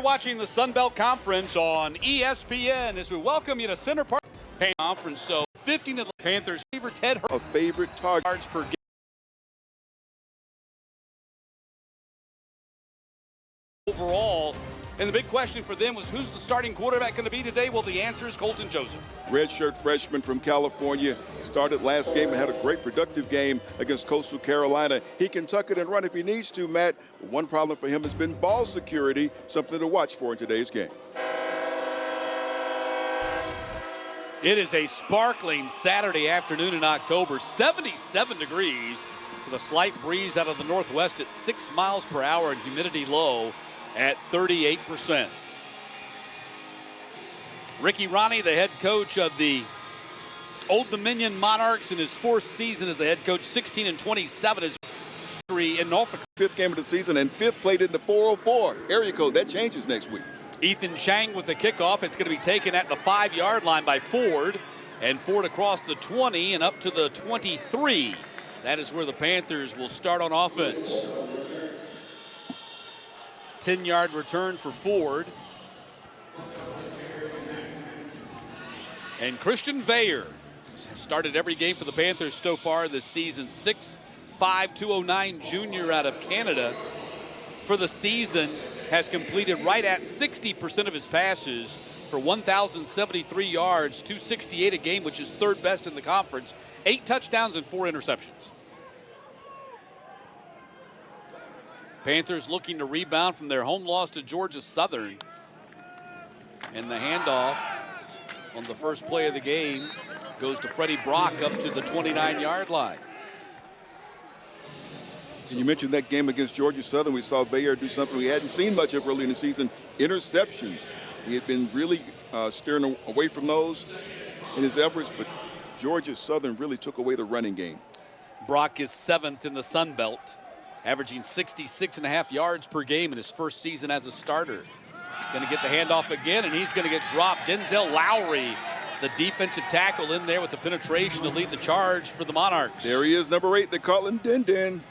watching the Sun Belt Conference on ESPN as we welcome you to Center Parc Conference. So 15 of the Panthers' favorite Ted Hurd, a favorite target yards per game overall. And the big question for them was, who's the starting quarterback going to be today? Well, the answer is Colton Joseph. Redshirt freshman from California, started last game and had a great productive game against Coastal Carolina. He can tuck it and run if he needs to, Matt. One problem for him has been ball security, something to watch for in today's game. It is a sparkling Saturday afternoon in October, 77 degrees with a slight breeze out of the northwest at 6 miles per hour and humidity low at 38%. Ricky Rahne, the head coach of the Old Dominion Monarchs in his fourth season as the head coach, 16-27 is victory in Norfolk. Fifth game of the season and fifth played in the 404 area code. That changes next week. Ethan Chang with the kickoff. It's going to be taken at the 5-yard line by Ford, and Ford across the 20 and up to the 23. That is where the Panthers will start on offense. 10-yard return for Ford. And Christian Veilleux started every game for the Panthers so far this season. 6'5", 209 junior out of Canada. For the season, has completed right at 60% of his passes for 1,073 yards, 268 a game, which is third best in the conference. 8 touchdowns and 4 interceptions. Panthers looking to rebound from their home loss to Georgia Southern. And the handoff on the first play of the game goes to Freddie Brock up to the 29-yard line. And you mentioned that game against Georgia Southern. We saw Veilleux do something we hadn't seen much of early in the season, interceptions. He had been really steering away from those in his efforts, but Georgia Southern really took away the running game. Brock is 7th in the Sun Belt, averaging 66.5 yards per game in his first season as a starter. Going to get the handoff again, and he's going to get dropped. Denzel Lowry, the defensive tackle, in there with the penetration to lead the charge for the Monarchs. There he is, number 8. They call him Den.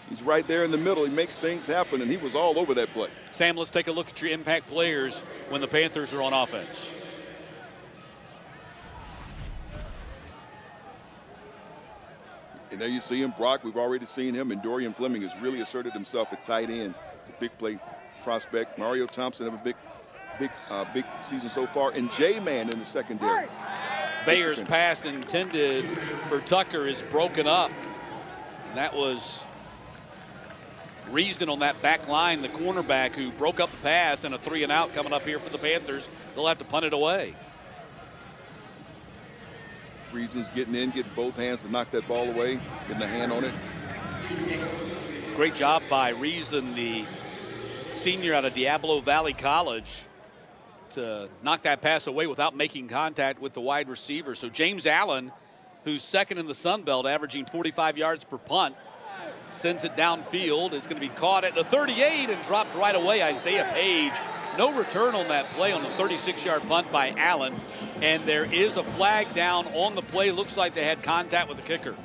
He's right there in the middle. He makes things happen, and he was all over that play. Sam, let's take a look at your impact players when the Panthers are on offense. And there you see him, Brock. We've already seen him, and Dorian Fleming has really asserted himself at tight end. It's a big play prospect. Mario Thompson have a big season so far, and J-Man in the secondary. Veilleux's pass intended for Tucker is broken up. And that was Reason on that back line, the cornerback who broke up the pass, and a 3-and-out coming up here for the Panthers. They'll have to punt it away. Reason's getting in, getting both hands to knock that ball away, getting a hand on it. Great job by Reason, the senior out of Diablo Valley College, to knock that pass away without making contact with the wide receiver. So James Allen, who's second in the Sun Belt, averaging 45 yards per punt, sends it downfield. It's going to be caught at the 38 and dropped right away. Isaiah Page, no return on that play on the 36-yard punt by Allen. And there is a flag down on the play. Looks like they had contact with the kicker.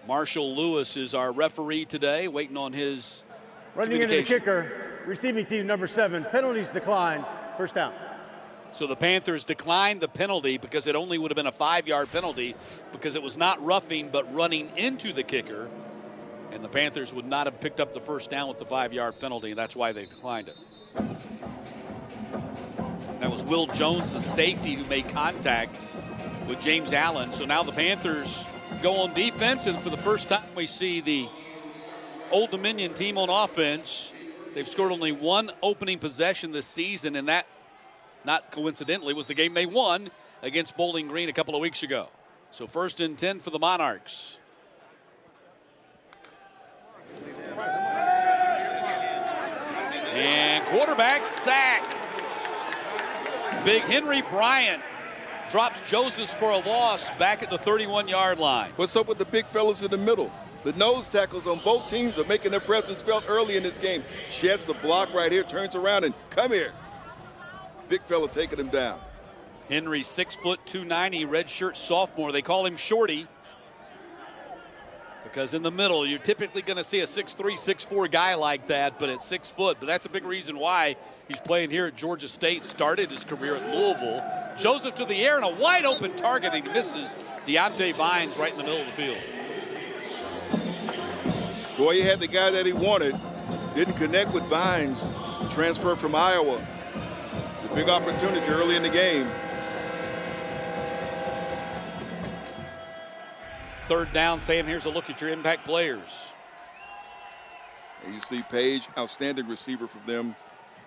Marshall Lewis is our referee today, waiting on his running into the kicker, receiving team number 7. Penalties declined. First down. So the Panthers declined the penalty because it only would have been a 5-yard penalty because it was not roughing but running into the kicker. And the Panthers would not have picked up the first down with the 5-yard penalty, and that's why they declined it. That was Will Jones, the safety, who made contact with James Allen. So now the Panthers go on defense, and for the first time we see the Old Dominion team on offense. They've scored only one opening possession this season, and that, not coincidentally, was the game they won against Bowling Green a couple of weeks ago. So 1st and 10 for the Monarchs. And quarterback sack. Big Henry Bryant drops Josephs for a loss back at the 31-yard line. What's up with the big fellas in the middle? The nose tackles on both teams are making their presence felt early in this game. Sheds the block right here, turns around, and come here. Big fella taking him down. Henry, 6 foot 290, redshirt sophomore. They call him Shorty because in the middle, you're typically going to see a 6'3", 6'4" guy like that, but at 6 foot. But that's a big reason why he's playing here at Georgia State, started his career at Louisville. Joseph to the air and a wide open target. He misses Deontay Vines right in the middle of the field. Boy, he had the guy that he wanted. Didn't connect with Vines. Transfer from Iowa. It's a big opportunity early in the game. Third down, Sam. Here's a look at your impact players. And you see Page, outstanding receiver for them.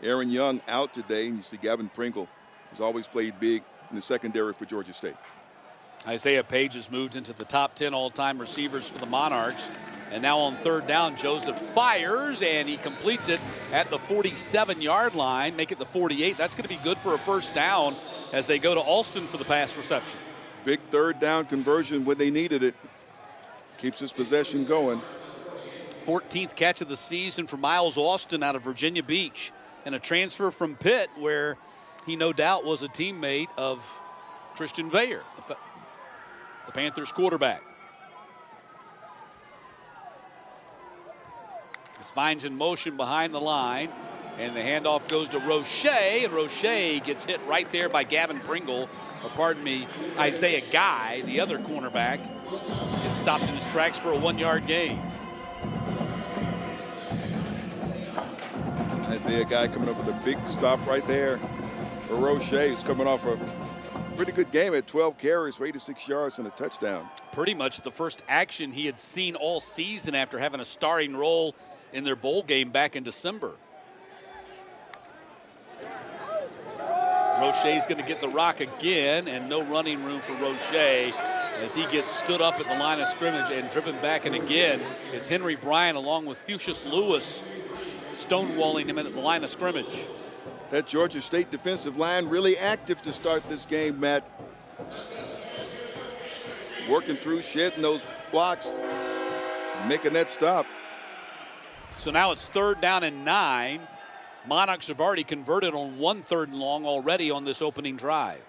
Aaron Young out today, and you see Gavin Pringle has always played big in the secondary for Georgia State. Isaiah Page has moved into the top 10 all-time receivers for the Monarchs. And now on third down, Joseph fires, and he completes it at the 47-yard line, make it the 48. That's going to be good for a first down as they go to Alston for the pass reception. Big third down conversion when they needed it. Keeps his possession going. 14th catch of the season for Miles Austin out of Virginia Beach, and a transfer from Pitt where he no doubt was a teammate of Christian Veilleux, the Panthers quarterback. Vines in motion behind the line, and the handoff goes to Roche, and Roche gets hit right there by Gavin Pringle, or pardon me, Isaiah Guy, the other cornerback, gets stopped in his tracks for a 1-yard gain. Isaiah Guy coming up with a big stop right there for Roche, who's coming off a pretty good game at 12 carries for 86 yards and a touchdown. Pretty much the first action he had seen all season after having a starring role in their bowl game back in December. Roche's going to get the rock again, and no running room for Roche as he gets stood up at the line of scrimmage and driven back. And again, it's Henry Bryant along with Fuchsius Lewis stonewalling him at the line of scrimmage. That Georgia State defensive line really active to start this game, Matt. Working through, shedding those blocks, making that stop. So now it's third down and 9. Monarchs have already converted on 1 3rd and long already on this opening drive.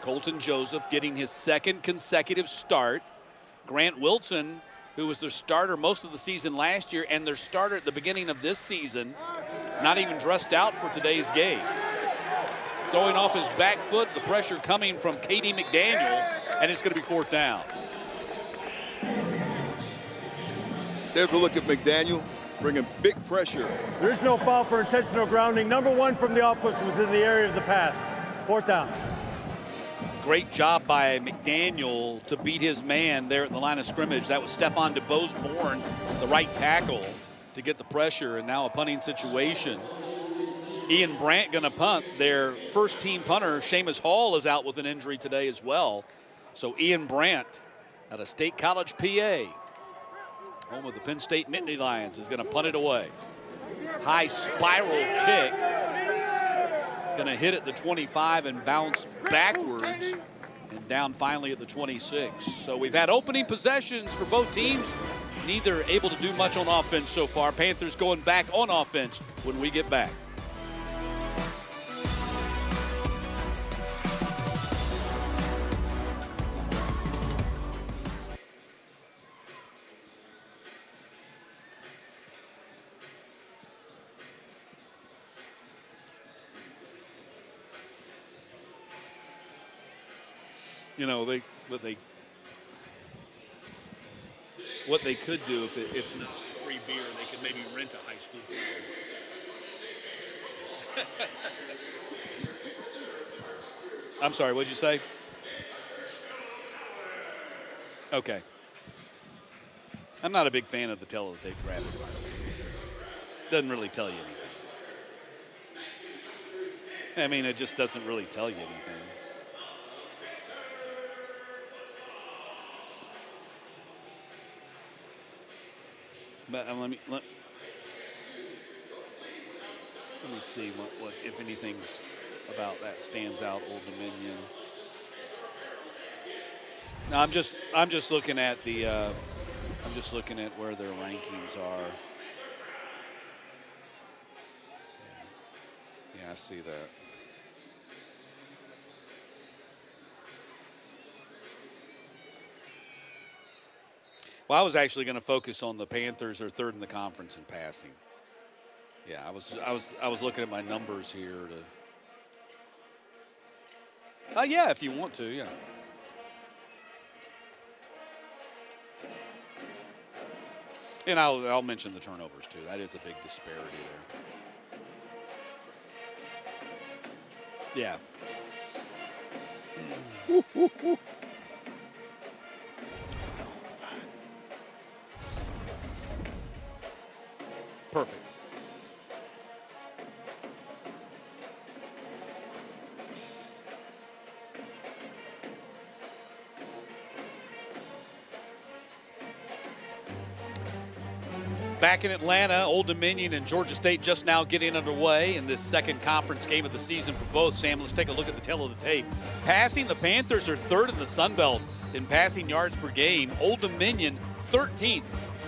Colton Joseph getting his 2nd consecutive start. Grant Wilson, who was their starter most of the season last year and their starter at the beginning of this season, not even dressed out for today's game. Throwing off his back foot, the pressure coming from K.D. McDaniel, and it's going to be 4th down. There's a look at McDaniel, bringing big pressure. There's no foul for intentional grounding. Number 1 from the offense was in the area of the pass. 4th down. Great job by McDaniel to beat his man there at the line of scrimmage. That was Stephon DeBose-Bourne, the right tackle, to get the pressure, and now a punting situation. Ian Brandt going to punt. Their first-team punter, Seamus Hall, is out with an injury today as well. So Ian Brandt out of State College, PA, home of the Penn State Nittany Lions, is going to punt it away. High spiral kick. Going to hit at the 25 and bounce backwards and down finally at the 26. So we've had opening possessions for both teams. Neither able to do much on offense so far. Panthers going back on offense when we get back. You know, what they could do if not free beer, they could maybe rent a high school. I'm sorry, what'd you say? Okay. I'm not a big fan of the teletape graphic, by the way. Doesn't really tell you anything. I mean, it just doesn't really tell you anything. But let me see what if anything's about that stands out. Old Dominion. No, I'm just looking at the I'm just looking at where their rankings are. Yeah, I see that. Well, I was actually going to focus on the Panthers. Are third in the conference in passing. Yeah, I was looking at my numbers here to. Yeah, if you want to, yeah. And I'll mention the turnovers too. That is a big disparity there. Yeah. Perfect. Back in Atlanta, Old Dominion and Georgia State just now getting underway in this second conference game of the season for both. Sam, let's take a look at the tail of the tape. Passing, the Panthers are third in the Sun Belt in passing yards per game. Old Dominion 13th,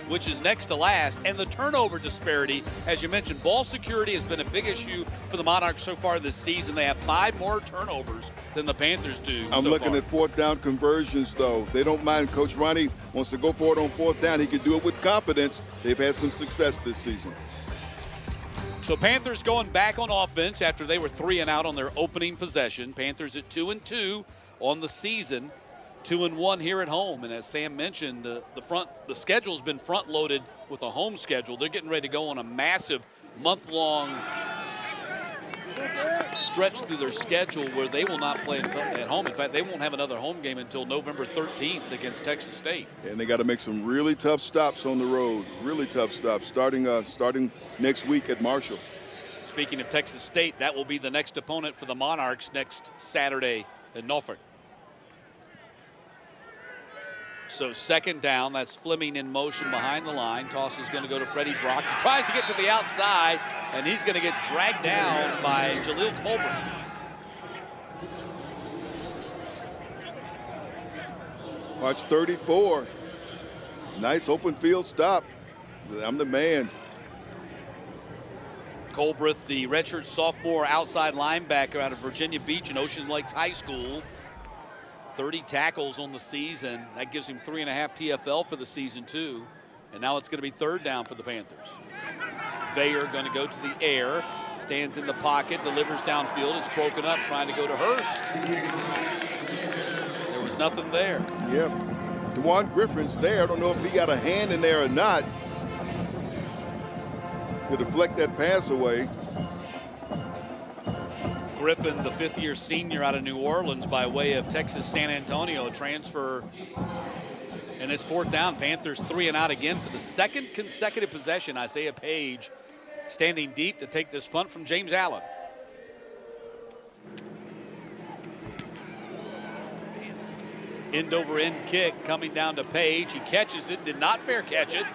which is next to last. And the turnover disparity, as you mentioned, ball security has been a big issue for the Monarchs so far this season. They have 5 more turnovers than the Panthers do. I'm looking at fourth down conversions, though. They don't mind. Coach Ronnie wants to go for it on fourth down. He can do it with confidence. They've had some success this season. So Panthers going back on offense after they were 3 and out on their opening possession. Panthers at 2-2 on the season, 2-1 here at home. And as Sam mentioned, the schedule's been front loaded with a home schedule. They're getting ready to go on a massive month-long stretch through their schedule where they will not play at home. In fact, they won't have another home game until November 13th against Texas State. And they got to make some really tough stops on the road. Really tough stops, starting next week at Marshall. Speaking of Texas State, that will be the next opponent for the Monarchs next Saturday in Norfolk. So second down, that's Fleming in motion behind the line. Toss is going to go to Freddie Brock. He tries to get to the outside, and he's going to get dragged down by Jaleel Colbert. Watch 34. Nice open field stop. I'm the man. Colbreth, the redshirt sophomore outside linebacker out of Virginia Beach and Ocean Lakes High School. 30 tackles on the season. That gives him 3.5 TFL for the season, too. And now it's going to be third down for the Panthers. Veyer going to go to the air. Stands in the pocket, delivers downfield. It's broken up, trying to go to Hurst. There was nothing there. Yep. DeJuan Griffin's there. I don't know if he got a hand in there or not to deflect that pass away. Griffin, the fifth-year senior out of New Orleans by way of Texas San Antonio, transfer. And it's fourth down. Panthers 3 and out again for the second consecutive possession. Isaiah Page standing deep to take this punt from James Allen. End over end kick coming down to Page. He catches it, did not fair catch it.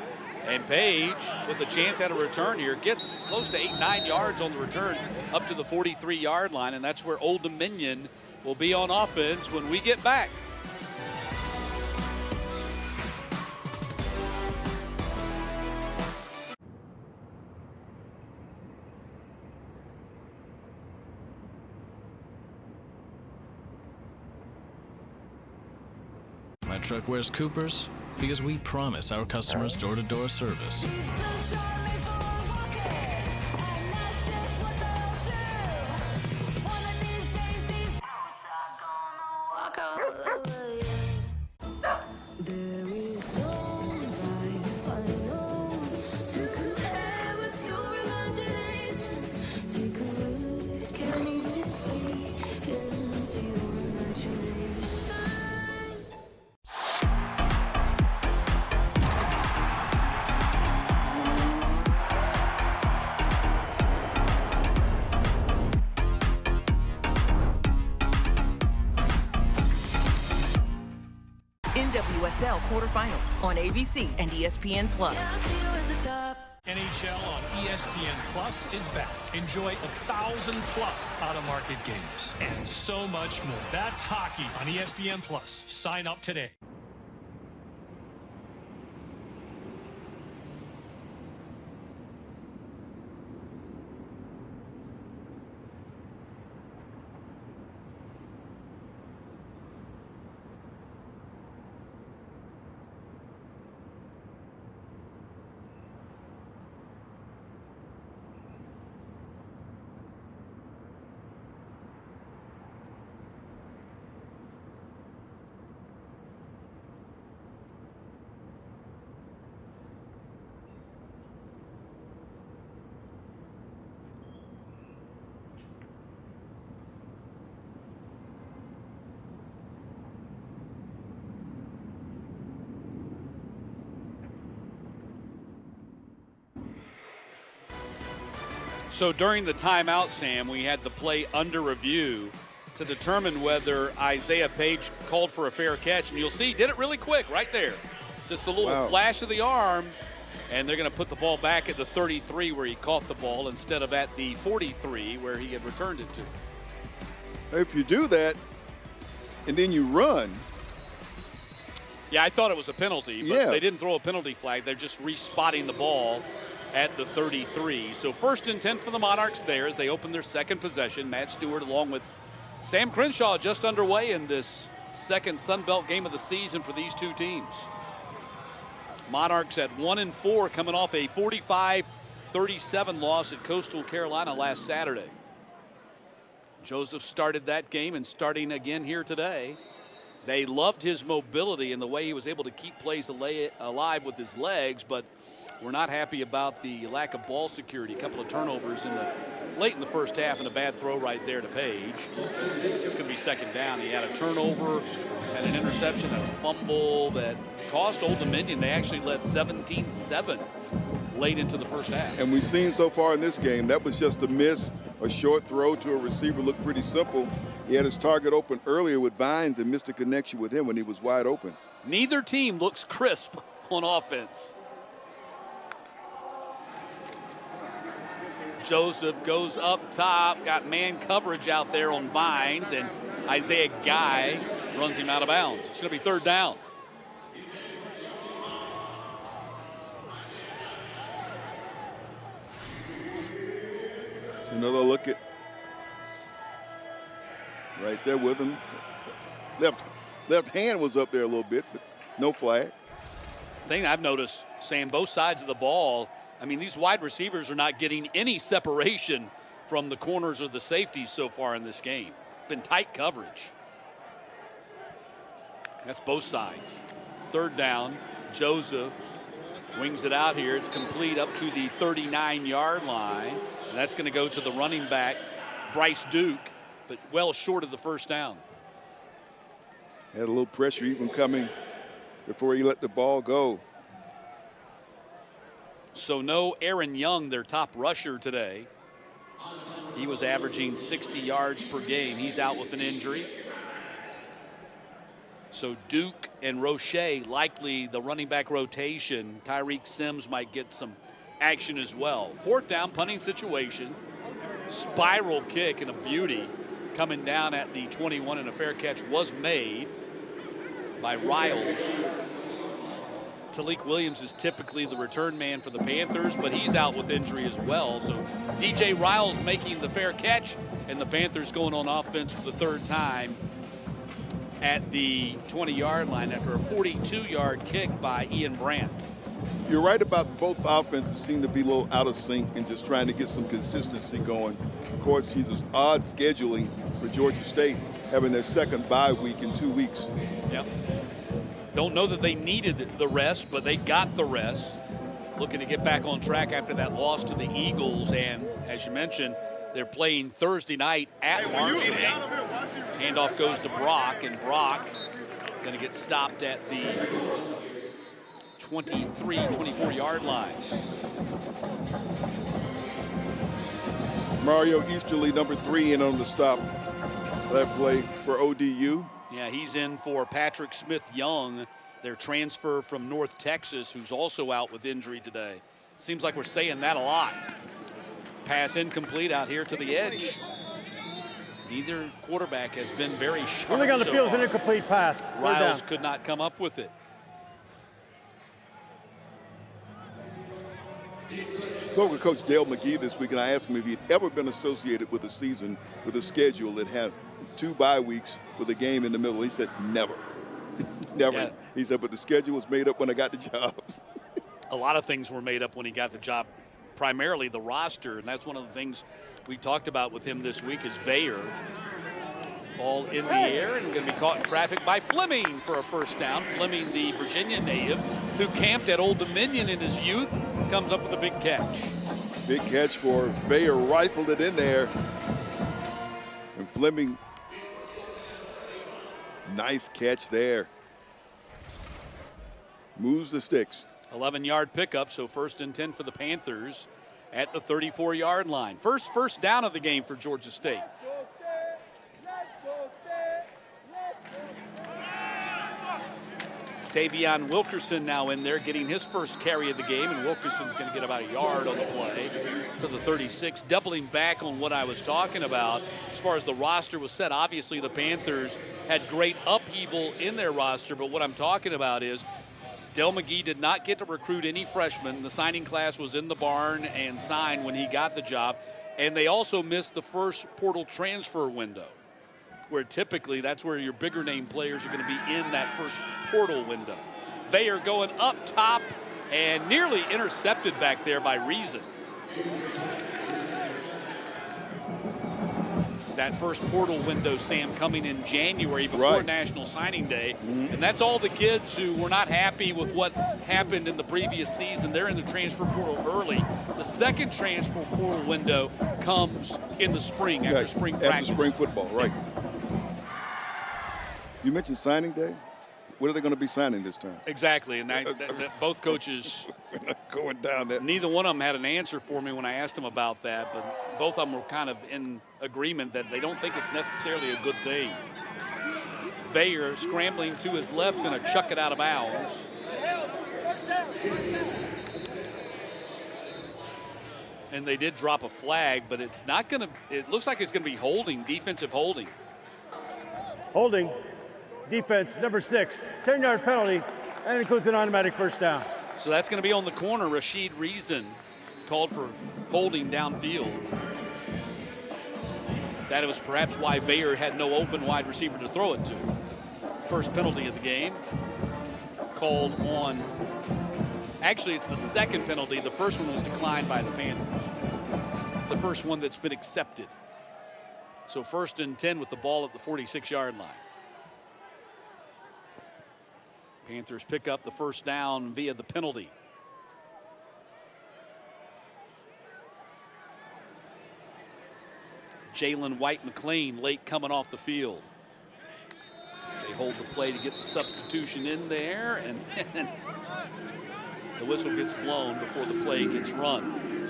And Page, with a chance at a return here, gets close to 8-9 yards on the return up to the 43-yard line, and that's where Old Dominion will be on offense when we get back. My truck wears Coopers because we promise our customers door-to-door service. NWSL quarterfinals on ABC and ESPN+. NHL on ESPN Plus is back. Enjoy 1,000+ out-of-market games and so much more. That's hockey on ESPN Plus. Sign up today. So during the timeout, Sam, we had the play under review to determine whether Isaiah Page called for a fair catch. And you'll see, he did it really quick right there. Just a little flash of the arm. And they're going to put the ball back at the 33 where he caught the ball instead of at the 43 where he had returned it to. If you do that and then you run. Yeah, I thought it was a penalty, but they didn't throw a penalty flag. They're just respotting the ball at the 33. So 1st and 10 for the Monarchs there as they open their second possession. Matt Stewart along with Sam Crenshaw just underway in this second Sun Belt game of the season for these two teams. Monarchs at 1-4 coming off a 45-37 loss at Coastal Carolina last Saturday. Joseph started that game and starting again here today. They loved his mobility and the way he was able to keep plays alive with his legs, but we're not happy about the lack of ball security. A couple of turnovers late in the first half and a bad throw right there to Page. It's going to be second down. He had a turnover and an interception and a fumble that cost Old Dominion. They actually led 17-7 late into the first half. And we've seen so far in this game, that was just a miss. A short throw to a receiver looked pretty simple. He had his target open earlier with Vines and missed a connection with him when he was wide open. Neither team looks crisp on offense. Joseph goes up top, got man coverage out there on Vines, and Isaiah Guy runs him out of bounds. It's going to be third down. Another look at right there with him. Left hand was up there a little bit, but no flag. Thing I've noticed, Sam, both sides of the ball, I mean, these wide receivers are not getting any separation from the corners or the safeties so far in this game. Been tight coverage. That's both sides. Third down, Joseph wings it out here. It's complete up to the 39-yard line. And that's going to go to the running back, Bryce Duke, but well short of the first down. Had a little pressure even coming before he let the ball go. So no Aaron Young, their top rusher today. He was averaging 60 yards per game. He's out with an injury. So Duke and Roche, likely the running back rotation. Tyreek Sims might get some action as well. Fourth down, punting situation. Spiral kick and a beauty coming down at the 21, and a fair catch was made by Riles. Talik Williams is typically the return man for the Panthers, but he's out with injury as well. So DJ Riles making the fair catch, and the Panthers going on offense for the third time at the 20-yard line after a 42-yard kick by Ian Brandt. You're right about both offenses seem to be a little out of sync and just trying to get some consistency going. Of course, he's odd scheduling for Georgia State, having their second bye week in 2 weeks. Yep. Don't know that they needed the rest, but they got the rest. Looking to get back on track after that loss to the Eagles. And as you mentioned, they're playing Thursday night at Marshall. Handoff goes to Brock, and Brock going to get stopped at the 24-yard line. Mario Easterly, number 3, in on the stop. That play for ODU. Yeah, he's in for Patrick Smith-Young, their transfer from North Texas, who's also out with injury today. Seems like we're saying that a lot. Pass incomplete out here to the edge. Neither quarterback has been very sharp. Only on the so field is an far. incomplete pass. Riles could not come up with it. Spoke with Coach Dale McGee this week, and I asked him if he'd ever been associated with a season with a schedule that had 2 bye weeks with a game in the middle. He said never. Never. Yeah. He said, but the schedule was made up when I got the job. A lot of things were made up when he got the job, primarily the roster, and that's one of the things we talked about with him this week is Bayer. Ball in the air and going to be caught in traffic by Fleming for a first down. Fleming, the Virginia native, who camped at Old Dominion in his youth, comes up with a big catch. Big catch for Bayer, rifled it in there. And Fleming, nice catch there. Moves the sticks. 11-yard pickup, so 1st and 10 for the Panthers at the 34-yard line. First down of the game for Georgia State. Savion Wilkerson now in there getting his first carry of the game, and Wilkerson's going to get about a yard on the play to the 36. Doubling back on what I was talking about as far as the roster was set. Obviously the Panthers had great upheaval in their roster, but what I'm talking about is Dell McGee did not get to recruit any freshmen. The signing class was in the barn and signed when he got the job, and they also missed the first portal transfer window, where typically that's where your bigger name players are going to be in that first portal window. Veyer going up top and nearly intercepted back there by Reason. That first portal window, Sam, coming in January before National Signing Day. And that's all the kids who were not happy with what happened in the previous season. They're in the transfer portal early. The second transfer portal window comes in the spring after spring practice. After spring football, right. You mentioned signing day. What are they going to be signing this time? Exactly, and both coaches We're not going down that. Neither one of them had an answer for me when I asked them about that, but both of them were kind of in agreement that they don't think it's necessarily a good thing. Veyer scrambling to his left, going to chuck it out of bounds. And they did drop a flag, but it's not going to, it looks like it's going to be holding, defensive holding. Holding. Defense, number 6, 10-yard penalty, and includes an automatic first down. So that's going to be on the corner. Rashid Reason called for holding downfield. That was perhaps why Veyer had no open wide receiver to throw it to. First penalty of the game called on, actually it's the second penalty. The first one was declined by the Panthers. The first one that's been accepted. So 1st and 10 with the ball at the 46-yard line. Panthers pick up the first down via the penalty. Jalen White-McLean late coming off the field. They hold the play to get the substitution in there, and then the whistle gets blown before the play gets run.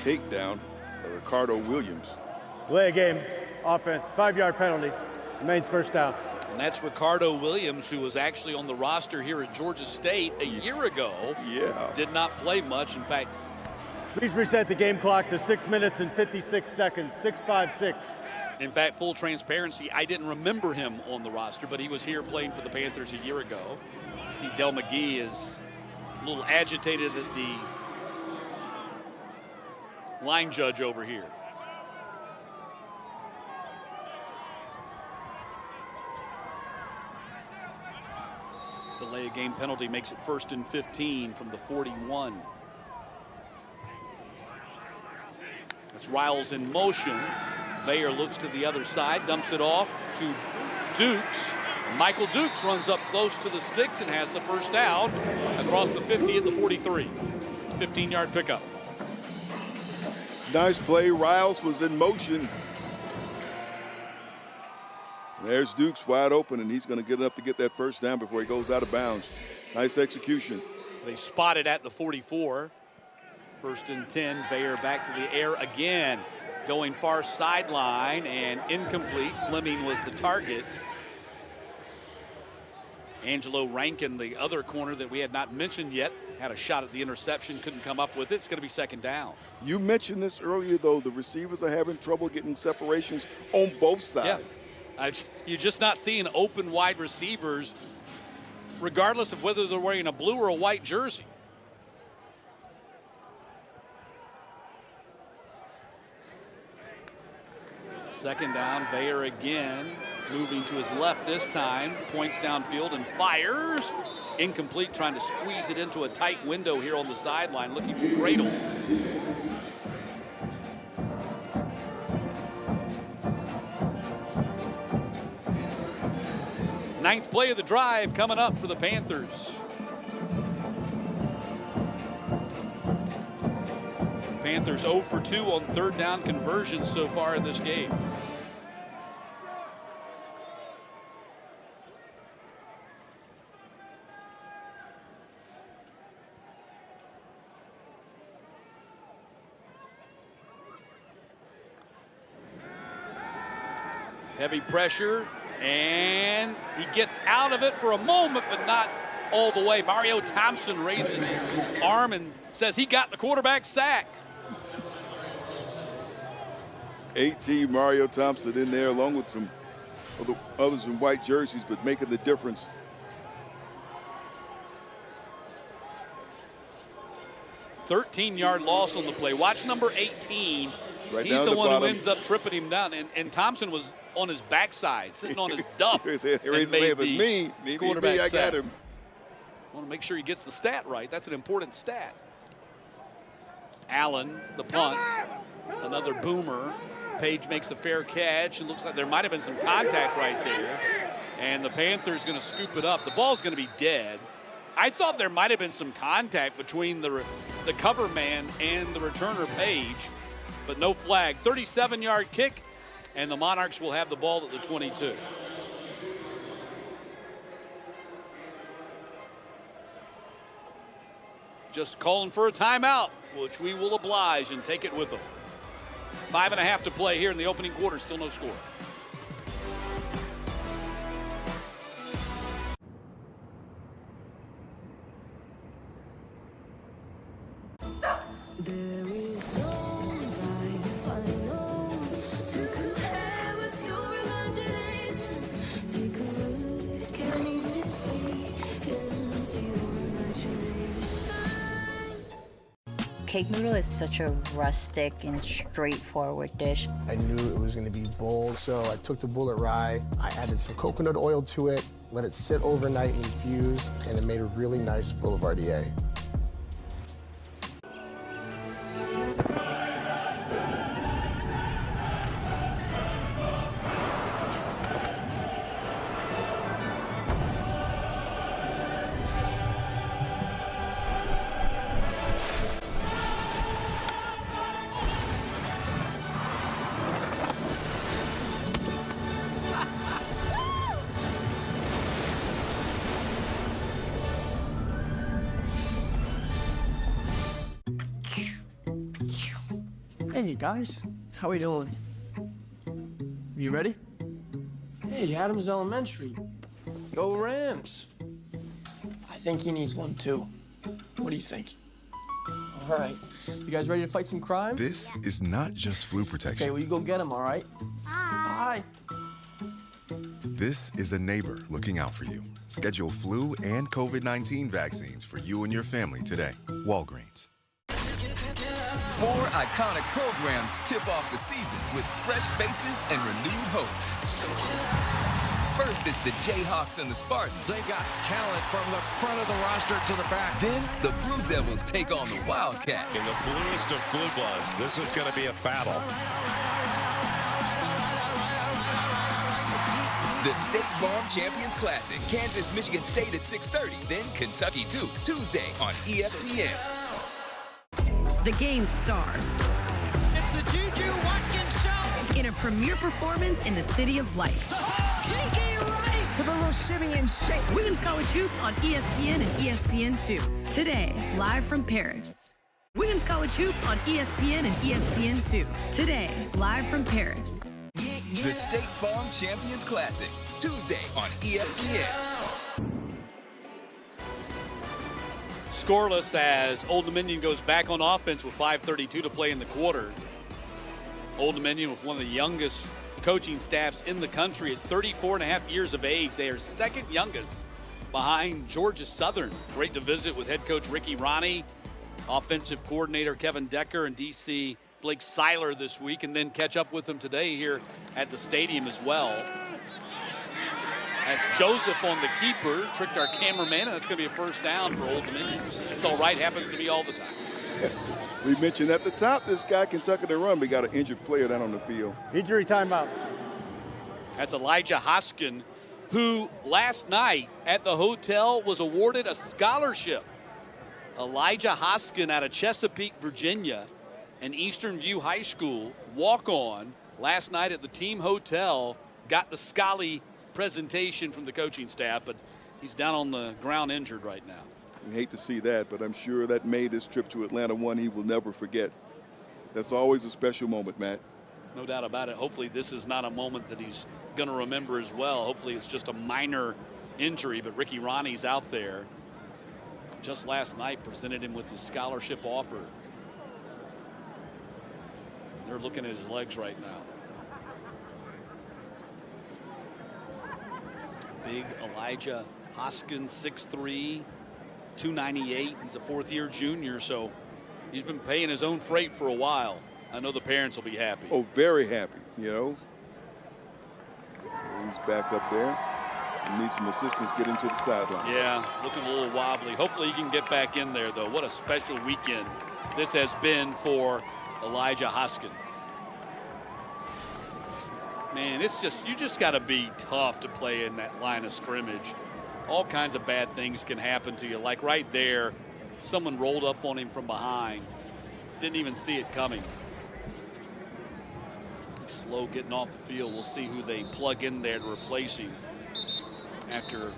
Takedown by Ricardo Williams. Delay of game, offense, 5-yard penalty, remains first down. And that's Ricardo Williams, who was actually on the roster here at Georgia State a year ago. Yeah. Did not play much. In fact, Please reset the game clock to 6 minutes and 56 seconds, 6:56. in fact, full transparency, I didn't remember him on the roster, but he was here playing for the Panthers a year ago. You see Dell McGee is a little agitated at the line judge over here. Delay of game penalty makes it 1st and 15 from the 41. That's Riles in motion. Veyer looks to the other side, dumps it off to Dukes. Michael Dukes runs up close to the sticks and has the first down across the 50 at the 43. 15-yard pickup. Nice play. Riles was in motion. There's Dukes wide open, and he's going to get up to get that first down before he goes out of bounds. Nice execution. They spot it at the 44. 1st and 10. Veyer back to the air again, going far sideline and incomplete. Fleming was the target. Angelo Rankin, the other corner that we had not mentioned yet, had a shot at the interception, couldn't come up with it. It's going to be 2nd down. You mentioned this earlier, though. The receivers are having trouble getting separations on both sides. Yeah. You're just not seeing open wide receivers, regardless of whether they're wearing a blue or a white jersey. Second down, Veyer again, moving to his left this time, points downfield and fires. Incomplete, trying to squeeze it into a tight window here on the sideline, looking for Gradle. Ninth play of the drive coming up for the Panthers. Panthers 0 for 2 on 3rd down conversions so far in this game. Heavy pressure, and he gets out of it for a moment, but not all the way. Mario Thompson raises his arm and says he got the quarterback sack. 18 Mario Thompson in there, along with some of the others in white jerseys, but making the difference. Thirteen-yard loss on the play. Watch number 18. Right He's down the the one bottom. who ends up tripping him down, and Thompson was on his backside, sitting on his duff. He raised and his made hands, the me, quarterback I sack. got him. Want to make sure he gets the stat right. That's an important stat. Allen, the punt, another boomer. Page makes a fair catch, and looks like there might have been some contact right there. And the Panthers going to scoop it up. The ball's going to be dead. I thought there might have been some contact between the cover man and the returner Page, but no flag. 37-yard kick, and the Monarchs will have the ball at the 22. Just calling for a timeout, which we will oblige and take it with them. 5.5 to play here in the opening quarter, still no score. There is no life I know to compare with your imagination. Take a look, can't even see into your imagination. Cake noodle is such a rustic and straightforward dish. I knew it was going to be bold, so I took the bullet rye, I added some coconut oil to it, let it sit overnight and infuse, and it made a really nice boulevardier. Hey guys, how we doing? You ready? Hey, Adams Elementary. Go Rams. I think he needs one too. What do you think? All right. You guys ready to fight some crime? This is not just flu protection. Okay, well, you go get him, all right? Bye. This is a neighbor looking out for you. Schedule flu and COVID-19 vaccines for you and your family today. Walgreens. 4 iconic programs tip off the season with fresh faces and renewed hope. First is the Jayhawks and the Spartans. They've got talent from the front of the roster to the back. Then the Blue Devils take on the Wildcats. In the bluest of blue bloods, this is going to be a battle. The State Farm Champions Classic, Kansas, Michigan State at 6:30. Then Kentucky Duke, Tuesday on ESPN. The game's stars. It's the Juju Watkins Show. In a premiere performance in the City of Lights. Kiki Rice. With a little shimmy and shake. Women's College Hoops on ESPN and ESPN2. Today, live from Paris. Women's College Hoops on ESPN and ESPN2. Today, live from Paris. The State Farm Champions Classic, Tuesday on ESPN. Scoreless as Old Dominion goes back on offense with 5:32 to play in the quarter. Old Dominion with one of the youngest coaching staffs in the country at 34.5 years of age. They are second youngest behind Georgia Southern. Great to visit with head coach Ricky Ronnie, offensive coordinator Kevin Decker, and DC Blake Seiler this week, and then catch up with them today here at the stadium as well. As Joseph on the keeper, tricked our cameraman, and that's going to be a first down for Old Dominion. It's all right, happens to me all the time. We mentioned at the top, this guy can tuck it and run. We got an injured player down on the field. Injury timeout. That's Elijah Hoskin, who last night at the hotel was awarded a scholarship. Elijah Hoskin out of Chesapeake, Virginia, and Eastern View High School, walk-on, last night at the team hotel, got the Scully presentation from the coaching staff, but he's down on the ground injured right now. I hate to see that, but I'm sure that made this trip to Atlanta one he will never forget. That's always a special moment, Matt. No doubt about it. Hopefully this is not a moment that he's going to remember as well. Hopefully it's just a minor injury, but Ricky Ronnie's out there. Just last night presented him with his scholarship offer. They're looking at his legs right now. Big Elijah Hoskins, 6'3", 298. He's a fourth-year junior, so he's been paying his own freight for a while. I know the parents will be happy. Oh, very happy, you know. He's back up there. He needs some assistance getting to the sideline. Yeah, looking a little wobbly. Hopefully he can get back in there, though. What a special weekend this has been for Elijah Hoskins. Man, it's just, you just got to be tough to play in that line of scrimmage. All kinds of bad things can happen to you. Like right there, someone rolled up on him from behind. Didn't even see it coming. Slow getting off the field. We'll see who they plug in there to replace him after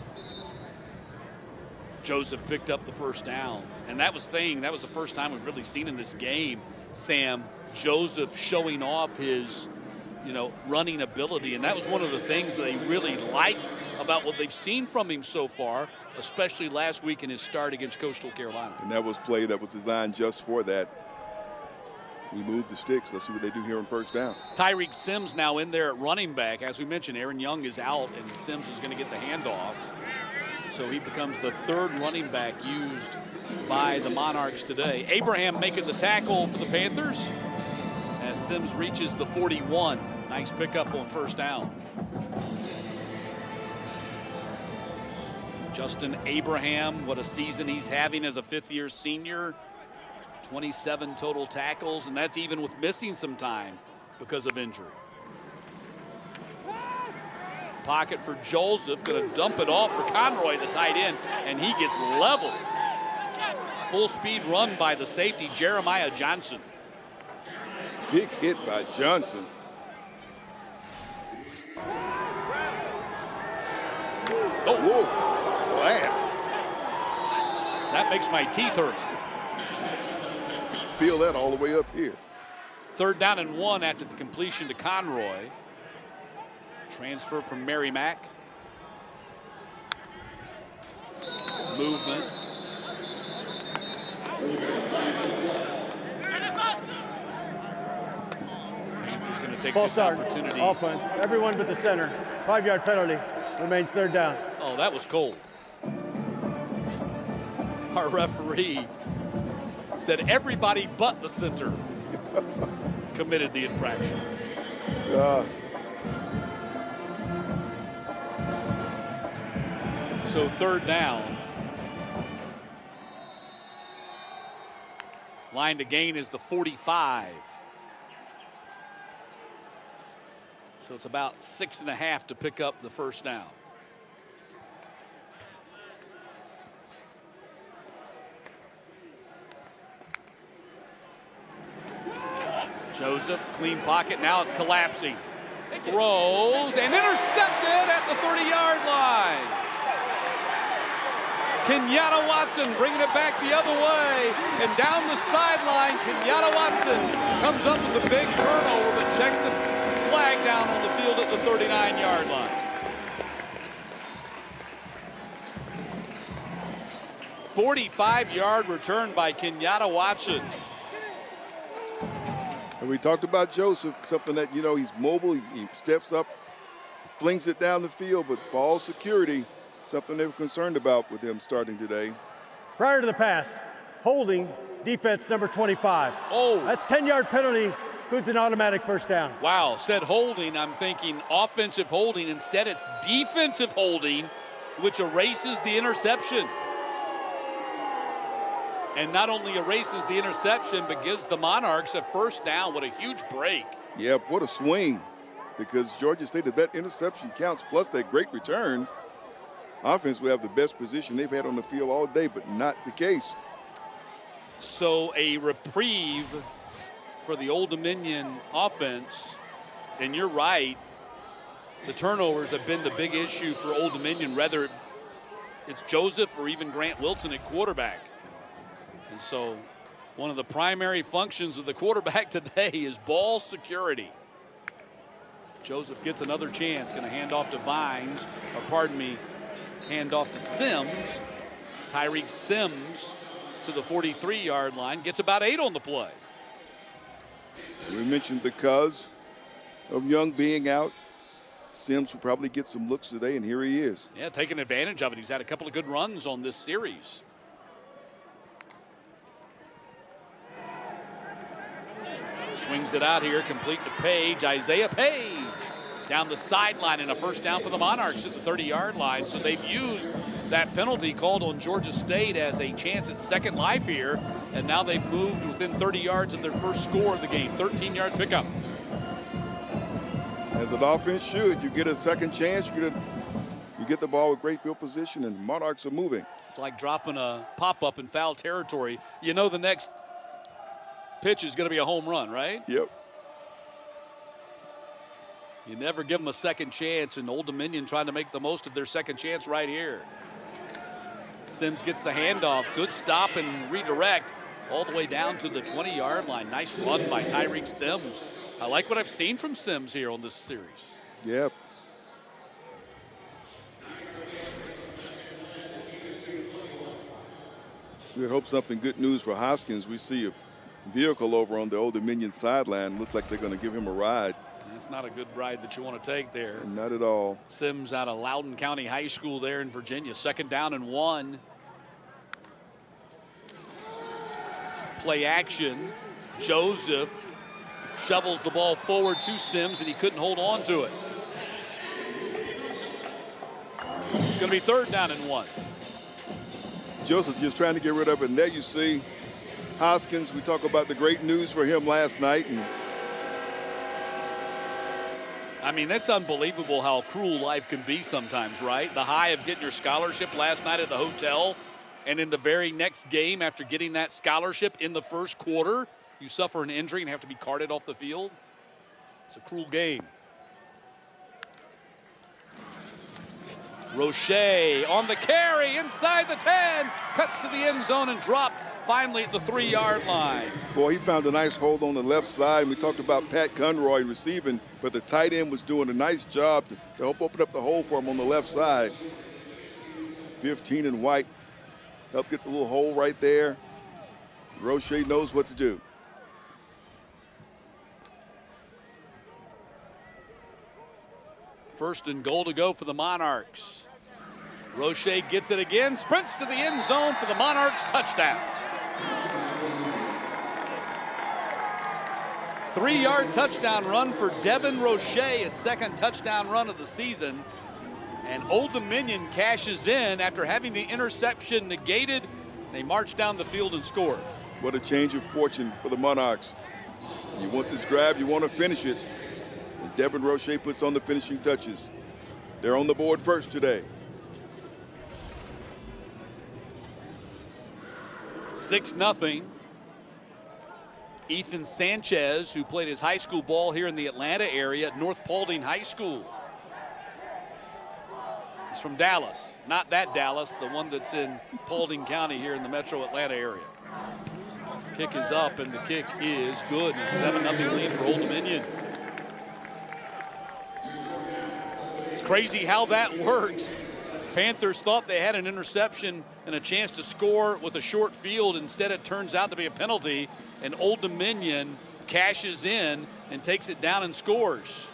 Joseph picked up the first down. And that was the first time we've really seen in this game, Sam, Joseph showing off his, running ability. And that was one of the things that they really liked about what they've seen from him so far, especially last week in his start against Coastal Carolina. And that was play that was designed just for that. He moved the sticks. Let's see what they do here on first down. Tyreek Sims now in there at running back. As we mentioned, Aaron Young is out, and Sims is going to get the handoff. So he becomes the third running back used by the Monarchs today. Abraham making the tackle for the Panthers as Sims reaches the 41. Nice pickup on first down. Justin Abraham, what a season he's having as a fifth-year senior. 27 total tackles, and that's even with missing some time because of injury. Pocket for Joseph, going to dump it off for Conroy, the tight end, and he gets leveled. Full speed run by the safety, Jeremiah Johnson. Big hit by Johnson. Oh, whoa, blast. That makes my teeth hurt. Feel that all the way up here. Third down and 1 after the completion to Conroy. Transfer from Merrimack. Movement. He's going to take False this start. opportunity. Offense. Everyone but the center. 5-yard penalty. Remains third down. Oh, that was cold. Our referee said everybody but the center committed the infraction. So third down. Line to gain is the 45. So it's about 6.5 to pick up the first down. Joseph, clean pocket, now it's collapsing. Throws and intercepted at the 30-yard line. Kenyatta Watson bringing it back the other way, and down the sideline, Kenyatta Watson comes up with a big turnover, but check the flag down on the field at the 39-yard line. 45-yard return by Kenyatta Watson. And we talked about Joseph, something that, he's mobile, he steps up, flings it down the field, but ball security, something they were concerned about with him starting today. Prior to the pass, holding defense number 25. Oh. That's 10-yard penalty, includes an automatic first down. Wow, said holding, I'm thinking offensive holding. Instead, it's defensive holding, which erases the interception. And not only erases the interception, but gives the Monarchs a first down. What a huge break. Yeah, what a swing. Because Georgia State, if that interception counts, plus that great return, offense will have the best position they've had on the field all day, but not the case. So a reprieve for the Old Dominion offense. And you're right, the turnovers have been the big issue for Old Dominion, whether it's Joseph or even Grant Wilson at quarterback. And so one of the primary functions of the quarterback today is ball security. Joseph gets another chance. Going to hand off to Vines, or pardon me, hand off to Sims. Tyreek Sims to the 43-yard line. Gets about 8 on the play. We mentioned because of Young being out, Sims will probably get some looks today, and here he is. Yeah, taking advantage of it. He's had a couple of good runs on this series. Swings it out here, complete to Page. Isaiah Page down the sideline, and a first down for the Monarchs at the 30-yard line. So they've used that penalty called on Georgia State as a chance at second life here, and now they've moved within 30 yards of their first score of the game. 13-yard pickup. As an offense should, you get a second chance, you get the ball with great field position, and Monarchs are moving. It's like dropping a pop-up in foul territory. You know the next pitch is going to be a home run, right? Yep. You never give them a second chance, and Old Dominion trying to make the most of their second chance right here. Sims gets the handoff. Good stop and redirect all the way down to the 20-yard line. Nice run by Tyreek Sims. I like what I've seen from Sims here on this series. Yep. We hope something good news for Hoskins. We see a vehicle over on the Old Dominion sideline. Looks like they're going to give him a ride. It's not a good ride that you want to take there. Not at all. Sims out of Loudoun County High School there in Virginia. 2nd down and 1. Play action. Joseph shovels the ball forward to Sims, and he couldn't hold on to it. It's going to be 3rd down and 1. Joseph's just trying to get rid of it. And there you see Hoskins. We talk about the great news for him last night. And I mean, that's unbelievable how cruel life can be sometimes, right? The high of getting your scholarship last night at the hotel, and in the very next game after getting that scholarship in the first quarter, you suffer an injury and have to be carted off the field. It's a cruel game. Roche on the carry inside the 10, cuts to the end zone and dropped finally at the 3-yard line. Boy, he found a nice hold on the left side. We talked about Pat Conroy receiving, but the tight end was doing a nice job to help open up the hole for him on the left side. 15 and White helped get the little hole right there. Roche knows what to do. First and goal to go for the Monarchs. Roche gets it again, sprints to the end zone for the Monarchs touchdown. 3-yard touchdown run for Devin Roche, his 2nd touchdown run of the season. And Old Dominion cashes in after having the interception negated. They march down the field and score. What a change of fortune for the Monarchs. You want this drive, you want to finish it. And Devin Roche puts on the finishing touches. They're on the board first today. 6-0. Ethan Sanchez, who played his high school ball here in the Atlanta area at North Paulding High School. He's from Dallas. Not that Dallas, the one that's in Paulding County here in the metro Atlanta area. Kick is up, and the kick is good. And 7-0 lead for Old Dominion. It's crazy how that works. Panthers thought they had an interception and a chance to score with a short field. Instead, it turns out to be a penalty, and Old Dominion cashes in and takes it down and scores.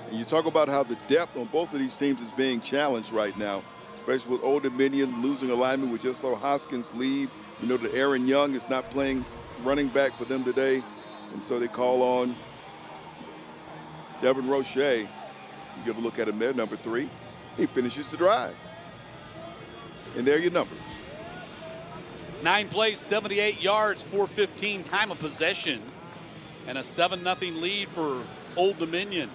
And you talk about how the depth on both of these teams is being challenged right now, especially with Old Dominion losing alignment. We just saw Hoskins leave. You know that Aaron Young is not playing running back for them today, and so they call on Devin Roche. You give a look at him there, number 3. He finishes the drive. And there are your numbers. 9 plays, 78 yards, 4:15 time of possession, and a 7-0 lead for Old Dominion.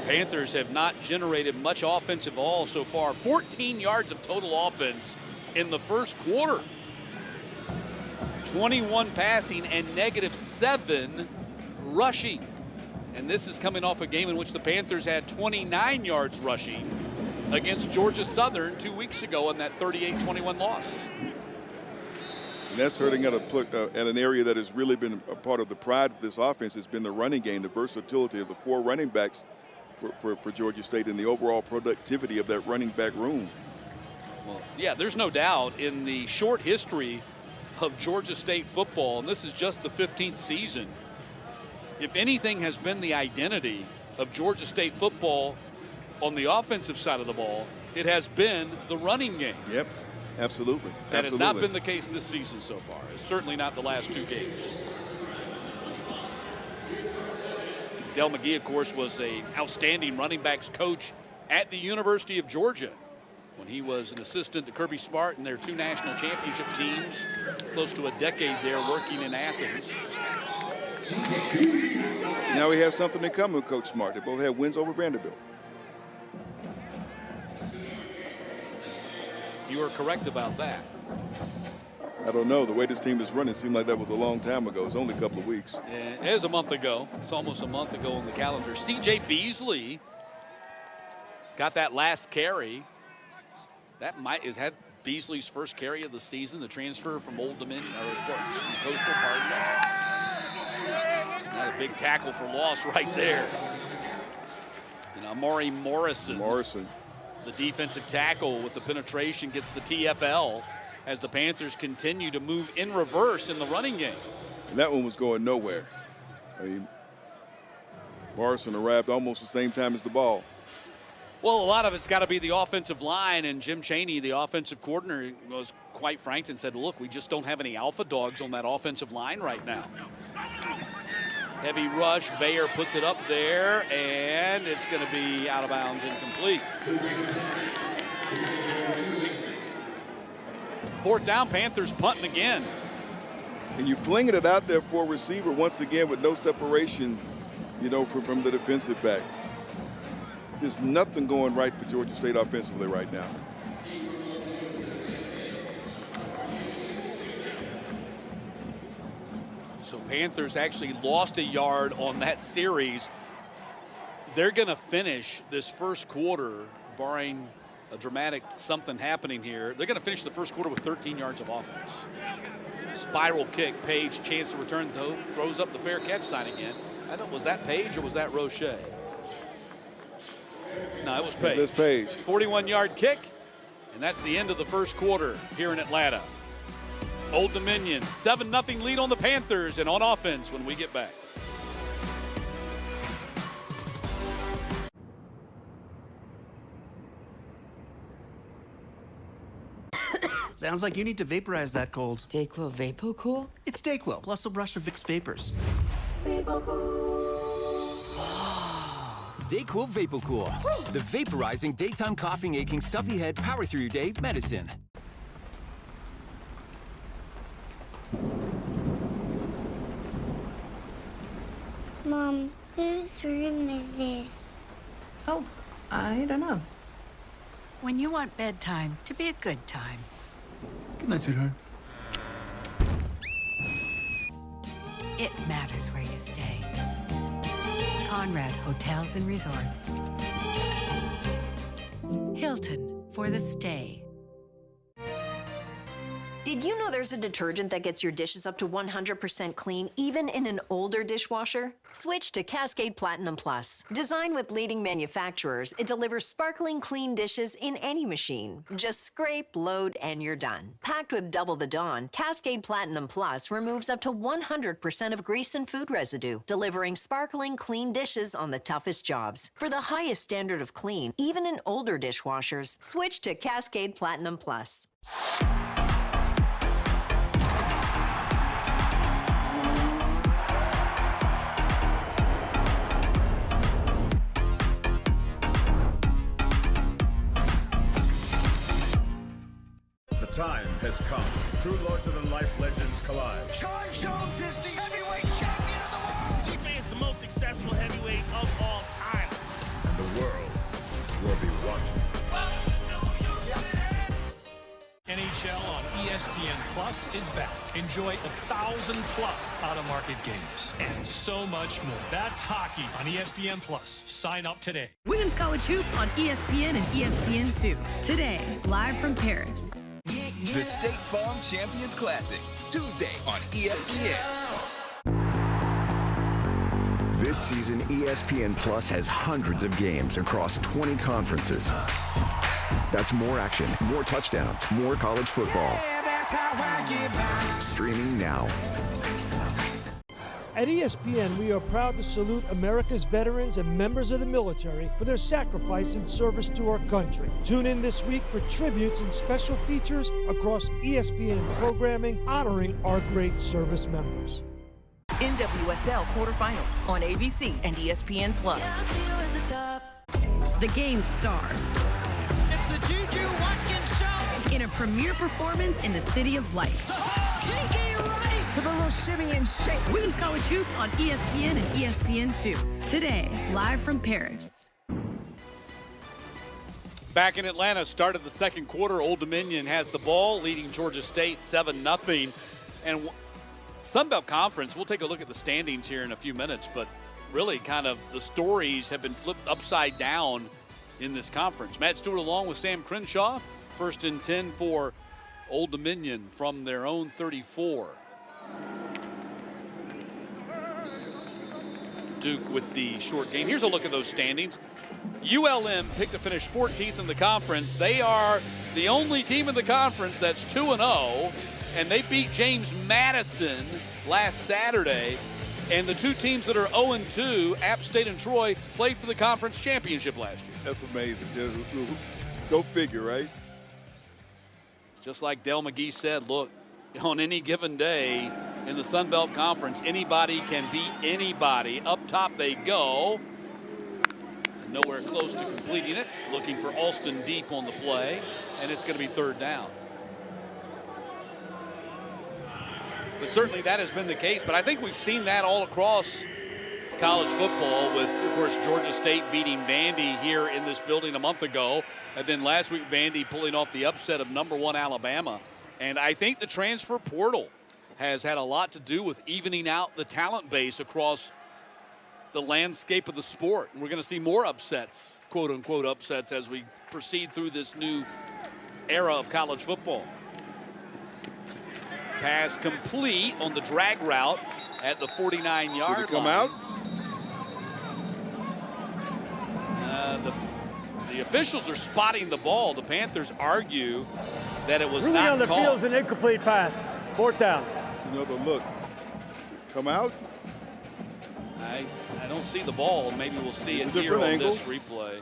Panthers have not generated much offensive ball so far. 14 yards of total offense in the first quarter. 21 passing and -7 rushing. And this is coming off a game in which the Panthers had 29 yards rushing against Georgia Southern 2 weeks ago in that 38-21 loss. And that's hurting at an area that has really been a part of the pride of this offense has been the running game, the versatility of the 4 running backs for Georgia State and the overall productivity of that running back room. Well, yeah, there's no doubt in the short history of Georgia State football, and this is just the 15th season, if anything has been the identity of Georgia State football on the offensive side of the ball, it has been the running game. Yep, absolutely. That has not been the case this season so far. It's certainly not the last 2 games. Dell McGee, of course, was an outstanding running backs coach at the University of Georgia when he was an assistant to Kirby Smart in their 2 national championship teams, close to a decade there working in Athens. Now he has something in common with Coach Smart. They both had wins over Vanderbilt. You are correct about that. I don't know. The way this team is running, it seemed like that was a long time ago. It's only a couple of weeks. It is a month ago. It's almost a month ago on the calendar. C.J. Beasley got that last carry. That is had Beasley's first carry of the season, the transfer from Old Dominion, or Coastal, pardon. Not a big tackle for loss right there. And Amari Morrison, the defensive tackle with the penetration, gets the TFL as the Panthers continue to move in reverse in the running game. And that one was going nowhere. I mean, Morrison arrived almost the same time as the ball. Well, a lot of it's got to be the offensive line, and Jim Chaney, the offensive coordinator, was quite frank and said, look, we just don't have any alpha dogs on that offensive line right now. Heavy rush, Bayer puts it up there, and it's going to be out of bounds, incomplete. 4th down, Panthers punting again. And you flinging it out there for a receiver once again with no separation, you know, from the defensive back. There's nothing going right for Georgia State offensively right now. So Panthers actually lost a yard on that series. They're going to finish this first quarter, barring a dramatic something happening here. They're going to finish the first quarter with 13 yards of offense. Spiral kick, Page, chance to return, though, throws up the fair catch sign again. I don't, was that Page or was that Roche? No, it was Page. It was Page. 41-yard kick, and that's the end of the first quarter here in Atlanta. Old Dominion, 7-0 lead on the Panthers, and on offense when we get back. Sounds like you need to vaporize that cold. DayQuil VapoCool? It's DayQuil, plus a brush of Vicks Vapors. DayQuil VapoCool, the vaporizing daytime coughing, aching, stuffy head, power through your day medicine. Mom, whose room is this? Oh, I don't know. When you want bedtime to be a good time. Good night, sweetheart. It matters where you stay. Conrad Hotels and Resorts. Hilton for the stay. Did you know there's a detergent that gets your dishes up to 100% clean, even in an older dishwasher? Switch to Cascade Platinum Plus. Designed with leading manufacturers, it delivers sparkling clean dishes in any machine. Just scrape, load, and you're done. Packed with double the Dawn, Cascade Platinum Plus removes up to 100% of grease and food residue, delivering sparkling clean dishes on the toughest jobs. For the highest standard of clean, even in older dishwashers, switch to Cascade Platinum Plus. The time has come. Two larger-than-life legends collide. Troy Jones is the heavyweight champion of the world. Stipe is the most successful heavyweight of all time. And the world will be watching. NHL on ESPN Plus is back. Enjoy 1,000+ out-of-market games and so much more. That's hockey on ESPN Plus. Sign up today. Women's College Hoops on ESPN and ESPN2. Today, live from Paris. The State Farm Champions Classic, Tuesday on ESPN. This season, ESPN Plus has hundreds of games across 20 conferences. That's more action, more touchdowns, more college football. That's how I get by. Streaming now. At ESPN, we are proud to salute America's veterans and members of the military for their sacrifice and service to our country. Tune in this week for tributes and special features across ESPN programming honoring our great service members. NWSL quarterfinals on ABC and ESPN+. The game's stars. It's the Juju Watkins Show. In a premiere performance in the City of Lights. Kiki Rice. For the little shimmy and shake. Women's College Hoops on ESPN and ESPN2. Today, live from Paris. Back in Atlanta, start of the second quarter, Old Dominion has the ball, leading Georgia State 7-0. And Sunbelt Conference, we'll take a look at the standings here in a few minutes, but really kind of the stories have been flipped upside down in this conference. Matt Stewart along with Sam Crenshaw, 1st and 10 for Old Dominion from their own 34. Duke with the short game. Here's a look at those standings. ULM picked to finish 14th in the conference. They are the only team in the conference that's 2-0, and they beat James Madison last Saturday. And the two teams that are 0-2, App State and Troy, played for the conference championship last year. That's amazing. Go figure, right? It's just like Del McGee said, look, on any given day in the Sun Belt Conference, anybody can beat anybody. Up top they go. Nowhere close to completing it. Looking for Alston deep on the play, and it's going to be 3rd down. But certainly that has been the case. But I think we've seen that all across college football with, of course, Georgia State beating Vandy here in this building a month ago. And then last week, Vandy pulling off the upset of #1 Alabama. And I think the transfer portal has had a lot to do with evening out the talent base across the landscape of the sport. And we're going to see more upsets, quote unquote upsets, as we proceed through this new era of college football. Pass complete on the drag route at the 49-yard line. Come out? The officials are spotting the ball. The Panthers argue that it was Ruling not on the called. field's an incomplete pass. 4th down. It's another look. Come out? I don't see the ball. Maybe we'll see It's it a here on different angle. this replay.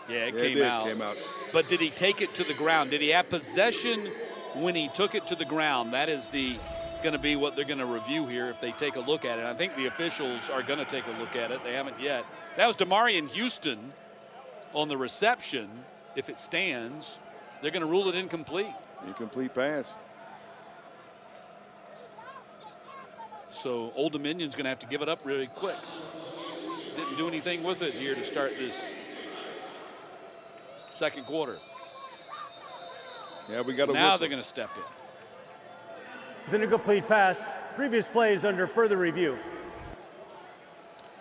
Yeah, it Came out. But did he take it to the ground? Did he have possession when he took it to the ground? That is going to be what they're going to review here if they take a look at it. I think the officials are going to take a look at it. They haven't yet. That was Damarian Houston on the reception. If it stands, they're going to rule it incomplete. Incomplete pass. So Old Dominion's going to have to give it up really quick. Didn't do anything with it here to start this second quarter. Yeah, we got a Now whistle. they're going to step in. It's an incomplete pass. Previous play is under further review.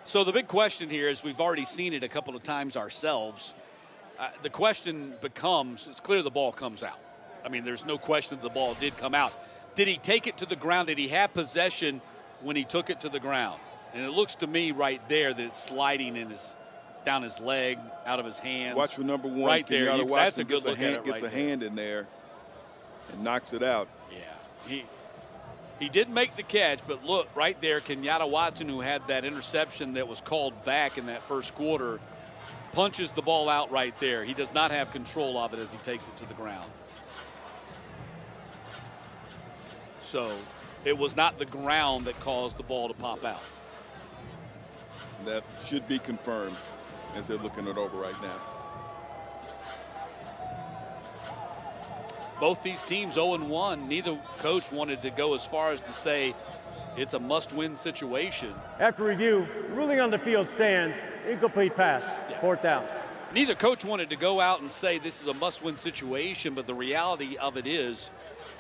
So the big question here is, we've already seen it a couple of times ourselves. The question becomes, it's clear the ball comes out. I mean, there's no question that the ball did come out. Did he take it to the ground? Did he have possession when he took it to the ground? And it looks to me right there that it's sliding down his leg, out of his hands. Watch for number 1. Right there. That's a good look at it Gets a hand in there and knocks it out. Yeah. He did make the catch, but look, right there, Kenyatta Watson, who had that interception that was called back in that first quarter, punches the ball out right there. He does not have control of it as he takes it to the ground. So it was not the ground that caused the ball to pop out. That should be confirmed as they're looking it over right now. Both these teams 0-1. Neither coach wanted to go as far as to say it's a must-win situation. After review, ruling on the field stands. Incomplete pass. 4th down. Neither coach wanted to go out and say this is a must-win situation, but the reality of it is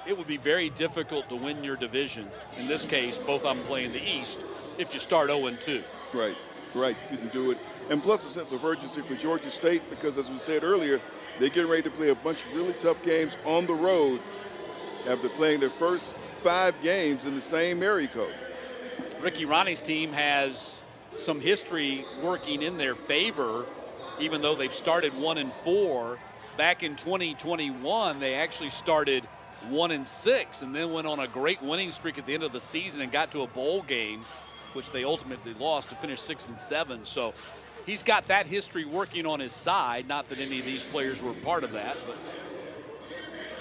it would be very difficult to win your division. In this case, both of them playing the East if you start 0-2. Right. Couldn't do it And plus a sense of urgency for Georgia State because, as we said earlier, they're getting ready to play a bunch of really tough games on the road after playing their first 5 games in the same area code. Ricky Ronnie's team has some history working in their favor, even though they've started 1-4. Back in 2021, they actually started 1-6 and then went on a great winning streak at the end of the season and got to a bowl game, which they ultimately lost to finish 6-7. So he's got that history working on his side. Not that any of these players were part of that, but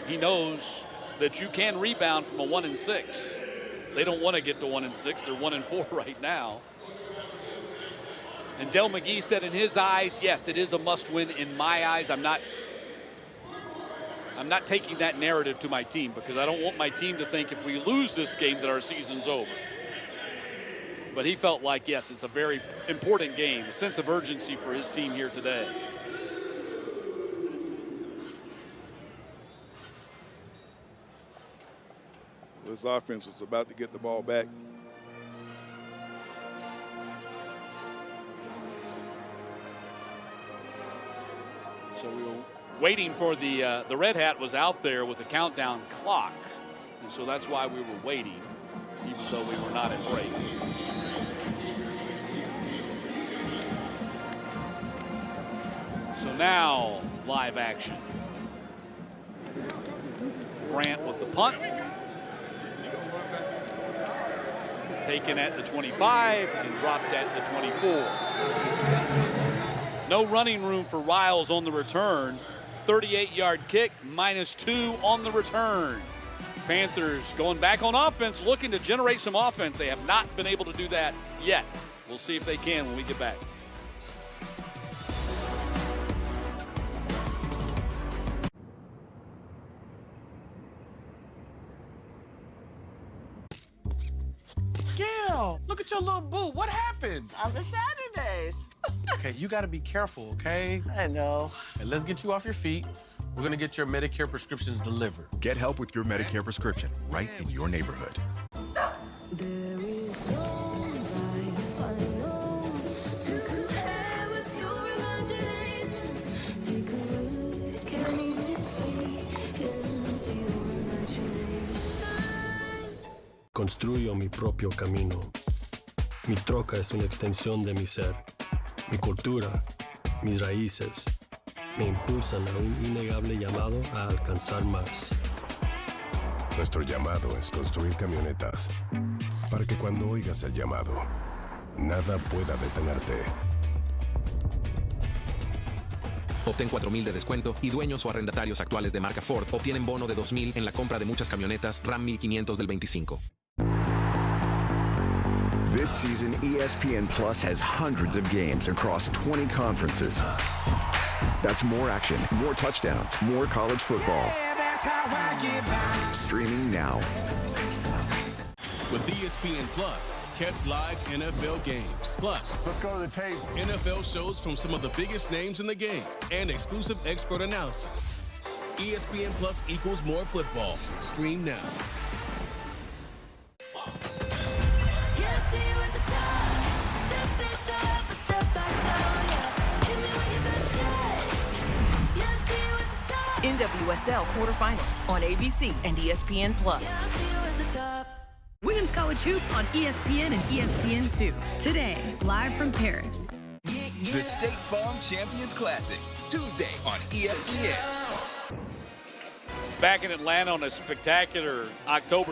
he knows that you can rebound from a 1-6. They don't want to get to 1-6. They're 1-4 right now. And Dell McGee said in his eyes, yes, it is a must-win. In my eyes, I'm not taking that narrative to my team because I don't want my team to think if we lose this game that our season's over. But he felt like, yes, it's a very important game, a sense of urgency for his team here today. This offense was about to get the ball back. So we were waiting for the Red Hat was out there with the countdown clock. And so that's why we were waiting, even though we were not in break. So now live action. Grant with the punt. Taken at the 25 and dropped at the 24. No running room for Riles on the return. 38-yard kick, -2 on the return. Panthers going back on offense, looking to generate some offense. They have not been able to do that yet. We'll see if they can when we get back. Gail, look at your little boo. What happened? On the Saturdays. Okay, you gotta be careful, okay? I know. Hey, let's get you off your feet. We're gonna get your Medicare prescriptions delivered. Get help with your Medicare prescription right in your neighborhood. There is no life I know to compare with your imagination. Take a look, can you see into your imagination? Construyo mi propio camino. Mi troca es una extensión de mi ser. Mi cultura, mis raíces, me impulsan a un innegable llamado a alcanzar más. Nuestro llamado es construir camionetas para que cuando oigas el llamado, nada pueda detenerte. Obtén $4,000 de descuento y dueños o arrendatarios actuales de marca Ford obtienen bono de $2,000 en la compra de muchas camionetas Ram 1500 del 25. This season, ESPN Plus has hundreds of games across 20 conferences. That's more action, more touchdowns, more college football. Yeah, that's how I get by. Streaming now. With ESPN Plus, catch live NFL games. Plus, let's go to the tape. NFL shows from some of the biggest names in the game and exclusive expert analysis. ESPN Plus equals more football. Stream now. NWSL quarterfinals on ABC and ESPN+. Women's College Hoops on ESPN and ESPN2. Today, live from Paris. The State Farm Champions Classic, Tuesday on ESPN. Back in Atlanta on a spectacular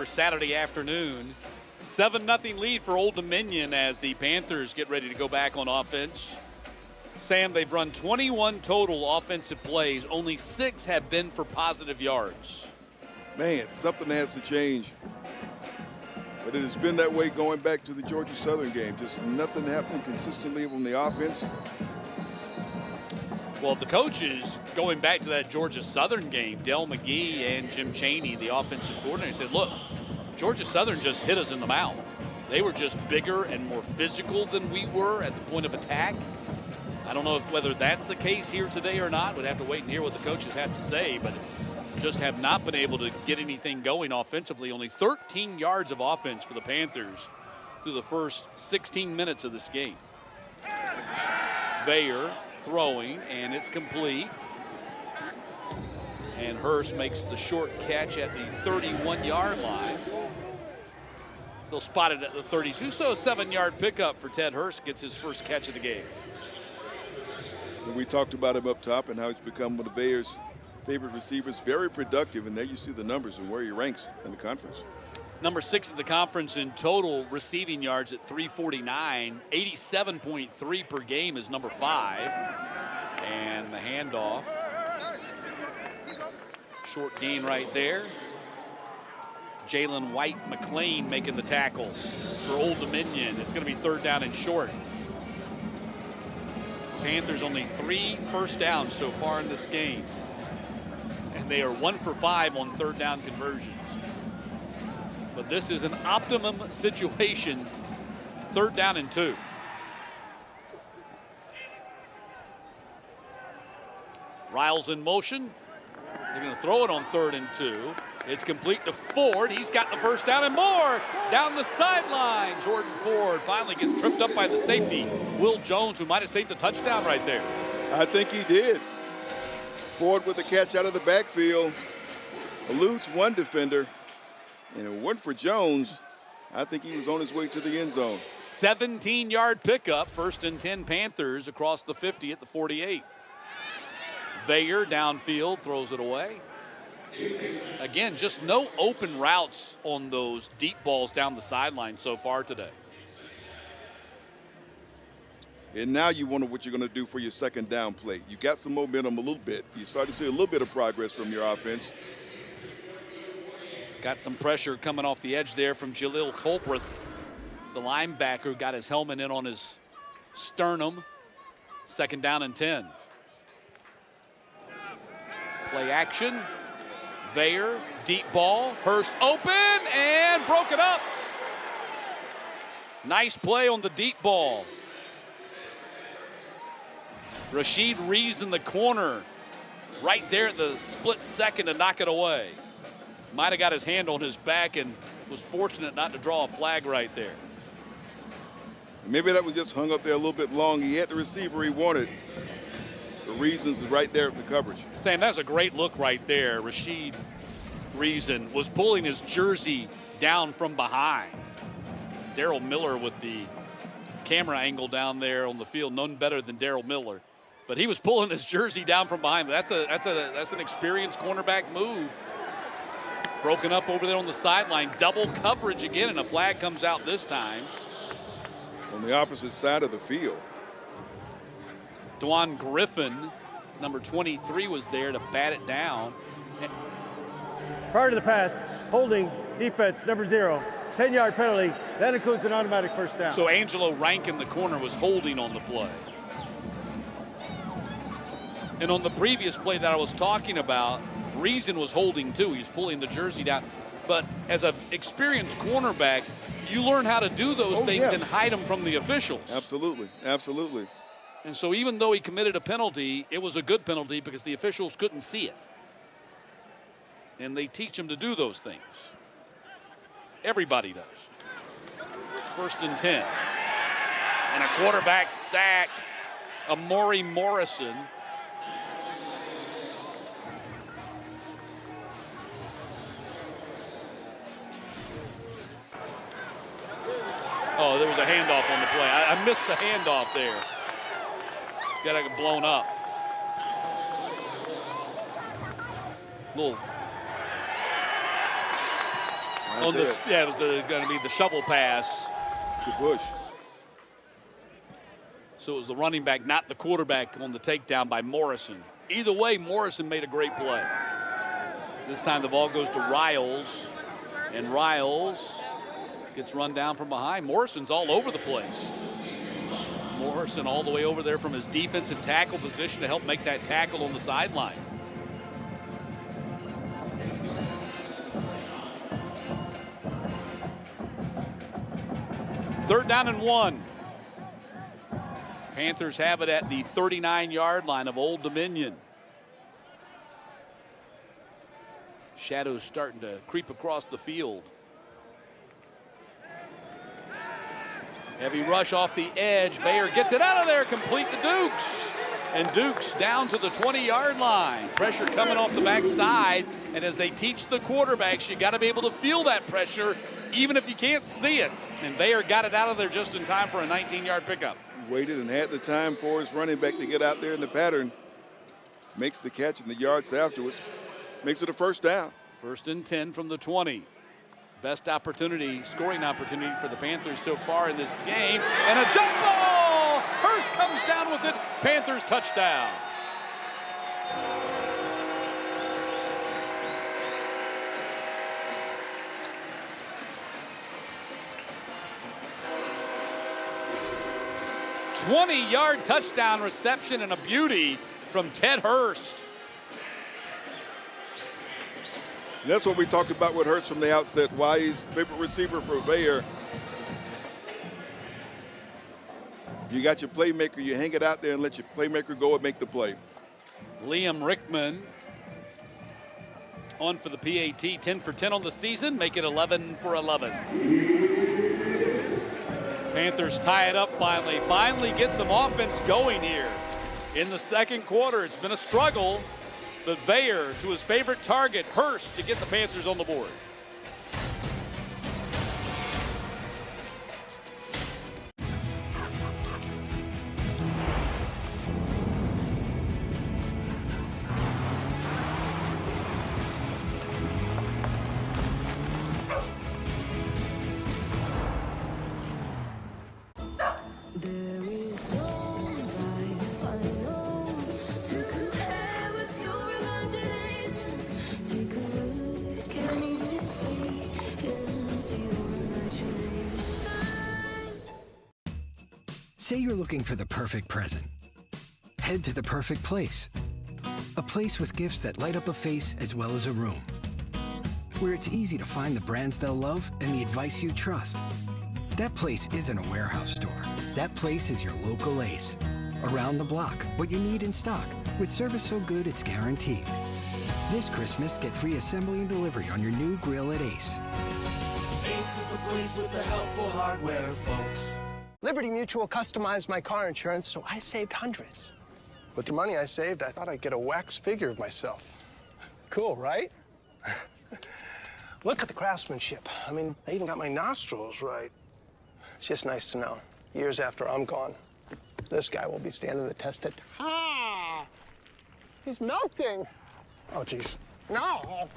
Saturday afternoon. 7-0 lead for Old Dominion as the Panthers get ready to go back on offense. Sam, they've run 21 total offensive plays. Only 6 have been for positive yards. Man, something has to change. But it has been that way going back to the Georgia Southern game. Just nothing happening consistently on the offense. Well, the coaches, going back to that Georgia Southern game, Dell McGee and Jim Chaney, the offensive coordinator, said, look, Georgia Southern just hit us in the mouth. They were just bigger and more physical than we were at the point of attack. I don't know whether that's the case here today or not. We'd have to wait and hear what the coaches have to say, but just have not been able to get anything going offensively. Only 13 yards of offense for the Panthers through the first 16 minutes of this game. Veyer throwing, and it's complete. And Hurst makes the short catch at the 31-yard line. They'll spot it at the 32, so a 7-yard pickup for Ted Hurst, gets his first catch of the game. And we talked about him up top and how he's become one of Bayer's favorite receivers, very productive, and there you see the numbers and where he ranks in the conference. Number 6 in the conference in total receiving yards at 349. 87.3 per game is number 5. And the handoff. Short gain right there. Jalen White McLean making the tackle for Old Dominion. It's going to be 3rd down and short. Panthers only 3 first downs so far in this game. And they are 1 for 5 on 3rd down conversions. But this is an optimum situation. 3rd down and 2. Riles in motion. They're going to throw it on 3rd and 2. It's complete to Ford. He's got the first down and more down the sideline. Jordan Ford finally gets tripped up by the safety, Will Jones, who might have saved a touchdown right there. I think he did. Ford with the catch out of the backfield. Eludes one defender. And it wasn't for Jones. I think he was on his way to the end zone. 17-yard pickup. 1st and 10 Panthers across the 50 at the 48. Veyer downfield throws it away. Again, just no open routes on those deep balls down the sideline so far today. And now you wonder what you're going to do for your 2nd down play. You got some momentum a little bit. You start to see a little bit of progress from your offense. Got some pressure coming off the edge there from Jaleel Colbreth. The linebacker got his helmet in on his sternum. 2nd down and 10. Play action. Veyer, deep ball. Hurst open and broke it up. Nice play on the deep ball. Rashid Reeves in the corner. Right there at the split second to knock it away. Might have got his hand on his back and was fortunate not to draw a flag right there. Maybe that one just hung up there a little bit long. He had the receiver he wanted. The Reasons is right there in the coverage. Sam, that's a great look right there. Rashid Reason was pulling his jersey down from behind. Daryl Miller with the camera angle down there on the field, none better than Daryl Miller. But he was pulling his jersey down from behind. That's an experienced cornerback move. Broken up over there on the sideline. Double coverage again, and a flag comes out this time. On the opposite side of the field. Dwan Griffin, number 23, was there to bat it down. Prior to the pass, holding defense number 0. 10-yard penalty. That includes an automatic first down. So Angelo Rankin, the corner, was holding on the play. And on the previous play that I was talking about, Reason was holding too. He was pulling the jersey down. But as an experienced cornerback, you learn how to do those things and hide them from the officials. Absolutely, absolutely. And so even though he committed a penalty, it was a good penalty because the officials couldn't see it. And they teach him to do those things. Everybody does. 1st and 10. And a quarterback sack. Amari Morrison. Oh, there was a handoff on the play. I missed the handoff there. Got it blown up. Little. On this, yeah, it was going to be the shovel pass to Bush. So it was the running back, not the quarterback, on the takedown by Morrison. Either way, Morrison made a great play. This time the ball goes to Riles, and Riles gets run down from behind. Morrison's all over the place. Morrison all the way over there from his defensive tackle position to help make that tackle on the sideline. Third down and 1. Panthers have it at the 39-yard line of Old Dominion. Shadows starting to creep across the field. Heavy rush off the edge. Bayer gets it out of there, complete to Dukes. And Dukes down to the 20-yard line. Pressure coming off the backside. And as they teach the quarterbacks, you got to be able to feel that pressure, even if you can't see it. And Bayer got it out of there just in time for a 19-yard pickup. Waited and had the time for his running back to get out there in the pattern. Makes the catch in the yards afterwards. Makes it a first down. 1st and 10 from the 20. Best opportunity, scoring opportunity for the Panthers so far in this game. And a jump ball! Hurst comes down with it. Panthers touchdown. '20-yard touchdown reception and a beauty from Ted Hurst. And that's what we talked about with Hurts from the outset, why he's favorite receiver for Bayer. You got your playmaker, you hang it out there and let your playmaker go and make the play. Liam Rickman on for the PAT, 10 for 10 on the season, make it 11 for 11. Panthers tie it up finally get some offense going here. In the second quarter, it's been a struggle, but Bayer to his favorite target, Hurst, to get the Panthers on the board. There is no life I know to compare with your imagination. Take a look, can't even see into your imagination. Say you're looking for the perfect present. Head to the perfect place. A place with gifts that light up a face as well as a room. Where it's easy to find the brands they'll love and the advice you trust. That place isn't a warehouse store. That place is your local Ace. Around the block, what you need in stock, with service so good it's guaranteed. This Christmas, get free assembly and delivery on your new grill at Ace. Ace is the place with the helpful hardware, folks. Liberty Mutual customized my car insurance, so I saved hundreds. With the money I saved, I thought I'd get a wax figure of myself. Cool, right? Look at the craftsmanship. I mean, I even got my nostrils right. It's just nice to know. Years after I'm gone, this guy will be standing the test of time. He's melting. Oh, jeez. No.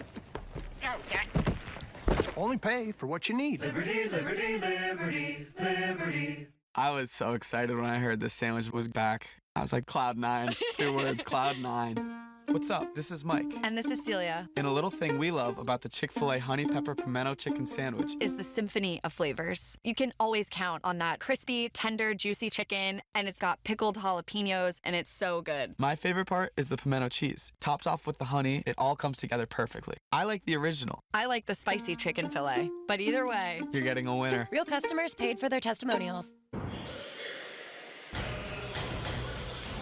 Only pay for what you need. Liberty, liberty, liberty, liberty. I was so excited when I heard this sandwich was back. I was like, Cloud 9. 2 words, Cloud 9. What's up? This is Mike. And this is Celia. And a little thing we love about the Chick-fil-A Honey Pepper Pimento Chicken Sandwich is the symphony of flavors. You can always count on that crispy, tender, juicy chicken, and it's got pickled jalapenos, and it's so good. My favorite part is the pimento cheese. Topped off with the honey, it all comes together perfectly. I like the original. I like the spicy chicken fillet. But either way, you're getting a winner. Real customers paid for their testimonials.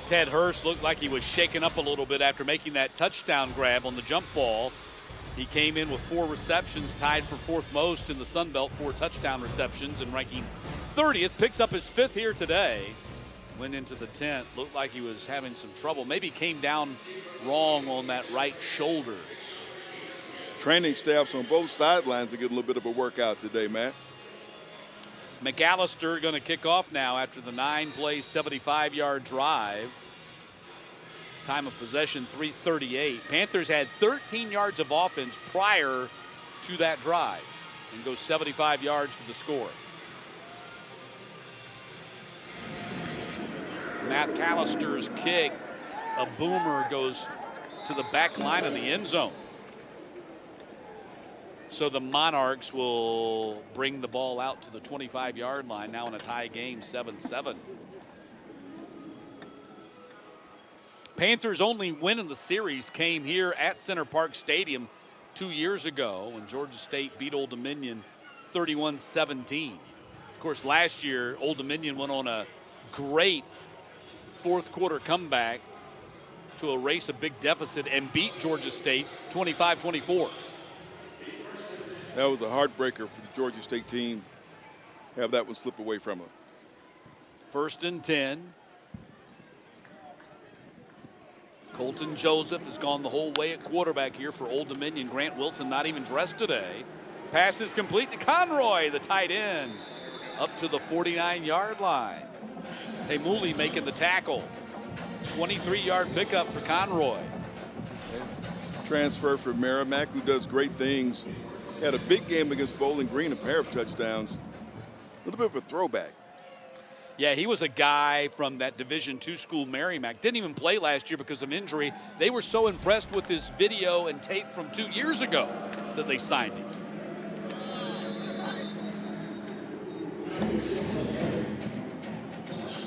Ted Hurst looked like he was shaken up a little bit after making that touchdown grab on the jump ball. He came in with 4 receptions, tied for 4th most in the Sun Belt, 4 touchdown receptions, and ranking 30th. Picks up his 5th here today. Went into the tent, looked like he was having some trouble. Maybe came down wrong on that right shoulder. Training staffs on both sidelines are getting a little bit of a workout today, Matt. McAllister going to kick off now after the 9-play, 75-yard drive. Time of possession, 3:38. Panthers had 13 yards of offense prior to that drive and go 75 yards for the score. McAllister's kick, a boomer, goes to the back line of the end zone. So the Monarchs will bring the ball out to the 25-yard line now in a tie game, 7-7. Panthers' only win in the series came here at Center Park Stadium 2 years ago when Georgia State beat Old Dominion 31-17. Of course, last year, Old Dominion went on a great 4th quarter comeback to erase a big deficit and beat Georgia State 25-24. That was a heartbreaker for the Georgia State team. Have that one slip away from them. 1st and 10. Colton Joseph has gone the whole way at quarterback here for Old Dominion. Grant Wilson not even dressed today. Pass is complete to Conroy, the tight end, up to the 49-yard line. Heimuli making the tackle. 23-yard pickup for Conroy. Transfer from Merrimack, who does great things. Had a big game against Bowling Green, a pair of touchdowns. A little bit of a throwback. Yeah, he was a guy from that Division II school, Merrimack. Didn't even play last year because of injury. They were so impressed with his video and tape from 2 years ago that they signed him.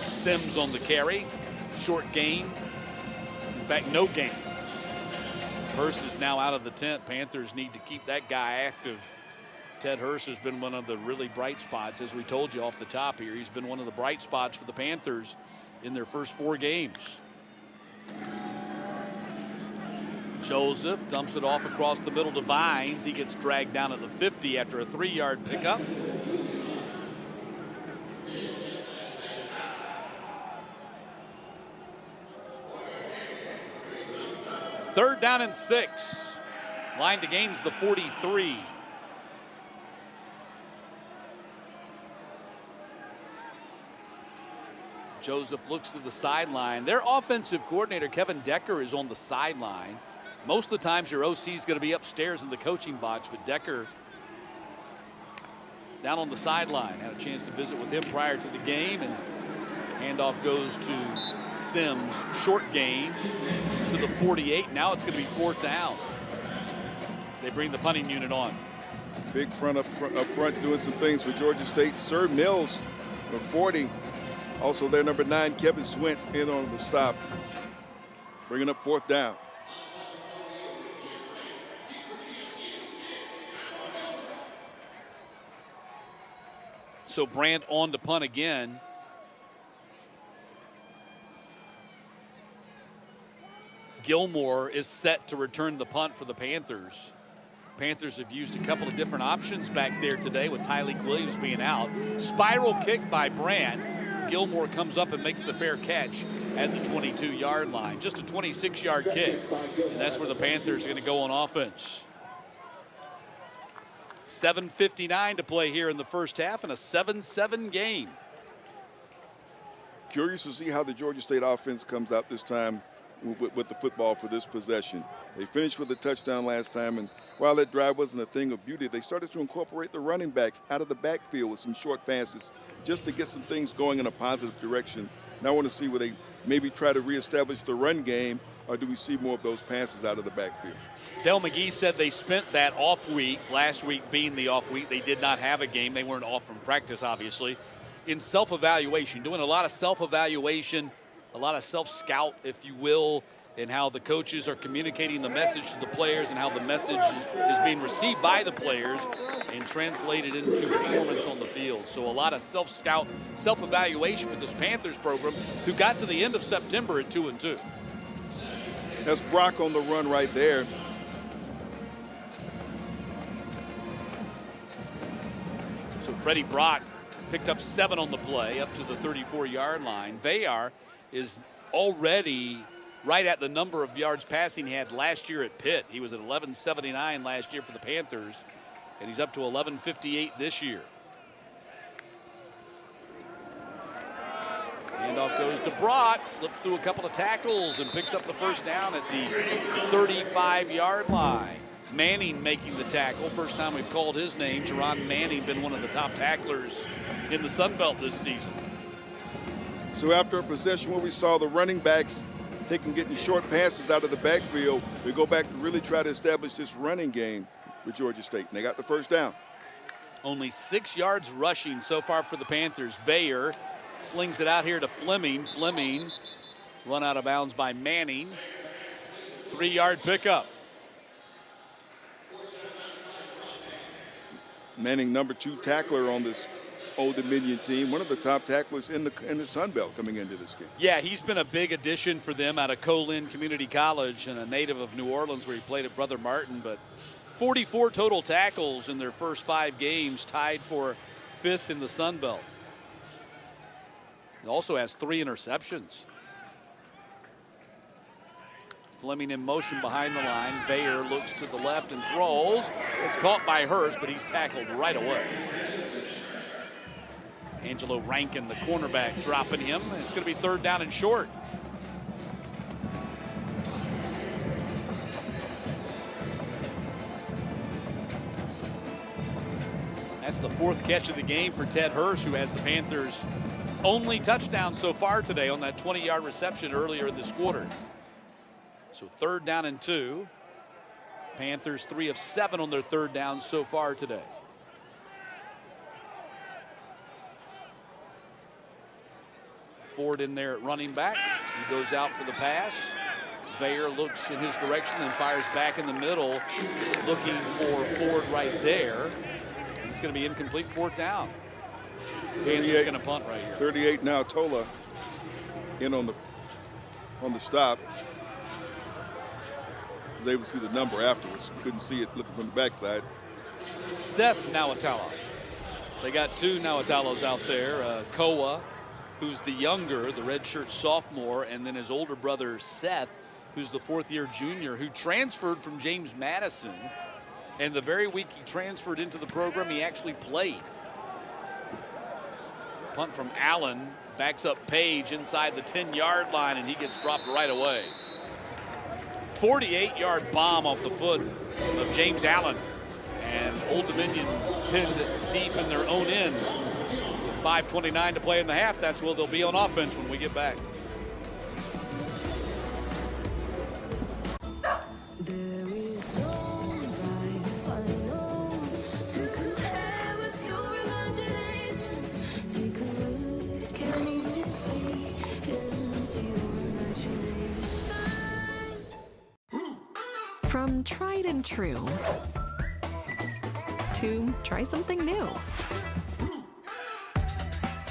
Sims on the carry. Short gain. In fact, no gain. Hurst is now out of the tent. Panthers need to keep that guy active. Ted Hurst has been one of the really bright spots, as we told you off the top here. He's been one of the bright spots for the Panthers in their first 4 games. Joseph dumps it off across the middle to Vines. He gets dragged down at the 50 after a 3-yard pickup. Third down and 6. Line to gains the 43. Joseph looks to the sideline. Their offensive coordinator, Kevin Decker, is on the sideline. Most of the times your OC is going to be upstairs in the coaching box, but Decker down on the sideline. Had a chance to visit with him prior to the game, and handoff goes to Sims. Short gain to the 48. Now it's going to be 4th down. They bring the punting unit on. Big front up front doing some things for Georgia State. Sir Mills, the 40. Also their number 9, Kevin Swint, in on the stop. Bringing up 4th down. So Brandt on to punt again. Gilmore is set to return the punt for the Panthers. Panthers have used a couple of different options back there today with Tyleek Williams being out. Spiral kick by Brandt. Gilmore comes up and makes the fair catch at the 22-yard line. Just a 26-yard kick, and that's where the Panthers are going to go on offense. 7:59 to play here in the first half in a 7-7 game. Curious to see how the Georgia State offense comes out this time with the football for this possession. They finished with a touchdown last time, and while that drive wasn't a thing of beauty, they started to incorporate the running backs out of the backfield with some short passes just to get some things going in a positive direction. Now I want to see where they maybe try to reestablish the run game, or do we see more of those passes out of the backfield? Del McGee said they spent that off week, last week being the off week. They did not have a game. They weren't off from practice, obviously, in self-evaluation, doing a lot of self-evaluation, a lot of self-scout, if you will, in how the coaches are communicating the message to the players and how the message is being received by the players and translated into performance on the field. So a lot of self-scout, self-evaluation for this Panthers program, who got to the end of September at 2-2. That's Brock on the run right there. So Freddie Brock picked up 7 on the play, up to the 34-yard line. Vayar is already right at the number of yards passing he had last year at Pitt. He was at 1179 last year for the Panthers, and he's up to 1158 this year. Handoff goes to Brock, slips through a couple of tackles and picks up the first down at the 35-yard line. Manning making the tackle. First time we've called his name. Jerron Manning, been one of the top tacklers in the Sun Belt this season. So after a possession where we saw the running backs getting short passes out of the backfield, we go back to really try to establish this running game with Georgia State. And they got the first down. Only 6 yards rushing so far for the Panthers. Vayar slings it out here to Fleming. Fleming run out of bounds by Manning. 3-yard pickup. Manning, number 2 tackler on this Old Dominion team, one of the top tacklers in the Sun Belt coming into this game. Yeah, he's been a big addition for them out of Colin Community College and a native of New Orleans where he played at Brother Martin. But 44 total tackles in their first 5 games, tied for 5th in the Sun Belt. also has 3 interceptions. Fleming in motion behind the line. Bayer looks to the left and throws. It's caught by Hurst, but he's tackled right away. Angelo Rankin, the cornerback, dropping him. It's going to be 3rd down and short. That's the 4th catch of the game for Ted Hurst, who has the Panthers' only touchdown so far today on that 20-yard reception earlier in this quarter. So 3rd down and 2. Panthers 3 of 7 on their 3rd down so far today. Ford in there at running back. He goes out for the pass. Bayer looks in his direction and fires back in the middle, looking for Ford right there. It's going to be incomplete, 4th down. Panthers going to punt right here. 38 now. Tola in on the stop. Was able to see the number afterwards. Couldn't see it looking from the backside. Seth Nawatala. They got 2 Nawatalos out there. Koa, who's the younger, the redshirt sophomore, and then his older brother Seth, who's the 4th-year junior, who transferred from James Madison. And the very week he transferred into the program, he actually played. Punt from Allen, backs up Page inside the 10-yard line, and he gets dropped right away. 48-yard bomb off the foot of James Allen. And Old Dominion pinned deep in their own end. With 5:29 to play in the half, that's where they'll be on offense when we get back. There is no life I know to compare with your imagination. Take a look, can you see into your imagination? From tried and true to try something new.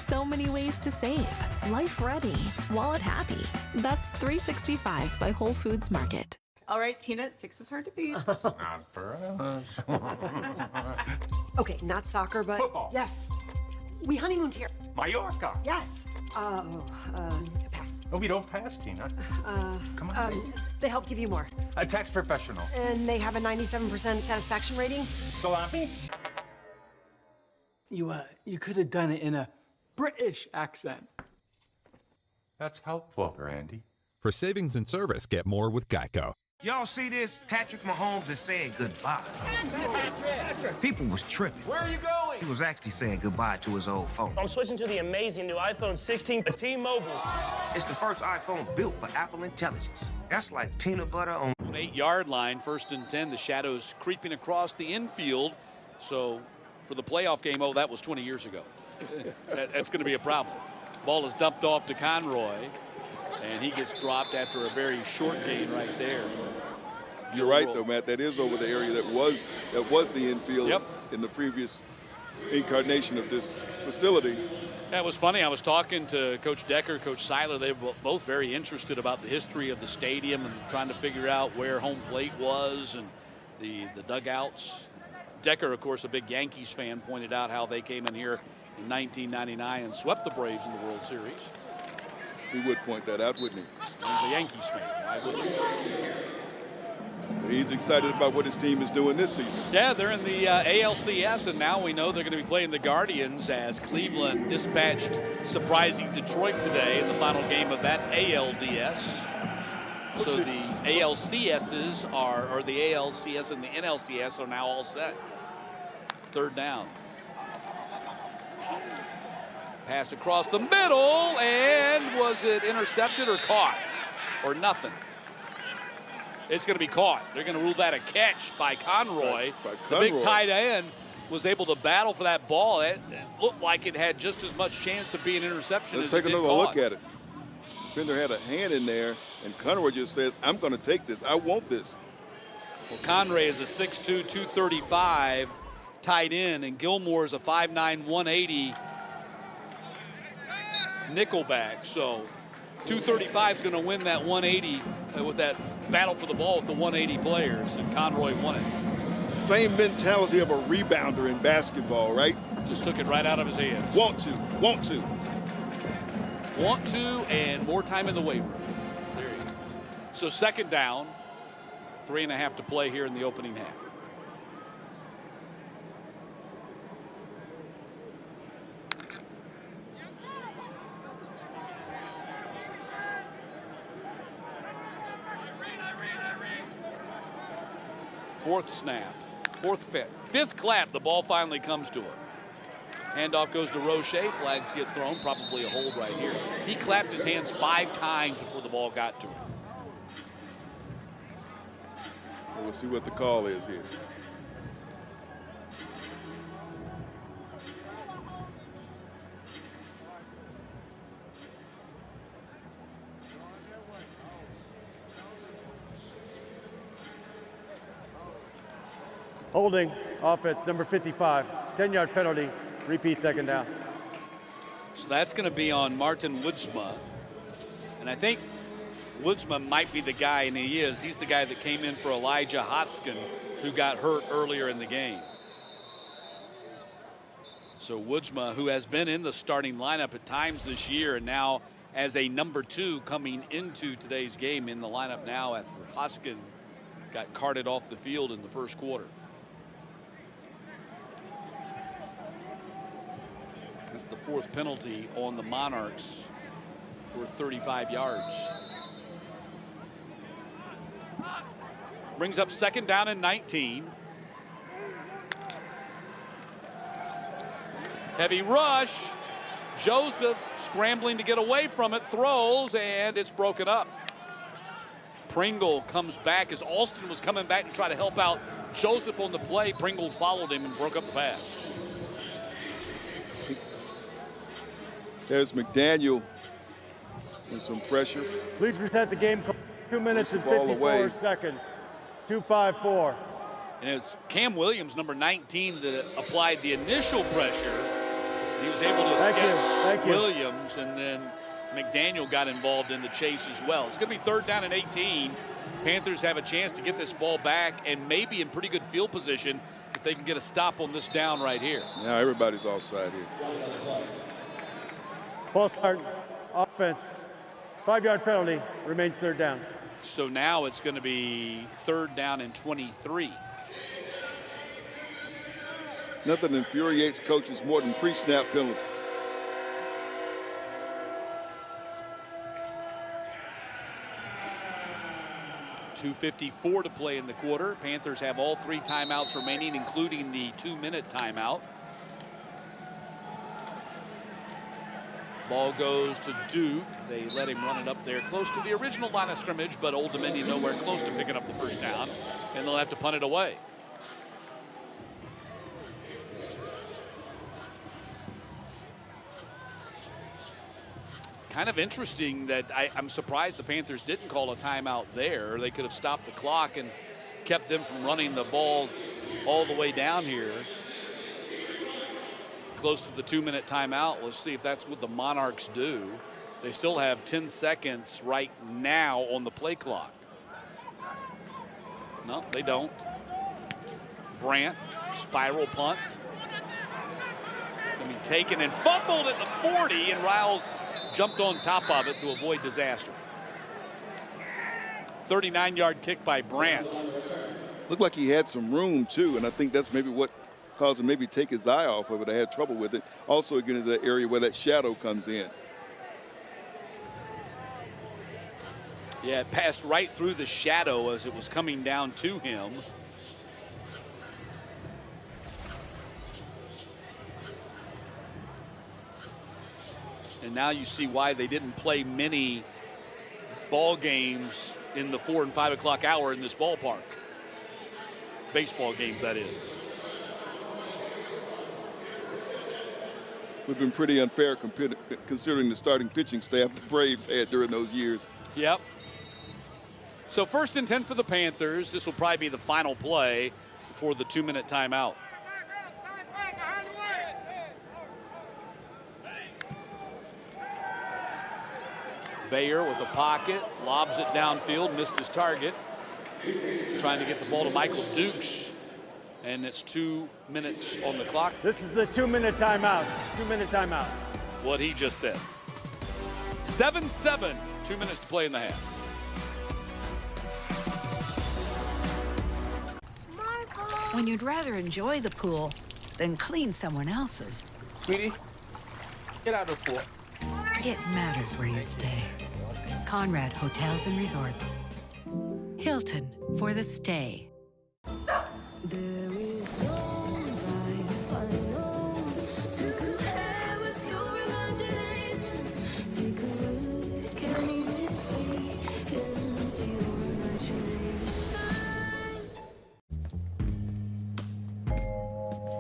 So many ways to save. Life ready, wallet happy. That's 365 by Whole Foods Market. All right, Tina, 6 is hard to beat. Not for us. Okay, not soccer, but Football. Yes. We honeymooned here. Mallorca. Yes. Pass. No, we don't pass, Tina. Come on, baby. They help give you more. A tax professional. And they have a 97% satisfaction rating. Salami? You could have done it in a British accent. That's helpful, Randy. For savings and service, get more with Geico. Y'all see this? Patrick Mahomes is saying goodbye. People was tripping. Where are you going? He was actually saying goodbye to his old phone. I'm switching to the amazing new iPhone 16 for T-Mobile. It's the first iPhone built for Apple Intelligence. That's like peanut butter on... 8-yard line, 1st and 10. The Shadows creeping across the infield. So for the playoff game, that was 20 years ago. That's going to be a problem. Ball is dumped off to Conroy, and he gets dropped after a very short gain right there. You're right, though, Matt. That is over the area that was the infield in the previous incarnation of this facility. That was funny. I was talking to Coach Decker, Coach Seiler. They were both very interested about the history of the stadium and trying to figure out where home plate was and the dugouts. Decker, of course, a big Yankees fan, pointed out how they came in here in 1999 and swept the Braves in the World Series. He would point that out, wouldn't he? He's a Yankees fan. Why wouldn't he? He's excited about what his team is doing this season. Yeah, they're in the ALCS, and now we know they're going to be playing the Guardians as Cleveland dispatched surprising Detroit today in the final game of that ALDS. So the ALCSs or the ALCS and the NLCS are now all set. 3rd down. Pass across the middle, and was it intercepted or caught? Or nothing? It's going to be caught. They're going to rule that a catch by Conroy. The big tight end was able to battle for that ball. It looked like it had just as much chance of being an interception. Let's take another look at it. Defender had a hand in there, and Conroy just says, I'm going to take this. I want this. Well, Conroy is a 6'2", 235 tight end, and Gilmore is a 5'9", 180 nickelback. So 235 is going to win that 180 with that battle for the ball with the 180 players, and Conroy won it. Same mentality of a rebounder in basketball, right? Just took it right out of his hands. Want to. want to, and more time in the weight room. There you go. So second down, 3.5 to play here in the opening half. Fourth snap, fifth clap, the ball finally comes to him. Handoff goes to Roche, flags get thrown, probably a hold right here. He clapped his hands 5 times before the ball got to him. We'll see what the call is here. Holding, offense, number 55. 10-yard penalty, repeat second down. So that's going to be on Martin Woodsma. And I think Woodsma might be the guy, and he is. He's the guy that came in for Elijah Hoskin, who got hurt earlier in the game. So Woodsma, who has been in the starting lineup at times this year, and now as a number 2 coming into today's game in the lineup now after Hoskin got carted off the field in the first quarter. That's the 4th penalty on the Monarchs for 35 yards. Brings up second down and 19. Heavy rush. Joseph scrambling to get away from it, throws, and it's broken up. Pringle comes back as Alston was coming back to try to help out Joseph on the play. Pringle followed him and broke up the pass. There's McDaniel with some pressure. Please reset the game. 2 minutes and 54 seconds. 2:54. And it's Cam Williams, number 19, that applied the initial pressure. He was able to escape Williams, and then McDaniel got involved in the chase as well. It's going to be third down and 18. Panthers have a chance to get this ball back and maybe in pretty good field position if they can get a stop on this down right here. Now everybody's offside here. False start, offense, 5-yard penalty, remains third down. So now it's going to be third down and 23. Nothing infuriates coaches more than pre-snap penalties. .254 to play in the quarter. Panthers have all 3 timeouts remaining, including the 2-minute timeout. Ball goes to Duke. They let him run it up there close to the original line of scrimmage, but Old Dominion nowhere close to picking up the first down, and they'll have to punt it away. Kind of interesting that I'm surprised the Panthers didn't call a timeout there. They could have stopped the clock and kept them from running the ball all the way down here. Close to the 2-minute timeout. Let's see if that's what the Monarchs do. They still have 10 seconds right now on the play clock. No, they don't. Brant, spiral punt. Gonna be taken and fumbled at the 40, and Riles jumped on top of it to avoid disaster. 39-yard kick by Brant. Looked like he had some room too, and I think that's maybe what caused him maybe take his eye off of it. I had trouble with it. Also, again, in the area where that shadow comes in. Yeah, it passed right through the shadow as it was coming down to him. And now you see why they didn't play many ball games in the 4 and 5 o'clock hour in this ballpark. Baseball games, that is. Would have been pretty unfair considering the starting pitching staff the Braves had during those years. Yep. So 1st and 10 for the Panthers. This will probably be the final play before the 2-minute timeout. Bayer with a pocket, lobs it downfield, missed his target. Trying to get the ball to Michael Dukes, and it's 2 minutes on the clock. This is the 2-minute timeout. 2-minute timeout. What he just said. 7-7, 2 minutes to play in the half. When you'd rather enjoy the pool than clean someone else's. Sweetie, get out of the pool. It matters where you stay. Conrad Hotels and Resorts. Hilton for the stay. There is no life I know to compare with your imagination. Take a look, can you see into your imagination?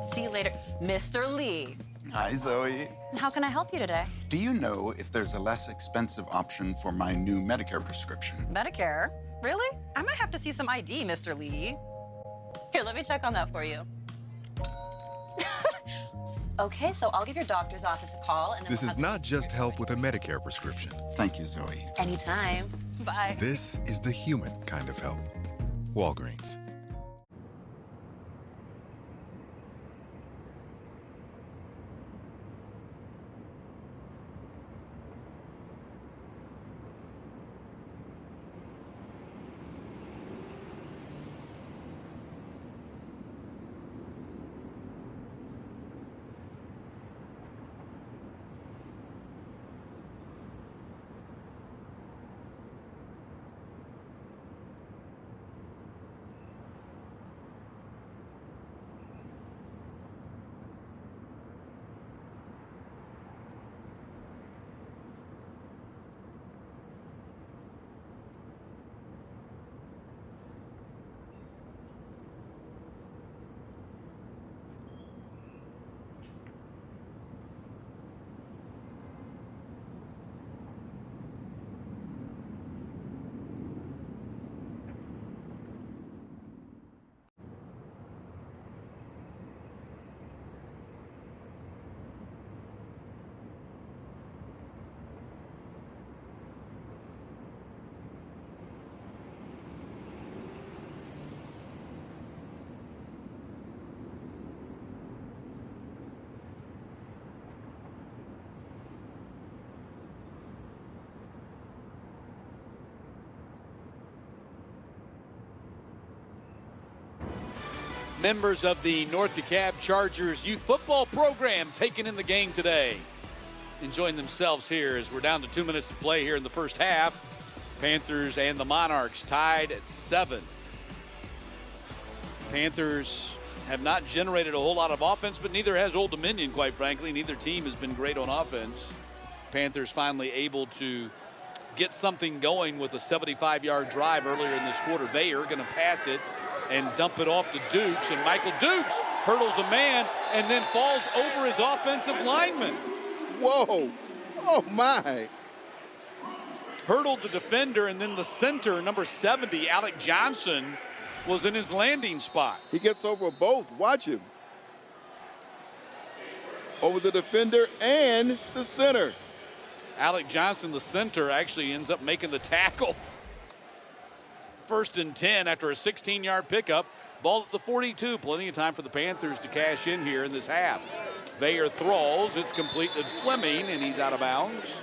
See you later, Mr. Lee. Hi, Zoe. How can I help you today? Do you know if there's a less expensive option for my new Medicare prescription? Medicare? Really? I might have to see some ID, Mr. Lee. Here, let me check on that for you. Okay, so I'll give your doctor's office a call and then This is not just help with a Medicare prescription. Thank you, Zoe. Anytime. Bye. This is the human kind of help. Walgreens. Members of the North DeKalb Chargers youth football program taking in the game today. Enjoying themselves here as we're down to 2 minutes to play here in the first half. Panthers and the Monarchs tied at 7. Panthers have not generated a whole lot of offense, but neither has Old Dominion, quite frankly. Neither team has been great on offense. Panthers finally able to get something going with a 75-yard drive earlier in this quarter. Veyer going to pass it and dump it off to Dukes, and Michael Dukes hurdles a man and then falls over his offensive lineman. Whoa, oh my. Hurdled the defender, and then the center, number 70, Alec Johnson, was in his landing spot. He gets over both, watch him. Over the defender and the center. Alec Johnson, the center, actually ends up making the tackle. 1st and 10 after a 16-yard pickup. Ball at the 42. Plenty of time for the Panthers to cash in here in this half. Veyer throws. It's complete to Fleming, and he's out of bounds.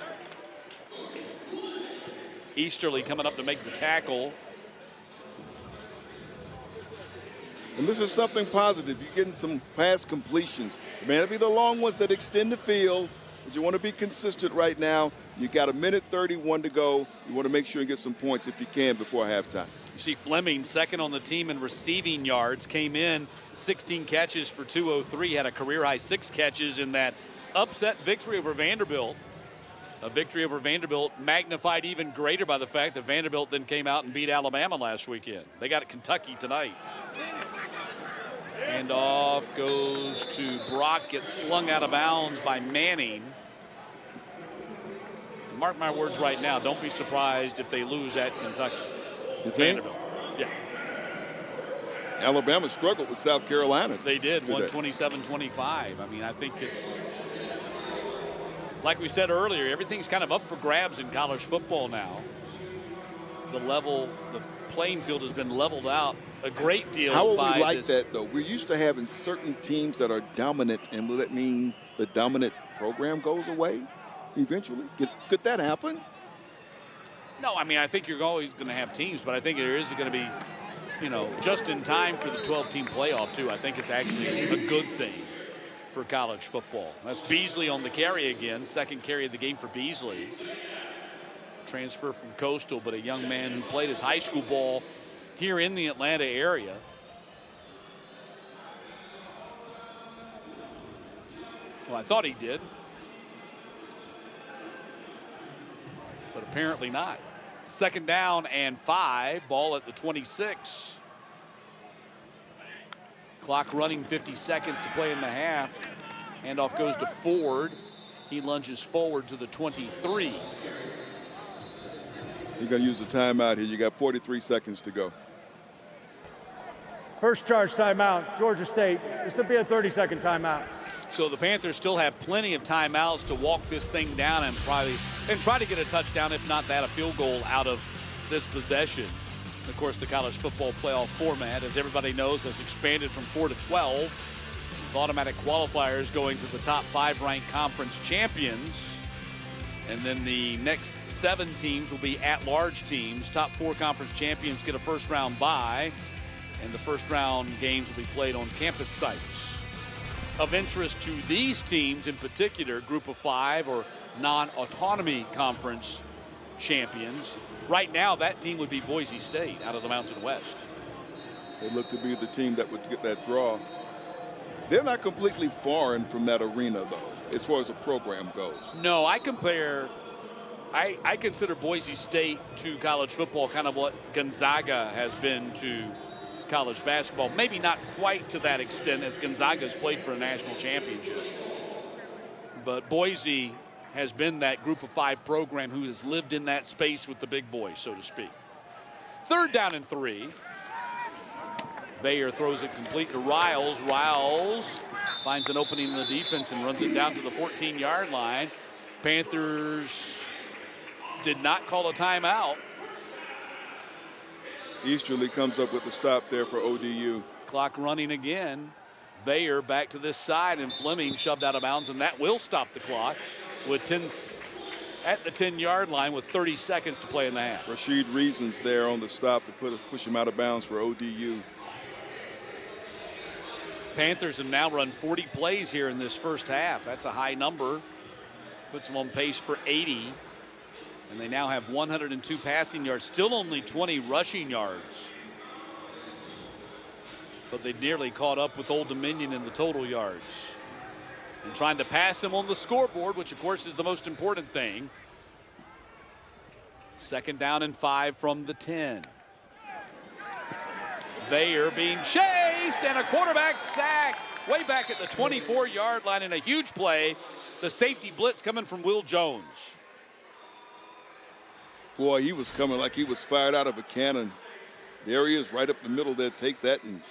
Easterly coming up to make the tackle. And this is something positive. You're getting some pass completions. It may not be the long ones that extend the field, but you want to be consistent right now. You got 1:31 to go. You want to make sure you get some points if you can before halftime. You see Fleming, second on the team in receiving yards, came in 16 catches for 203, had a career-high 6 catches in that upset victory over Vanderbilt. A victory over Vanderbilt magnified even greater by the fact that Vanderbilt then came out and beat Alabama last weekend. They got Kentucky tonight. And off goes to Brock, gets slung out of bounds by Manning. Mark my words right now, don't be surprised if they lose at Kentucky. You think? Vanderbilt. Yeah. Alabama struggled with South Carolina. They did, won 27-25. I mean, I think it's, like we said earlier, everything's kind of up for grabs in college football now. The playing field has been leveled out a great deal. How will we like that, though? We're used to having certain teams that are dominant, and will that mean the dominant program goes away? eventually? Could that happen? No, I mean, I think you're always going to have teams, but I think there is going to be, you know, just in time for the 12-team playoff, too. I think it's actually a good thing for college football. That's Beasley on the carry again. Second carry of the game for Beasley. Transfer from Coastal, but a young man who played his high school ball here in the Atlanta area. Well, I thought he did, but apparently not. Second down and 5, ball at the 26. Clock running, 50 seconds to play in the half. Handoff goes to Ford. He lunges forward to the 23. You're going to use a timeout here. You got 43 seconds to go. First charge timeout, Georgia State. This will be a 30-second timeout. So the Panthers still have plenty of timeouts to walk this thing down and try to get a touchdown, if not that, a field goal out of this possession. Of course, the college football playoff format, as everybody knows, has expanded from 4 to 12, with automatic qualifiers going to the top 5 ranked conference champions. And then the next 7 teams will be at-large teams. Top 4 conference champions get a first-round bye, and the first-round games will be played on campus sites. Of interest to these teams in particular, Group of 5 or non-autonomy conference champions, right now that team would be Boise State out of the Mountain West. They look to be the team that would get that draw. They're not completely foreign from that arena, though, as far as the program goes. No, I consider Boise State to college football kind of what Gonzaga has been to college basketball. Maybe not quite to that extent, as Gonzaga's played for a national championship. But Boise has been that Group of 5 program who has lived in that space with the big boys, so to speak. Third down and 3. Bayer throws it complete to Riles. Riles finds an opening in the defense and runs it down to the 14-yard line. Panthers did not call a timeout. Easterly comes up with the stop there for ODU. Clock running again. Bayer back to this side, and Fleming shoved out of bounds, and that will stop the clock with 10 at the 10-yard line with 30 seconds to play in the half. Rashid Reasons there on the stop to push him out of bounds for ODU. Panthers have now run 40 plays here in this first half. That's a high number. Puts them on pace for 80. And they now have 102 passing yards, still only 20 rushing yards. But they've nearly caught up with Old Dominion in the total yards. And trying to pass them on the scoreboard, which of course is the most important thing. Second down and 5 from the 10. Bayer being chased, and a quarterback sack way back at the 24-yard line in a huge play. The safety blitz coming from Will Jones. Boy, he was coming like he was fired out of a cannon. There he is right up the middle there, takes that and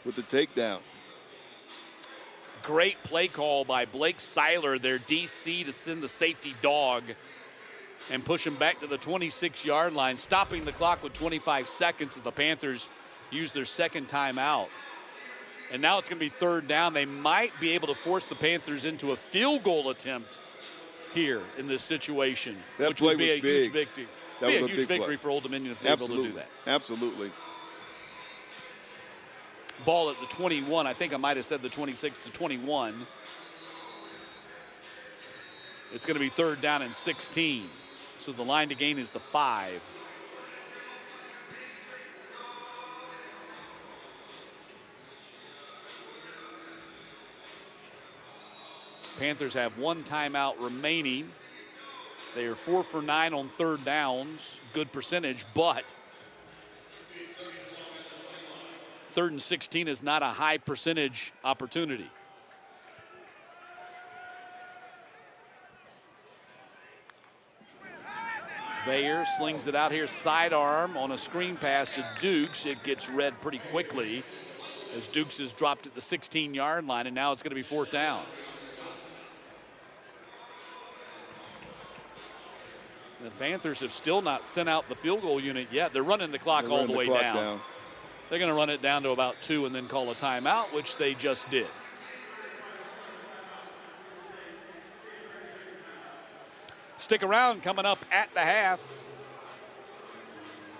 with the takedown. Great play call by Blake Seiler, their DC, to send the safety dog and push him back to the 26-yard line, stopping the clock with 25 seconds as the Panthers use their second timeout. And now it's going to be third down. They might be able to force the Panthers into a field goal attempt here in this situation, which would be a huge victory. That would be a huge victory for Old Dominion if they're able to do that. Absolutely. Ball at the 21. I think I might have said the 26 to 21. It's going to be third down and 16. So the line to gain is the 5. Panthers have 1 timeout remaining. They are 4 for 9 on third downs. Good percentage, but third and 16 is not a high percentage opportunity. Bayer slings it out here, sidearm on a screen pass to Dukes. It gets read pretty quickly as Dukes is dropped at the 16-yard line, and now it's going to be fourth down. The Panthers have still not sent out the field goal unit yet. They're running the clock all the way down. They're going to run it down to about 2 and then call a timeout, which they just did. Stick around, coming up at the half.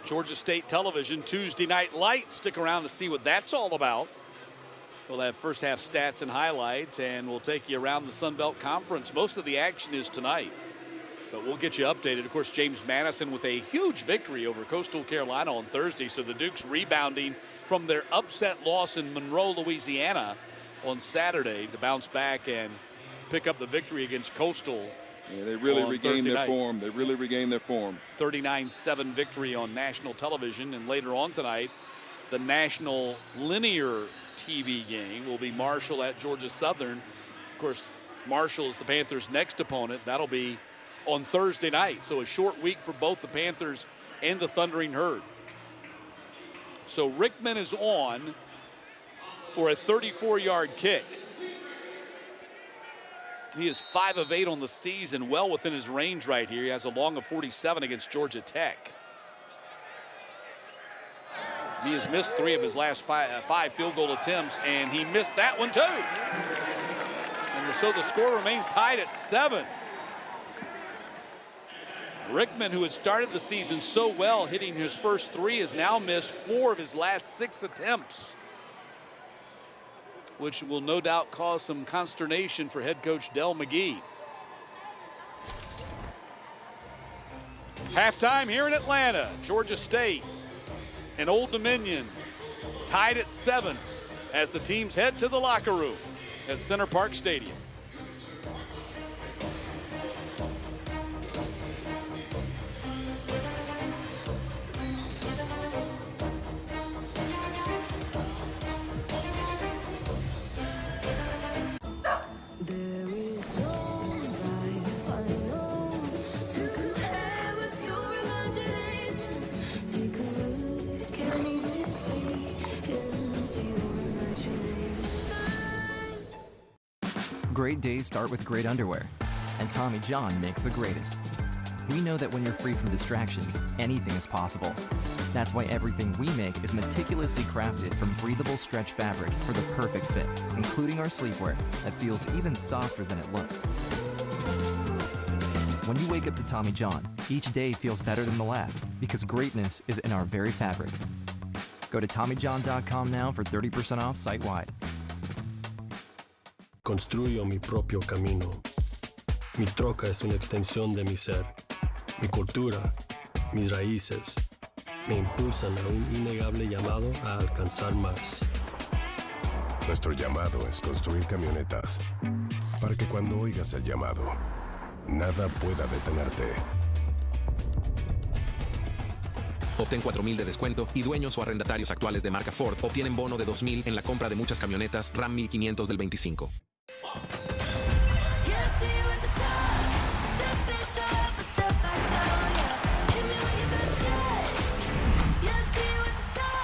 Georgia State Television, Tuesday Night Lights. Stick around to see what that's all about. We'll have first half stats and highlights, and we'll take you around the Sun Belt Conference. Most of the action is tonight, but we'll get you updated. Of course, James Madison with a huge victory over Coastal Carolina on Thursday. So the Dukes rebounding from their upset loss in Monroe, Louisiana on Saturday to bounce back and pick up the victory against Coastal. Yeah, they really regained their form. They really regained their form. 39-7 victory on national television. And later on tonight, the national linear TV game will be Marshall at Georgia Southern. Of course, Marshall is the Panthers' next opponent. That'll be on Thursday night. So a short week for both the Panthers and the Thundering Herd. So Rickman is on for a 34-yard kick. He is 5 of 8 on the season, well within his range right here. He has a long of 47 against Georgia Tech. He has missed 3 of his last 5 field goal attempts, and he missed that one too. And so the score remains tied at 7. Rickman, who had started the season so well, hitting his first 3, has now missed 4 of his last 6 attempts, which will no doubt cause some consternation for head coach Del McGee. Halftime here in Atlanta. Georgia State and Old Dominion tied at 7 as the teams head to the locker room at Center Park Stadium. There is no life I know to compare with your imagination. Take a look, can you see into your imagination? Great days start with great underwear, and Tommy John makes the greatest. We know that when you're free from distractions, anything is possible. That's why everything we make is meticulously crafted from breathable stretch fabric for the perfect fit, including our sleepwear that feels even softer than it looks. When you wake up to Tommy John, each day feels better than the last because greatness is in our very fabric. Go to TommyJohn.com now for 30% off site-wide. Construyo mi propio camino. Mi troca es una extensión de mi ser. Mi cultura, mis raíces, me impulsan a un innegable llamado a alcanzar más. Nuestro llamado es construir camionetas para que cuando oigas el llamado, nada pueda detenerte. Obtén $4,000 de descuento y dueños o arrendatarios actuales de marca Ford obtienen bono de $2,000 en la compra de muchas camionetas Ram 1500 del 25.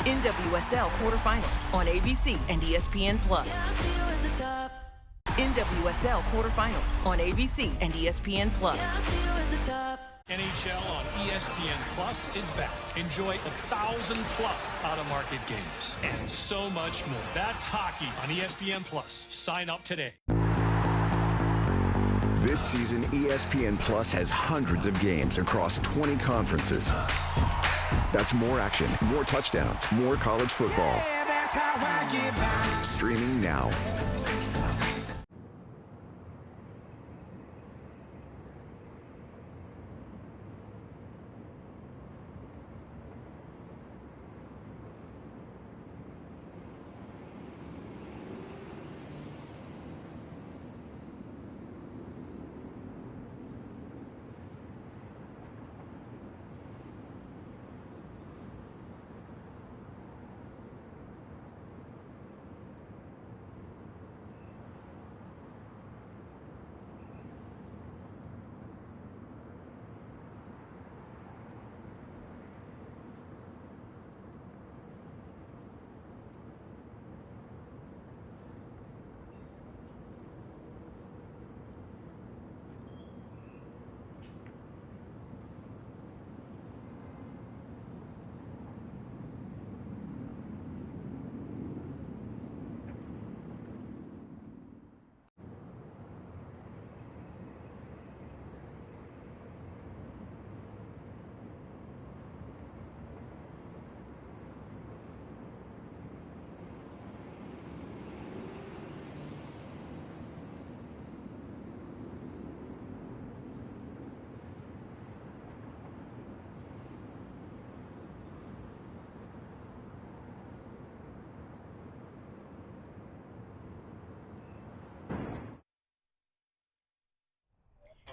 NWSL quarterfinals on ABC and ESPN Plus. NWSL quarterfinals on ABC and ESPN Plus. NHL on ESPN Plus is back. Enjoy 1,000+ out-of-market games and so much more. That's hockey on ESPN Plus. Sign up today. This season, ESPN Plus has hundreds of games across 20 conferences. That's more action, more touchdowns, more college football. Yeah, that's how I get by. Streaming now.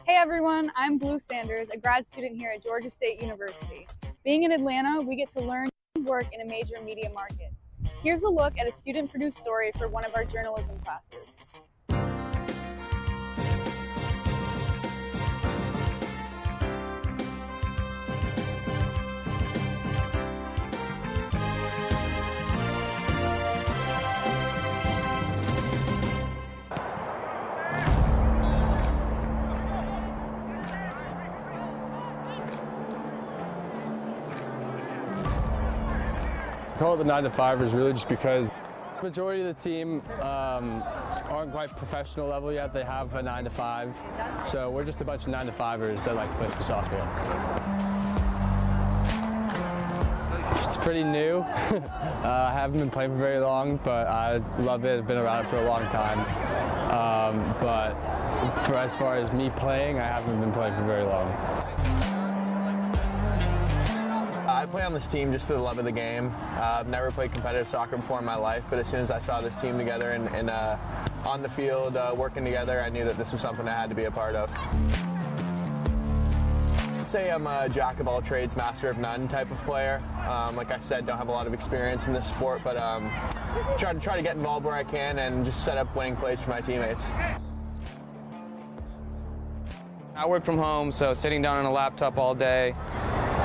Hey everyone, I'm Blue Sanders, a grad student here at Georgia State University. Being in Atlanta, we get to learn and work in a major media market. Here's a look at a student-produced story for one of our journalism classes. I call it the 9-to-5ers really just because the majority of the team aren't quite professional level yet. They have a 9-to-5, so we're just a bunch of 9-to-5ers that like to play some softball. It's pretty new. I haven't been playing for very long, but I love it. I've been around it for a long time. But as far as me playing, I haven't been playing for very long. I play on this team just for the love of the game. I've never played competitive soccer before in my life, but as soon as I saw this team together and on the field working together, I knew that this was something I had to be a part of. I'd say I'm a jack of all trades, master of none type of player. Like I said, don't have a lot of experience in this sport, but try to get involved where I can and just set up winning plays for my teammates. I work from home, so sitting down on a laptop all day,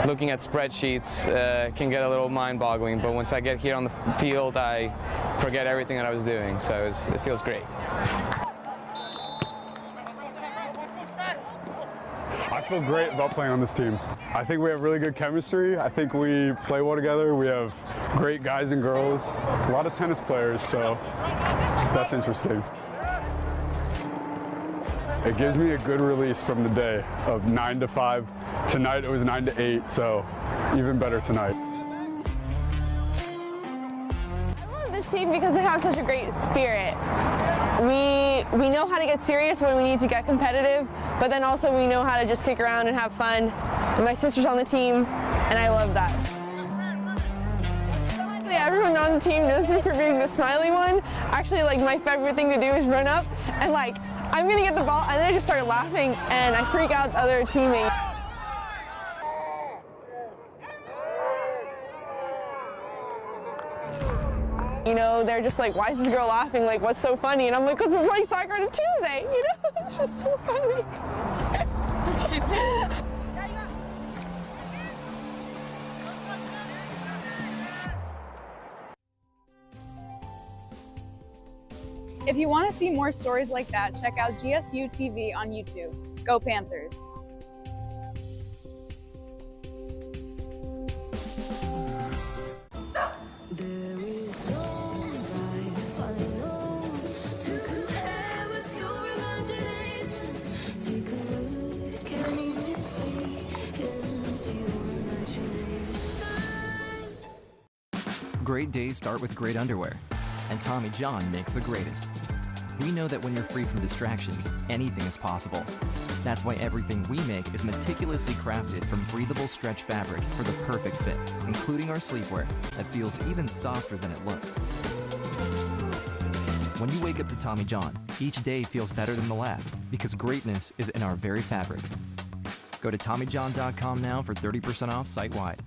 looking at spreadsheets can get a little mind-boggling, but once I get here on the field, I forget everything that I was doing, so it feels great. I feel great about playing on this team. I think we have really good chemistry. I think we play well together. We have great guys and girls, a lot of tennis players, so that's interesting. It gives me a good release from the day of 9 to 5. Tonight it was 9 to 8, so even better tonight. I love this team because they have such a great spirit. We know how to get serious when we need to get competitive, but then also we know how to just kick around and have fun. And my sister's on the team, and I love that. Everyone on the team knows me for being the smiley one. Actually, like, my favorite thing to do is run up and like, I'm gonna get the ball, and then I just start laughing and I freak out the other teammates. You know, they're just like, why is this girl laughing? Like, what's so funny? And I'm like, because we're playing soccer on a Tuesday, you know? It's just so funny. If you want to see more stories like that, check out GSU TV on YouTube. Go Panthers! There is no life I know to compare with your imagination. Take a look, can you see into your imagination? Great days start with great underwear, and Tommy John makes the greatest. We know that when you're free from distractions, anything is possible. That's why everything we make is meticulously crafted from breathable stretch fabric for the perfect fit, including our sleepwear that feels even softer than it looks. When you wake up to Tommy John, each day feels better than the last because greatness is in our very fabric. Go to TommyJohn.com now for 30% off site-wide.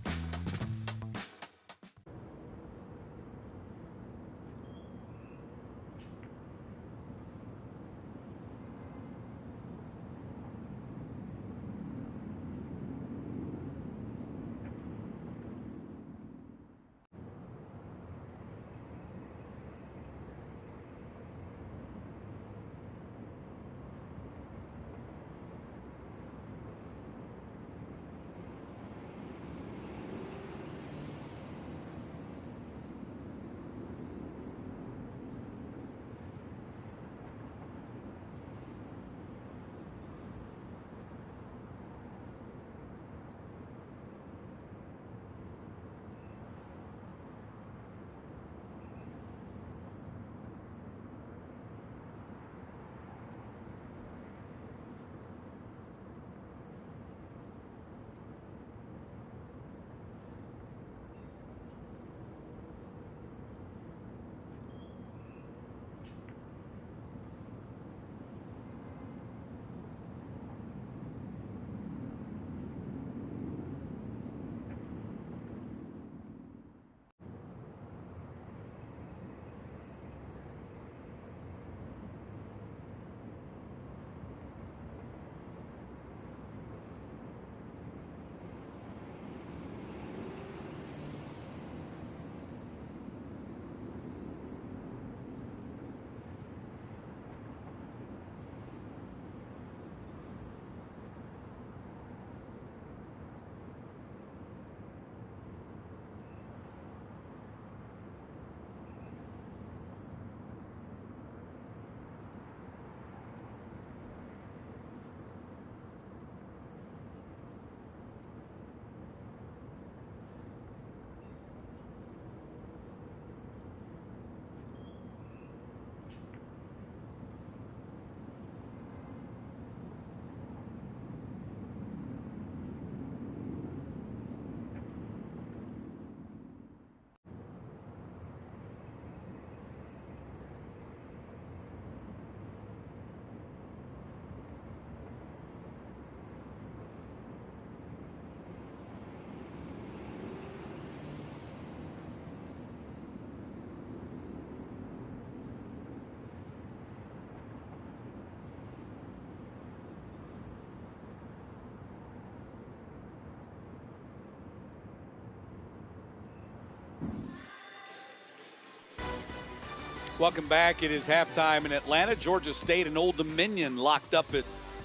Welcome back. It is halftime in Atlanta. Georgia State and Old Dominion locked up at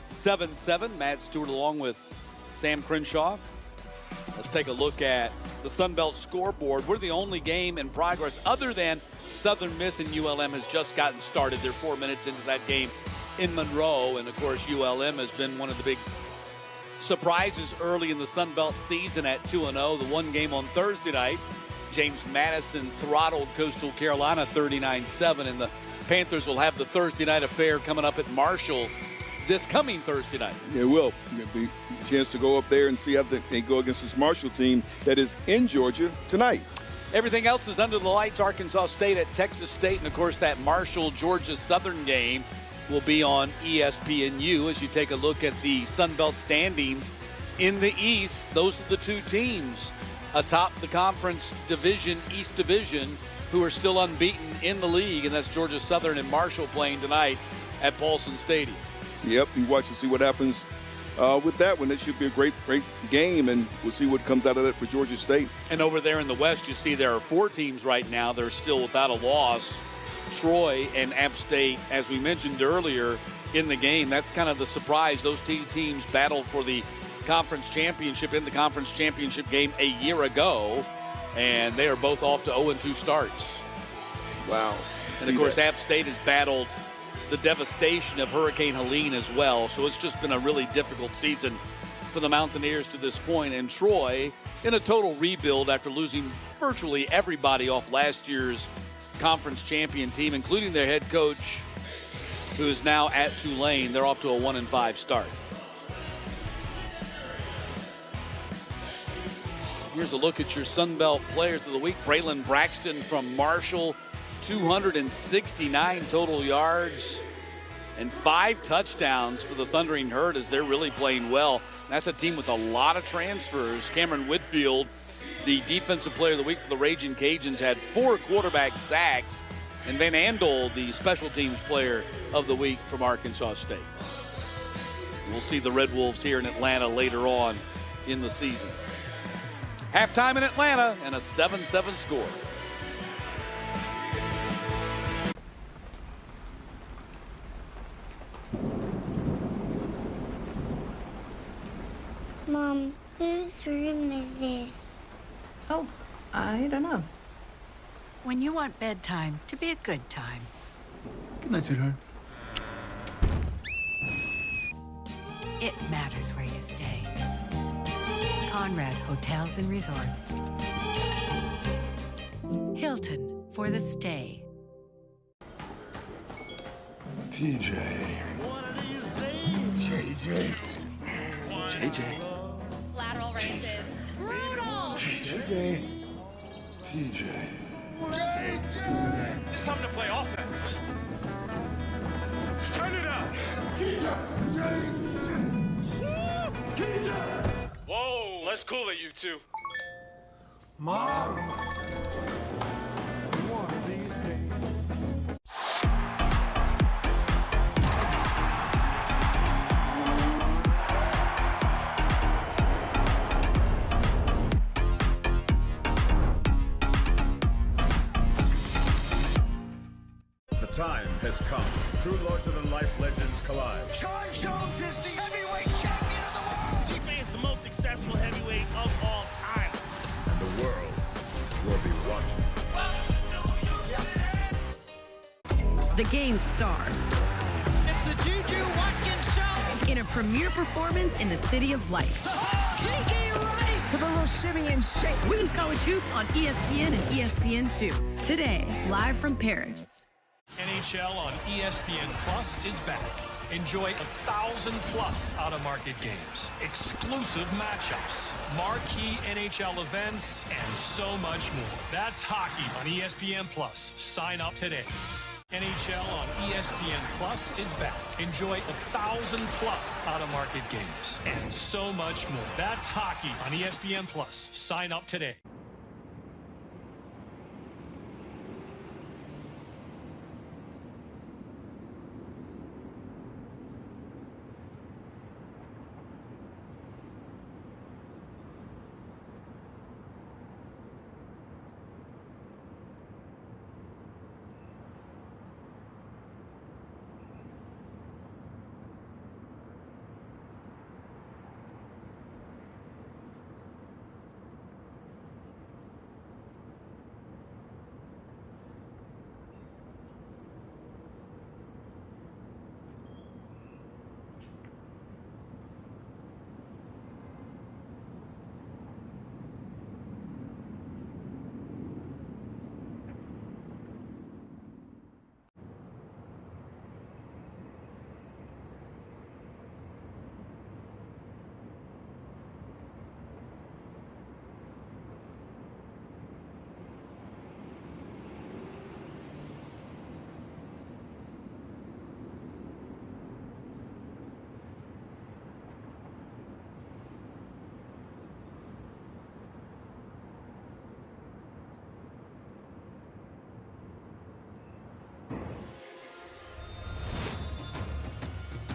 7-7. Matt Stewart along with Sam Crenshaw. Let's take a look at the Sun Belt scoreboard. We're the only game in progress other than Southern Miss, and ULM has just gotten started. They're 4 minutes into that game in Monroe. And, of course, ULM has been one of the big surprises early in the Sun Belt season at 2-0. The one game on Thursday night, James Madison throttled Coastal Carolina 39-7. And the Panthers will have the Thursday night affair coming up at Marshall this coming Thursday night. It will. It'll be a chance to go up there and see how they go against this Marshall team that is in Georgia tonight. Everything else is under the lights. Arkansas State at Texas State. And, of course, that Marshall-Georgia Southern game will be on ESPNU as you take a look at the Sun Belt standings in the East. Those are the two teams atop the conference division, East Division, who are still unbeaten in the league. And that's Georgia Southern and Marshall playing tonight at Paulson Stadium. Yep, you watch and see what happens with that one. It should be a great game, and we'll see what comes out of that for Georgia State. And over there in the West, you see there are 4 teams right now that are still without a loss. Troy and App State, as we mentioned earlier in the game, that's kind of the surprise. Those two teams battled for the conference championship in the conference championship game a year ago, and they are both off to 0-2 starts. Wow. And, of course, App State has battled the devastation of Hurricane Helene as well. So it's just been a really difficult season for the Mountaineers to this point. And Troy in a total rebuild after losing virtually everybody off last year's conference champion team, including their head coach, who is now at Tulane. They're off to a 1-5 start. Here's a look at your Sun Belt players of the week. Braylon Braxton from Marshall, 269 total yards and 5 touchdowns for the Thundering Herd as they're really playing well. That's a team with a lot of transfers. Cameron Whitfield, the defensive player of the week for the Raging Cajuns, had 4 quarterback sacks. And Van Andel, the special teams player of the week from Arkansas State. We'll see the Red Wolves here in Atlanta later on in the season. Halftime in Atlanta and a 7-7 score. Mom, whose room is this? Oh, I don't know. When you want bedtime to be a good time. Good night, sweetheart. It matters where you stay. Conrad Hotels and Resorts. Hilton for the stay. TJ. JJ. JJ. Lateral races. Brutal. TJ. TJ. It's time to play offense. Turn it up. Whoa, let's cool it, you two. Mom. The time has come. Two larger-than-life legends collide. Troy Jones is the heavyweight champion of the world. Stipe is the most successful heavyweight of all time. And the world will be watching. The game's stars. It's the Juju Watkins Show. In a premiere performance in the City of Lights. Kiki Rice. The little shimmy and shake. Women's College Hoops on ESPN and ESPN2. Today, live from Paris. NHL on ESPN Plus is back. Enjoy 1,000+ out-of-market games, exclusive matchups, marquee NHL events, and so much more. That's hockey on ESPN Plus. Sign up today. NHL on ESPN Plus is back. Enjoy 1,000+ out-of-market games, and so much more. That's hockey on ESPN Plus. Sign up today.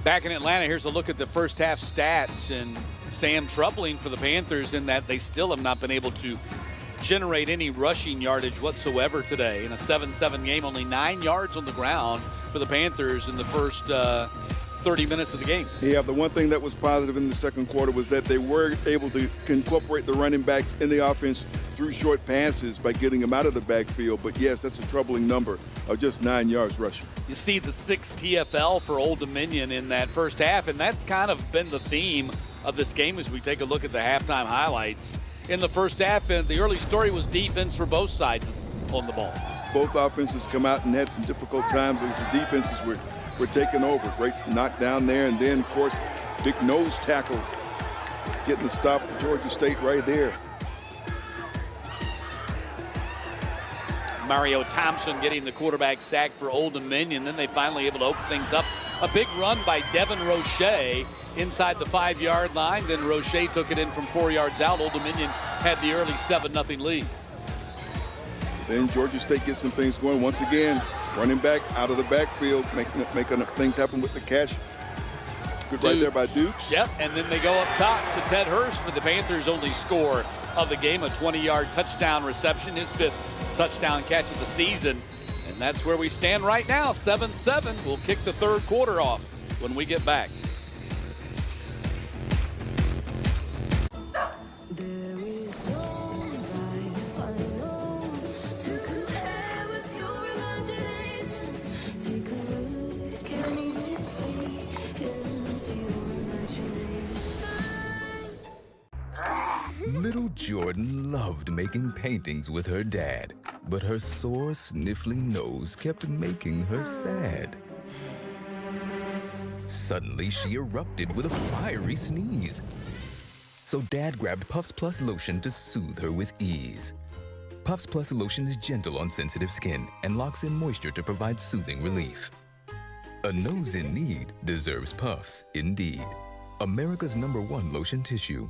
Back in Atlanta, here's a look at the first half stats, and Sam, troubling for the Panthers in that they still have not been able to generate any rushing yardage whatsoever today. In a 7-7 game, only 9 yards on the ground for the Panthers in the first 30 minutes of the game. Yeah, the one thing that was positive in the second quarter was that they were able to incorporate the running backs in the offense through short passes by getting them out of the backfield. But yes, that's a troubling number of just 9 yards rushing. You see the 6 TFL for Old Dominion in that first half, and that's kind of been the theme of this game as we take a look at the halftime highlights. In the first half, and the early story was defense for both sides on the ball. Both offenses come out and had some difficult times as the defenses were taking over. Great knockdown there, and then, of course, big nose tackle getting the stop for Georgia State right there. Mario Thompson getting the quarterback sack for Old Dominion. Then they finally able to open things up. A big run by Devin Roche inside the 5-yard line. Then Roche took it in from 4 yards out. Old Dominion had the early 7-0 lead. Then Georgia State gets some things going. Once again, running back out of the backfield, making things happen with the catch. Good right there by Dukes. Yep, and then they go up top to Ted Hurst for the Panthers' only score of the game, a 20-yard touchdown reception, his 5th touchdown catch of the season. And that's where we stand right now, 7-7. We'll kick the third quarter off when we get back. There is no life I know to compare with your imagination. Take a look, can you see into your imagination? Little Jordan loved making paintings with her dad, but her sore, sniffly nose kept making her sad. Suddenly, she erupted with a fiery sneeze. So Dad grabbed Puffs Plus lotion to soothe her with ease. Puffs Plus lotion is gentle on sensitive skin and locks in moisture to provide soothing relief. A nose in need deserves Puffs, indeed. America's #1 lotion tissue.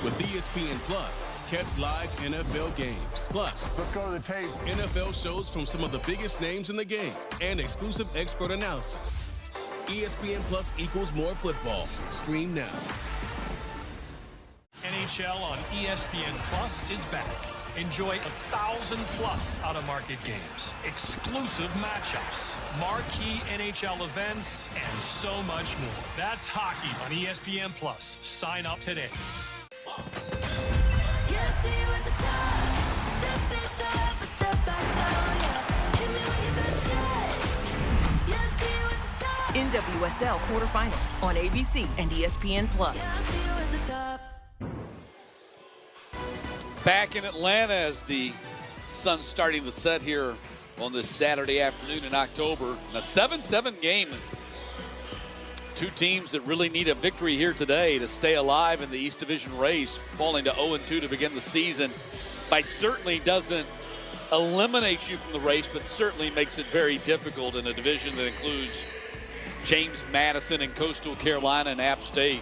With ESPN Plus, catch live NFL games. Plus, let's go to the tape. NFL shows from some of the biggest names in the game and exclusive expert analysis. ESPN Plus equals more football. Stream now. NHL on ESPN Plus is back. Enjoy 1,000+ out-of-market games, exclusive matchups, marquee NHL events, and so much more. That's hockey on ESPN Plus. Sign up today. NWSL quarterfinals on ABC and ESPN Plus. Back in Atlanta as the sun's starting to set here on this Saturday afternoon in October. In a 7-7 game. Two teams that really need a victory here today to stay alive in the East Division race, falling to 0-2 to begin the season. By certainly doesn't eliminate you from the race, but certainly makes it very difficult in a division that includes James Madison and Coastal Carolina and App State.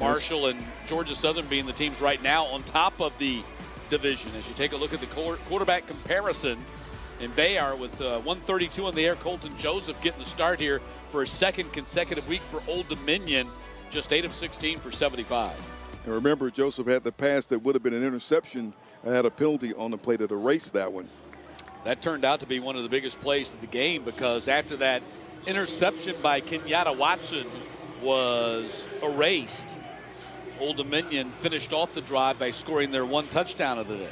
Marshall and Georgia Southern being the teams right now on top of the division. As you take a look at the quarterback comparison, and Bayard with 132 in the air. Colton Joseph getting the start here for a second consecutive week for Old Dominion, just 8 of 16 for 75. And remember, Joseph had the pass that would have been an interception and had a penalty on the play to erase that one. That turned out to be one of the biggest plays of the game, because after that interception by Kenyatta Watson was erased, Old Dominion finished off the drive by scoring their one touchdown of the day.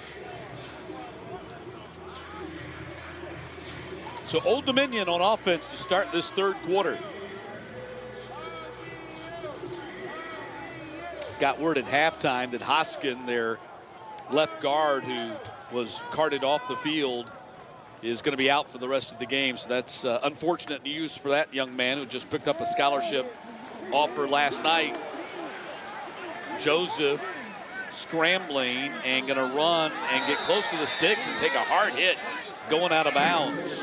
So Old Dominion on offense to start this third quarter. Got word at halftime that Hoskin, their left guard who was carted off the field, is going to be out for the rest of the game. So that's unfortunate news for that young man who just picked up a scholarship offer last night. Joseph scrambling and going to run and get close to the sticks and take a hard hit going out of bounds.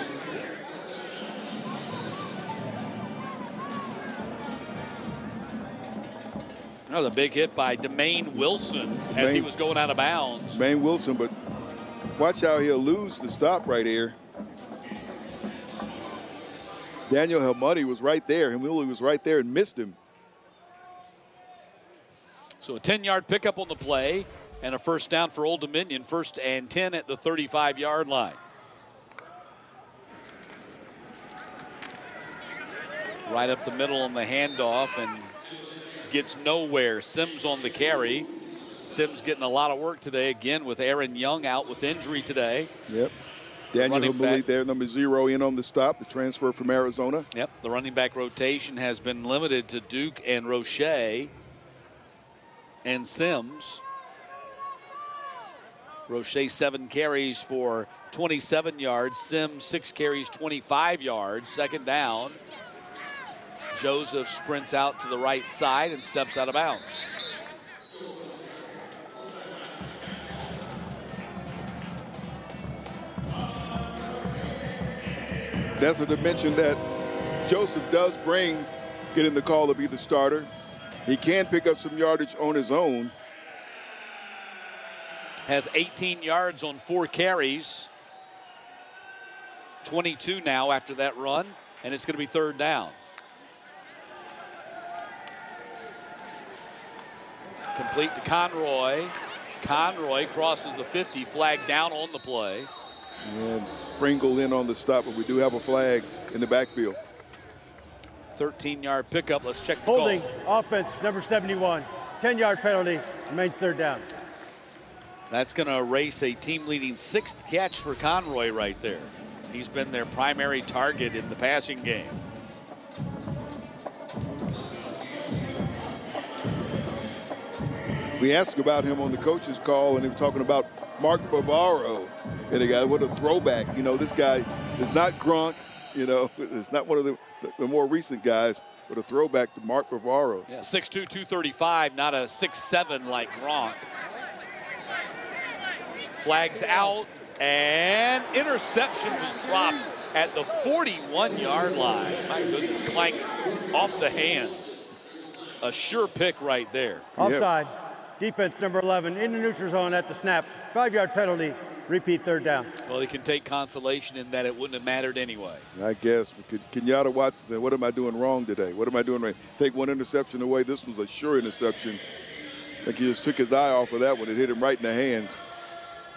That was a big hit by Demaine Wilson as he was going out of bounds. Demaine Wilson, but watch how he'll lose the stop right here. Daniel Helmuddy was right there. Helmuddy was right there and missed him. So a 10-yard pickup on the play and a first down for Old Dominion. 1st and 10 at the 35-yard line. Right up the middle on the handoff and gets nowhere. Sims on the carry. Sims getting a lot of work today again with Aaron Young out with injury today. Yep. Daniel Helmuddy there, number 0 in on the stop, the transfer from Arizona. Yep, the running back rotation has been limited to Duke and Roche and Sims. Roche 7 carries for 27 yards. Sims 6 carries, 25 yards. 2nd down. Joseph sprints out to the right side and steps out of bounds. That's a dimension that Joseph does bring, getting the call to be the starter. He can pick up some yardage on his own. Has 18 yards on 4 carries. 22 now after that run, and it's going to be 3rd down. Complete to Conroy. Conroy crosses the 50, flag down on the play. And Pringle in on the stop, but we do have a flag in the backfield. 13-yard pickup. Let's check the Holding, call. offense, number 71. 10-yard penalty, remains 3rd down. That's going to erase a team-leading 6th catch for Conroy right there. He's been their primary target in the passing game. We asked about him on the coach's call, and he was talking about Mark Bavaro. And the guy, what a throwback. You know, this guy is not Gronk. You know, it's not one of the more recent guys, but a throwback to Mark Bavaro. Yeah, 6'2", 235, not a 6'7" like Gronk. Flags out, and interception was dropped at the 41-yard line. My goodness, clanked off the hands. A sure pick right there. Offside. Defense number 11 in the neutral zone at the snap. 5-yard penalty. Repeat 3rd down. Well, he can take consolation in that it wouldn't have mattered anyway. I guess. Kenyatta Watson said, what am I doing wrong today? What am I doing right? Take one interception away. This was a sure interception. Like he just took his eye off of that one. It hit him right in the hands.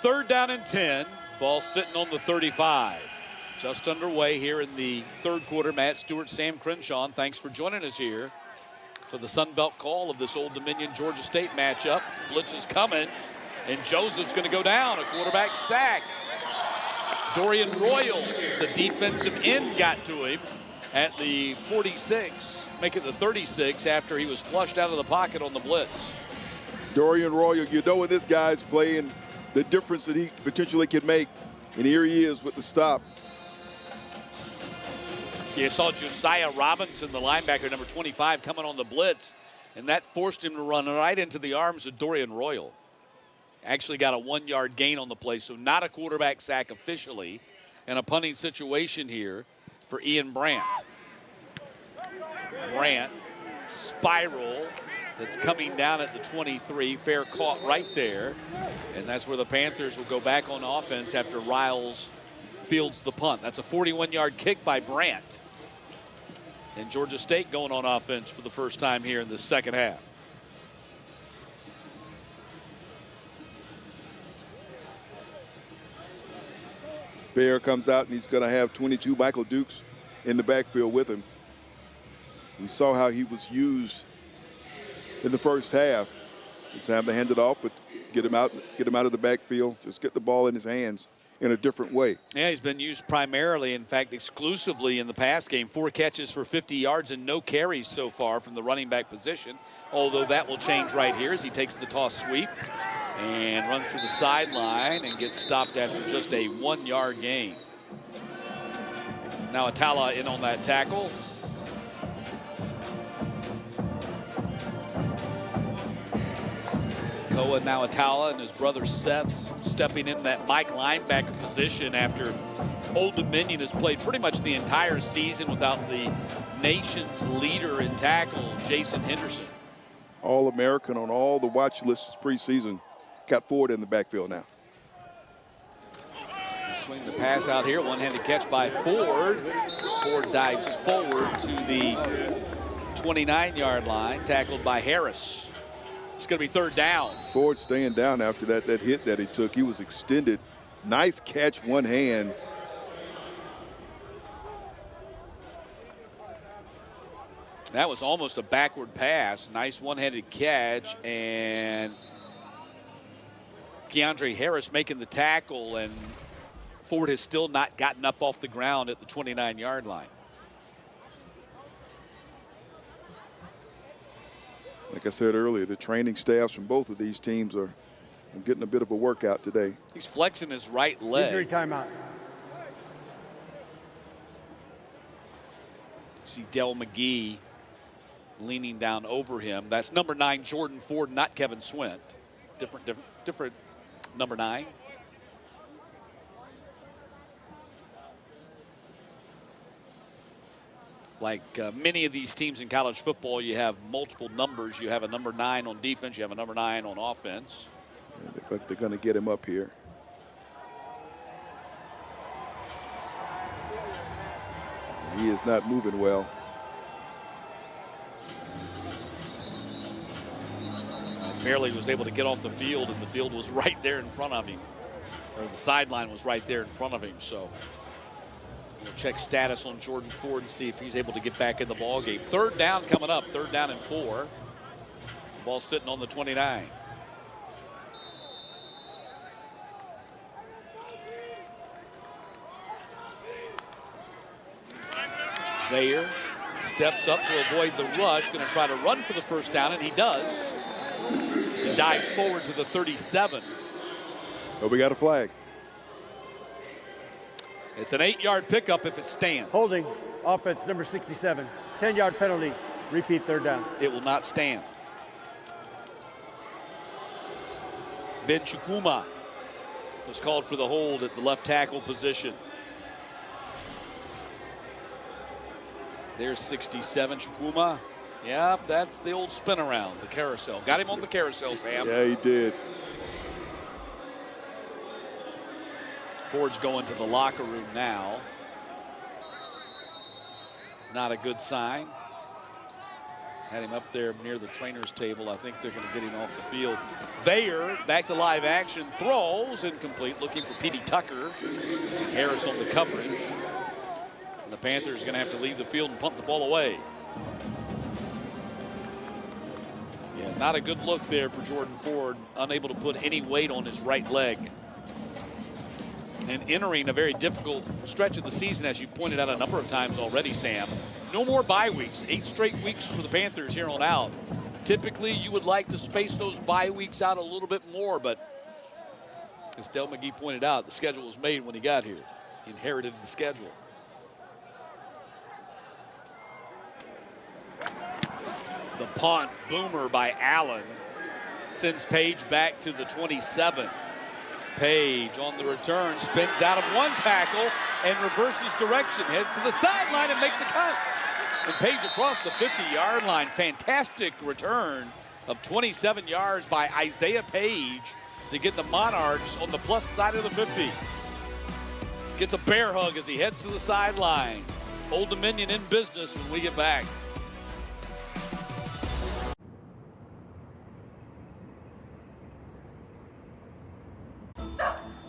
3rd down and 10. Ball sitting on the 35. Just underway here in the 3rd quarter. Matt Stewart, Sam Crenshaw, thanks for joining us here for the Sun Belt call of this Old Dominion Georgia State matchup. Blitz is coming, and Joseph's going to go down. A quarterback sack. Dorian Royal, the defensive end, got to him at the 46, make it the 36 after he was flushed out of the pocket on the blitz. Dorian Royal, you know what this guy's playing, the difference that he potentially can make, and here he is with the stop. You saw Josiah Robinson, the linebacker, number 25, coming on the blitz, and that forced him to run right into the arms of Dorian Royal. Actually got a 1-yard gain on the play, so not a quarterback sack officially, and a punting situation here for Ian Brandt. Brandt, spiral, that's coming down at the 23, fair caught right there, and that's where the Panthers will go back on offense after Riles fields the punt. That's a 41-yard kick by Brandt. And Georgia State going on offense for the first time here in the 2nd half. Bear comes out, and he's going to have 22 Michael Dukes in the backfield with him. We saw how he was used in the first half. It's time to hand it off, but get him out of the backfield. Just get the ball in his hands in a different way. Yeah, he's been used primarily, in fact, exclusively in the pass game. 4 catches for 50 yards and no carries so far from the running back position, although that will change right here as he takes the toss sweep and runs to the sideline and gets stopped after just a 1-yard gain. Now Atala in on that tackle. Koa now Atala and his brother Seth stepping in that Mike linebacker position after Old Dominion has played pretty much the entire season without the nation's leader in tackle, Jason Henderson. All-American on all the watch lists preseason. Got Ford in the backfield now. Swing the pass out here. One-handed catch by Ford. Ford dives forward to the 29-yard line, tackled by Harris. It's going to be third down. Ford staying down after that hit that he took. He was extended. Nice catch, one hand. That was almost a backward pass. Nice one-handed catch, and Keandre Harris making the tackle, and Ford has still not gotten up off the ground at the 29-yard line. Like I said earlier, the training staffs from both of these teams are getting a bit of a workout today. He's flexing his right leg. Injury timeout. See Dell McGee leaning down over him. That's number 9, Jordan Ford, not Kevin Swint. Different number 9. Like many of these teams in college football, you have multiple numbers. You have a number 9 on defense. You have a number 9 on offense. Yeah, they look like they're going to get him up here. He is not moving well. Barely was able to get off the field, and the field was right there in front of him. Or the sideline was right there in front of him. So we'll check status on Jordan Ford and see if he's able to get back in the ball game. Third down coming up. Third down and 4. The ball's sitting on the 29. Thayer steps up to avoid the rush. Going to try to run for the first down, and he does. He dives forward to the 37. So we got a flag. It's an 8-yard pickup if it stands. Holding, offense number 67. 10-yard penalty, repeat third down. It will not stand. Ben Chukwuma was called for the hold at the left tackle position. There's 67, Chukwuma. Yeah, that's the old spin around, the carousel. Got him on the carousel, Sam. Yeah, he did. Ford's going to the locker room now. Not a good sign. Had him up there near the trainer's table. I think they're going to get him off the field. Thayer back to live action, throws incomplete, looking for Petey Tucker. Harris on the coverage. And the Panthers are going to have to leave the field and punt the ball away. Yeah, not a good look there for Jordan Ford, unable to put any weight on his right leg. And entering a very difficult stretch of the season, as you pointed out a number of times already, Sam. No more bye weeks, 8 straight weeks for the Panthers here on out. Typically, you would like to space those bye weeks out a little bit more, but as Dell McGee pointed out, the schedule was made when he got here. He inherited the schedule. The punt boomer by Allen sends Page back to the 27. Page on the return, spins out of one tackle and reverses direction, heads to the sideline and makes the cut. And Page across the 50-yard line. Fantastic return of 27 yards by Isaiah Page to get the Monarchs on the plus side of the 50. Gets a bear hug as he heads to the sideline. Old Dominion in business when we get back.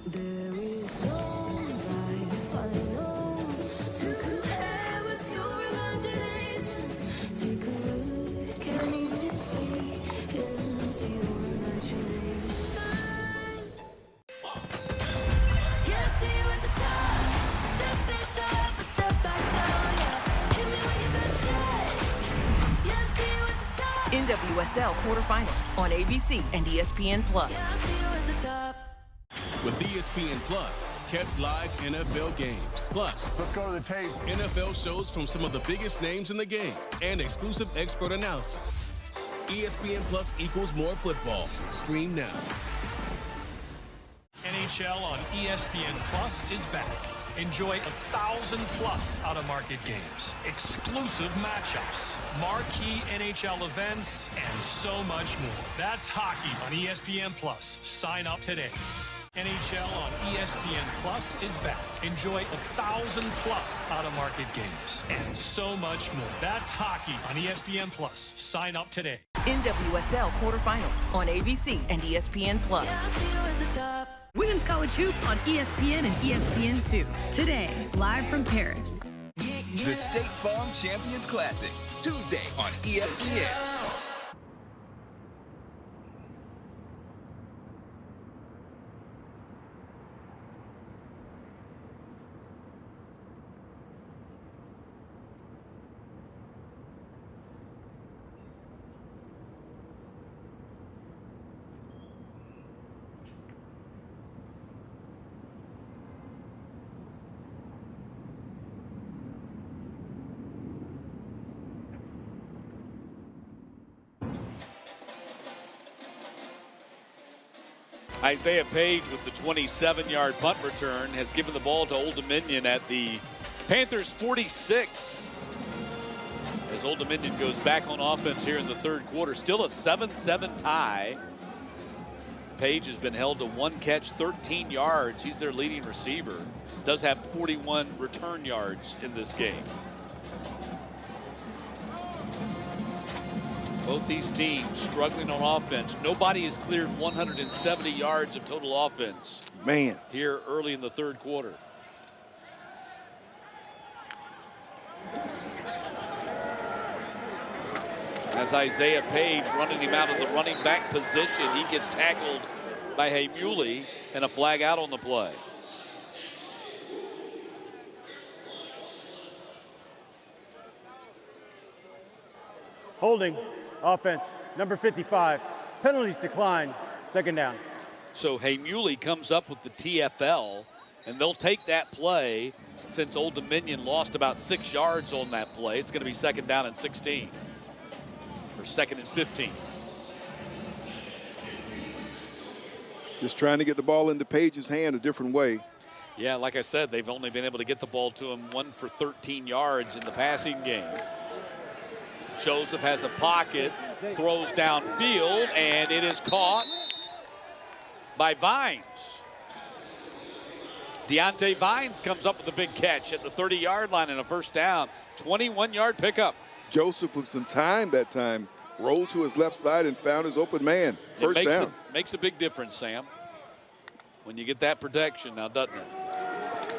There is no life I know to compare with your imagination. Take a look, can you see into your imagination? Yeah, see you at the top. Step it up, step back down, yeah. Hit me with your best shot. Yeah, see you at the top. NWSL quarterfinals on ABC and ESPN+. Yeah, see you at the top. With ESPN Plus, catch live NFL games. Plus, let's go to the tape. NFL shows from some of the biggest names in the game and exclusive expert analysis. ESPN Plus equals more football. Stream now. NHL on ESPN Plus is back. Enjoy 1,000+ out-of-market games, exclusive matchups, marquee NHL events, and so much more. That's hockey on ESPN Plus. Sign up today. NHL on ESPN Plus is back. Enjoy 1,000+ out-of-market games and so much more. That's hockey on ESPN Plus. Sign up today. NWSL quarterfinals on ABC and ESPN Plus. Women's college hoops on ESPN and ESPN2. Today, live from Paris. The State Farm Champions Classic, Tuesday on ESPN. Isaiah Page with the 27-yard punt return has given the ball to Old Dominion at the Panthers 46. As Old Dominion goes back on offense here in the third quarter. Still a 7-7 tie. Page has been held to 1 catch, 13 yards. He's their leading receiver. Does have 41 return yards in this game. Both these teams struggling on offense. Nobody has cleared 170 yards of total offense. Man. Here early in the third quarter. As Isaiah Page running him out of the running back position, he gets tackled by Heimuli and a flag out on the play. Holding, offense, number 55. Penalties decline, second down. So Heimuli comes up with the TFL, and they'll take that play. Since Old Dominion lost about 6 yards on that play, it's going to be second down and 16. Or second and 15. Just trying to get the ball into Page's hand a different way. Yeah, like I said, they've only been able to get the ball to him 1 for 13 yards in the passing game. Joseph has a pocket, throws downfield, and it is caught by Vines. Deontay Vines comes up with a big catch at the 30-yard line and a first down. 21-yard pickup. Joseph with some time that time, rolled to his left side and found his open man. First down. Makes a big difference, Sam, when you get that protection now, doesn't it?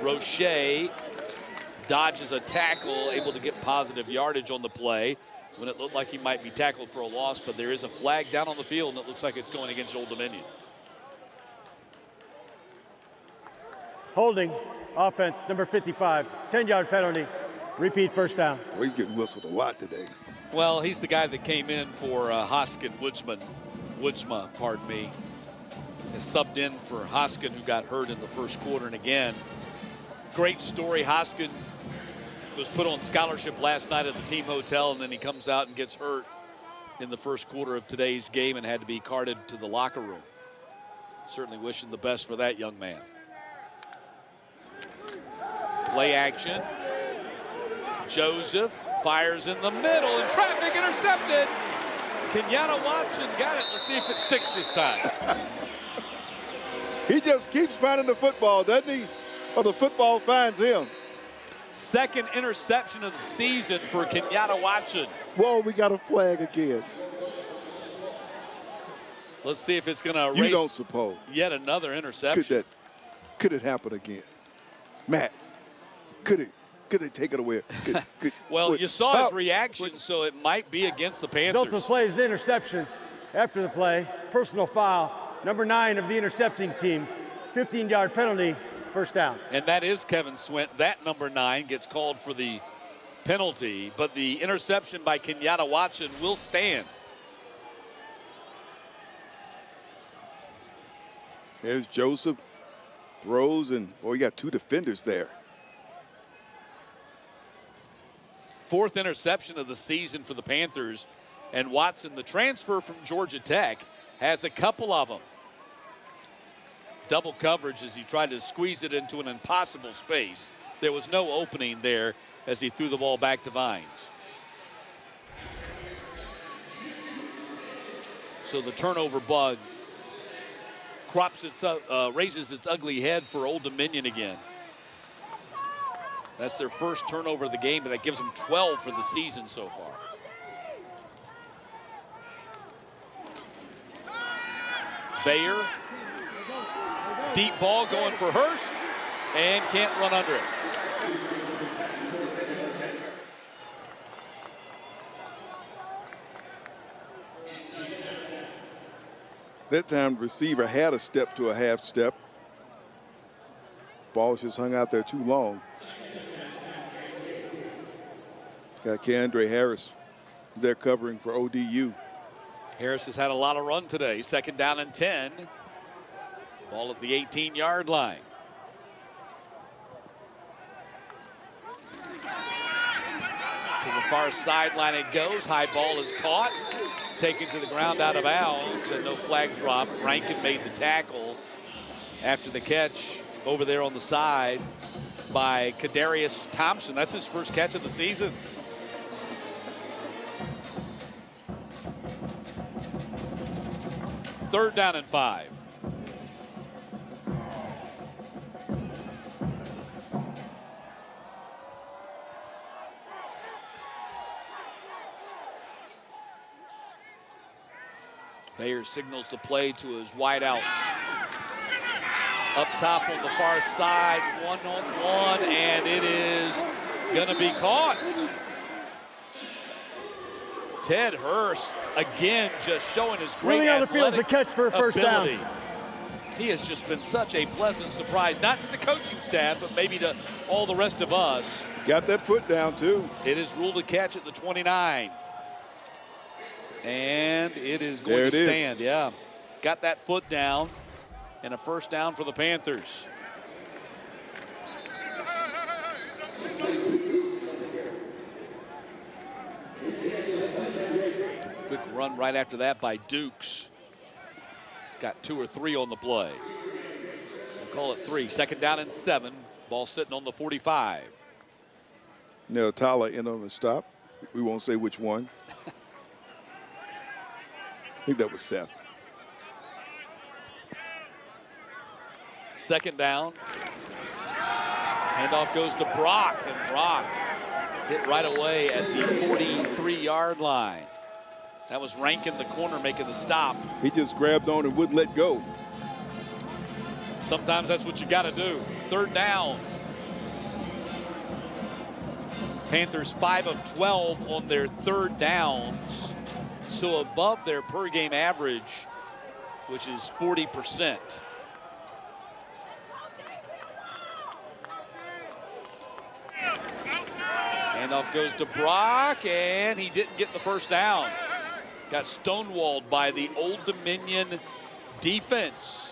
Roche dodges a tackle, able to get positive yardage on the play when it looked like he might be tackled for a loss, but there is a flag down on the field, and it looks like it's going against Old Dominion. Holding, offense, number 55. 10-yard penalty, repeat first down. Well, he's getting whistled a lot today. Well, he's the guy that came in for Woodsma, pardon me, is subbed in for Hoskin, who got hurt in the first quarter. And again, great story. Hoskin was put on scholarship last night at the team hotel, and then he comes out and gets hurt in the first quarter of today's game and had to be carted to the locker room. Certainly wishing the best for that young man. Play action. Joseph fires in the middle, and traffic intercepted. Kenyatta Watson got it. Let's see if it sticks this time. He just keeps finding the football, doesn't he? Or the football finds him. Second interception of the season for Kenyatta Watson. Whoa, we got a flag again. Let's see if it's going to erase You don't suppose. Yet another interception. Could it happen again? Matt, could they take it away? Well, you saw his reaction, so it might be against the Panthers. Result of the play is the interception. After the play, personal foul, number 9 of the intercepting team, 15-yard penalty, first down. And that is Kevin Swint. That number 9 gets called for the penalty, but the interception by Kenyatta Watson will stand. There's Joseph, throws, and we got 2 defenders there. 4th interception of the season for the Panthers, and Watson, the transfer from Georgia Tech, has a couple of them. Double coverage as he tried to squeeze it into an impossible space. There was no opening there as he threw the ball back to Vines. So the turnover bug raises its ugly head for Old Dominion again. That's their first turnover of the game, but that gives them 12 for the season so far. Bayer, deep ball going for Hurst, and can't run under it. That time, the receiver had a step to a half step. Ball just hung out there too long. Got Keandre Harris there covering for ODU. Harris has had a lot of run today. 2nd down and 10. Ball at the 18-yard line. To the far sideline it goes. High ball is caught. Taken to the ground out of bounds, and no flag drop. Rankin made the tackle after the catch over there on the side by Kadarius Thompson. That's his first catch of the season. Third down and 5. Bayer signals the play to his wideouts. Up top on the far side, 1-on-1, and it is gonna be caught. Ted Hurst, again, just showing his great really on the field as a catch for a first ability. down. He has just been such a pleasant surprise, not to the coaching staff, but maybe to all the rest of us. Got that foot down, too. It is ruled a catch at the 29. And it is going to stand, yeah. Got that foot down, and a first down for the Panthers. Quick run right after that by Dukes. Got 2 or 3 on the play. We'll call it 3. 2nd down and 7. Ball sitting on the 45. Now Tyler in on the stop. We won't say which one. I think that was Seth. 2nd down. Handoff goes to Brock, and Brock hit right away at the 43-yard line. That was Rankin, the corner, making the stop. He just grabbed on and wouldn't let go. Sometimes that's what you got to do. 3rd down. Panthers 5 of 12 on their 3rd downs. So above their per game average, which is 40%. Handoff goes to Brock, and he didn't get the first down. Got stonewalled by the Old Dominion defense.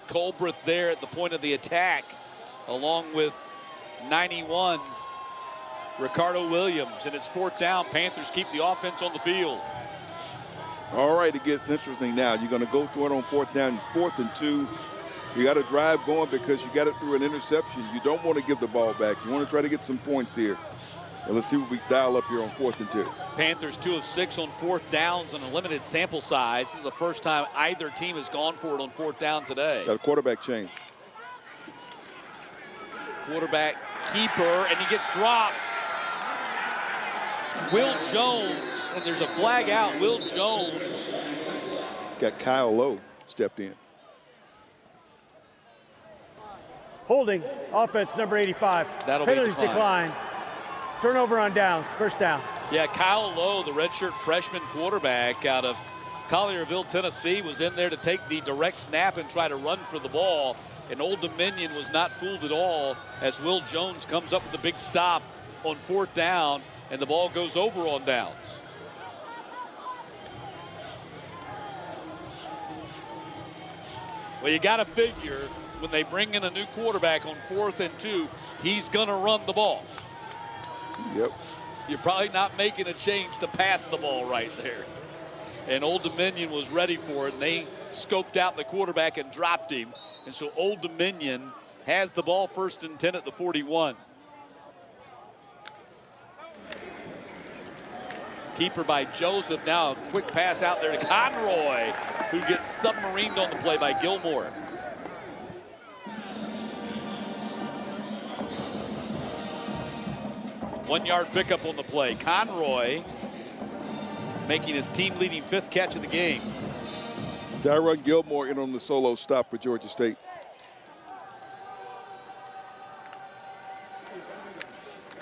Colbreth there at the point of the attack, along with 91, Ricardo Williams. And it's 4th down. Panthers keep the offense on the field. All right, it gets interesting now. You're going to go through it on 4th down. It's 4th and 2. You got to drive going because you got it through an interception. You don't want to give the ball back. You want to try to get some points here. And let's see what we dial up here on 4th and 2. Panthers 2 of 6 on 4th downs on a limited sample size. This is the first time either team has gone for it on 4th down today. Got a quarterback change. Quarterback keeper, and he gets dropped. Will Jones, and there's a flag out. Will Jones. Got Kyle Lowe stepped in. Holding, offense number 85. That'll be penalties decline. Turnover on downs, first down. Yeah, Kyle Lowe, the redshirt freshman quarterback out of Collierville, Tennessee, was in there to take the direct snap and try to run for the ball. And Old Dominion was not fooled at all as Will Jones comes up with a big stop on 4th down, and the ball goes over on downs. Well, you got to figure when they bring in a new quarterback on 4th and 2, he's going to run the ball. Yep. You're probably not making a change to pass the ball right there. And Old Dominion was ready for it, and they scoped out the quarterback and dropped him. And so Old Dominion has the ball 1st and 10 at the 41. Keeper by Joseph. Now a quick pass out there to Conroy, who gets submarined on the play by Gilmore. One-yard pickup on the play. Conroy making his team-leading 5th catch of the game. Tyron Gilmore in on the solo stop for Georgia State.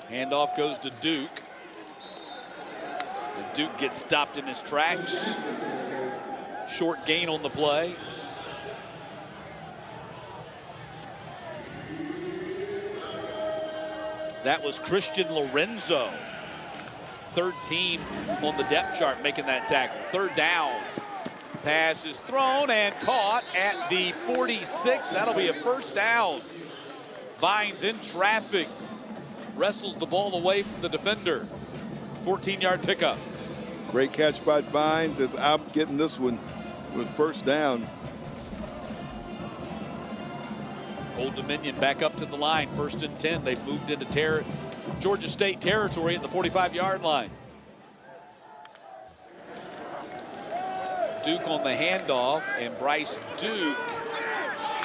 Handoff goes to Duke. And Duke gets stopped in his tracks. Short gain on the play. That was Christian Lorenzo. 3rd team on the depth chart making that tackle. 3rd down. Pass is thrown and caught at the 46. That'll be a 1st down. Vines in traffic. Wrestles the ball away from the defender. 14-yard pickup. Great catch by Vines as I'm getting this one with 1st down. Old Dominion back up to the line. 1st and 10. They've moved into Georgia State territory at the 45-yard line. Duke on the handoff, and Bryce Duke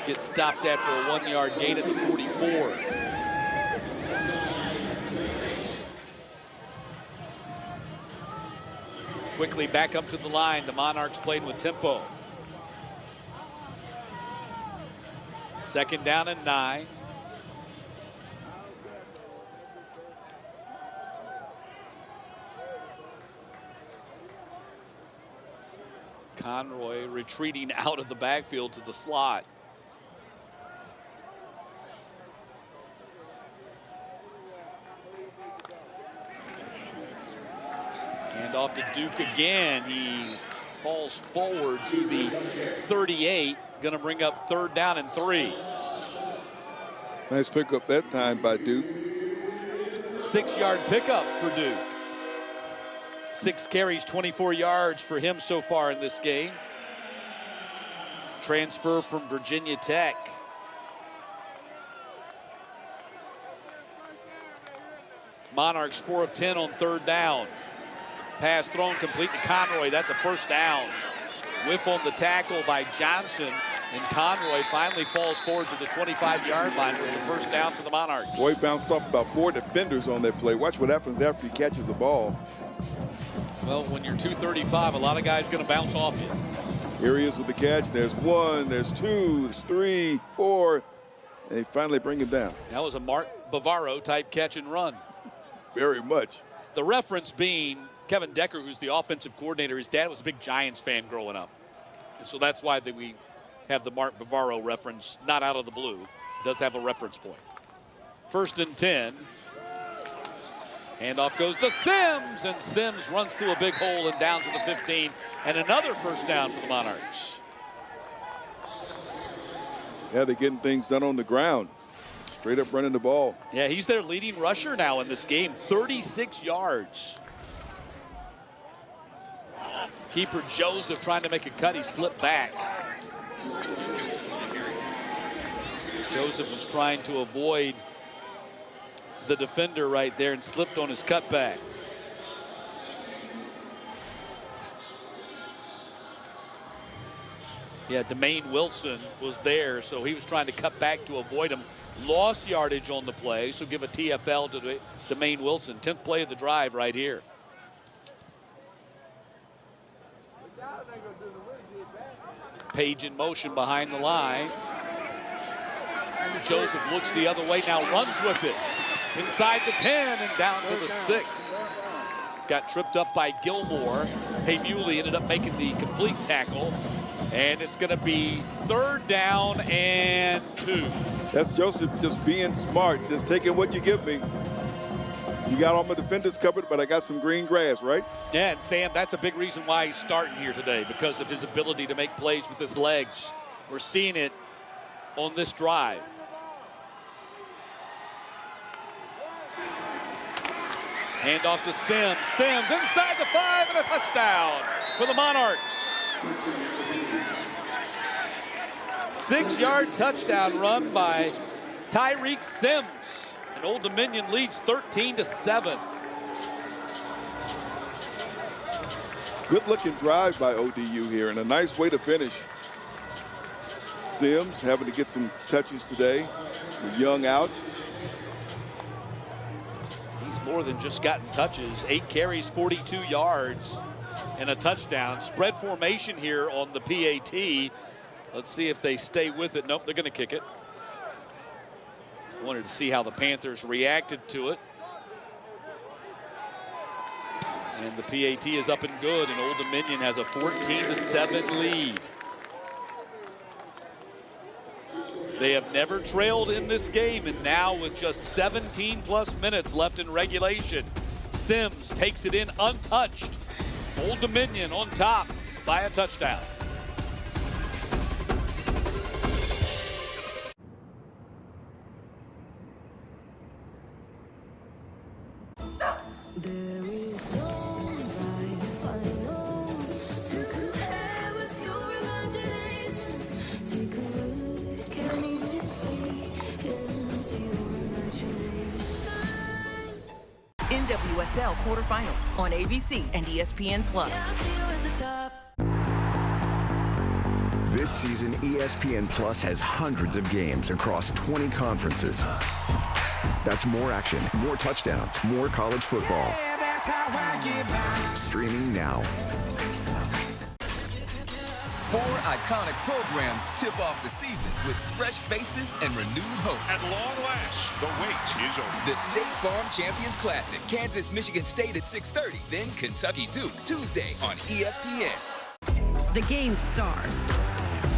gets stopped after a 1-yard gain at the 44. Quickly back up to the line. The Monarchs playing with tempo. 2nd down and 9. Conroy retreating out of the backfield to the slot. Hand off to Duke again. He falls forward to the 38. Going to bring up 3rd down and 3. Nice pickup that time by Duke. 6-yard pickup for Duke. 6 carries, 24 yards for him so far in this game. Transfer from Virginia Tech. Monarchs 4 of 10 on 3rd down. Pass thrown complete to Conroy. That's a 1st down. Whiff on the tackle by Johnson. And Conroy finally falls forward to the 25-yard line with the 1st down for the Monarchs. Boy, bounced off about 4 defenders on that play. Watch what happens after he catches the ball. Well, when you're 235, a lot of guys going to bounce off you. Here he is with the catch. There's 1, there's 2, there's 3, 4. And they finally bring him down. That was a Mark Bavaro type catch and run. Very much. The reference being Kevin Decker, who's the offensive coordinator. His dad was a big Giants fan growing up. And so that's why we have the Mark Bavaro reference, not out of the blue. Does have a reference point. 1st and 10. Handoff goes to Sims, and Sims runs through a big hole and down to the 15, and another 1st down for the Monarchs. Yeah, they're getting things done on the ground. Straight up running the ball. Yeah, he's their leading rusher now in this game, 36 yards. Keeper Joseph trying to make a cut, he slipped back. Joseph was trying to avoid the defender right there and slipped on his cutback. Yeah, Demaine Wilson was there, so he was trying to cut back to avoid him. Lost yardage on the play, so give a TFL to Demaine Wilson. 10th play of the drive right here. Page in motion behind the line. Joseph looks the other way, now runs with it. Inside the 10 and down to the 6. Got tripped up by Gilmore. Muley ended up making the complete tackle. And it's going to be 3rd down and 2. That's Joseph just being smart, just taking what you give me. You got all my defenders covered, but I got some green grass, right? Yeah, and Sam, that's a big reason why he's starting here today, because of his ability to make plays with his legs. We're seeing it on this drive. Handoff to Sims. Sims inside the 5 and a touchdown for the Monarchs. 6-yard touchdown run by Tyreek Sims. And Old Dominion leads 13-7. Good-looking drive by ODU here, and a nice way to finish. Sims having to get some touches today with Young out. He's more than just gotten touches. 8 carries, 42 yards, and a touchdown. Spread formation here on the PAT. Let's see if they stay with it. Nope, they're going to kick it. I wanted to see how the Panthers reacted to it. And the PAT is up and good, and Old Dominion has a 14-7 lead. They have never trailed in this game, and now with just 17+ minutes left in regulation, Sims takes it in untouched. Old Dominion on top by a touchdown. There is no life I know to compare with your imagination. Take a look, can you see into your imagination? NWSL quarterfinals on ABC and ESPN+. This season, ESPN Plus has hundreds of games across 20 conferences. That's more action, more touchdowns, more college football. Yeah, that's how I get by. Streaming now. 4 iconic programs tip off the season with fresh faces and renewed hope. At long last, the wait is over. The State Farm Champions Classic, Kansas-Michigan State at 6:30, then Kentucky-Duke, Tuesday on ESPN. The game's stars.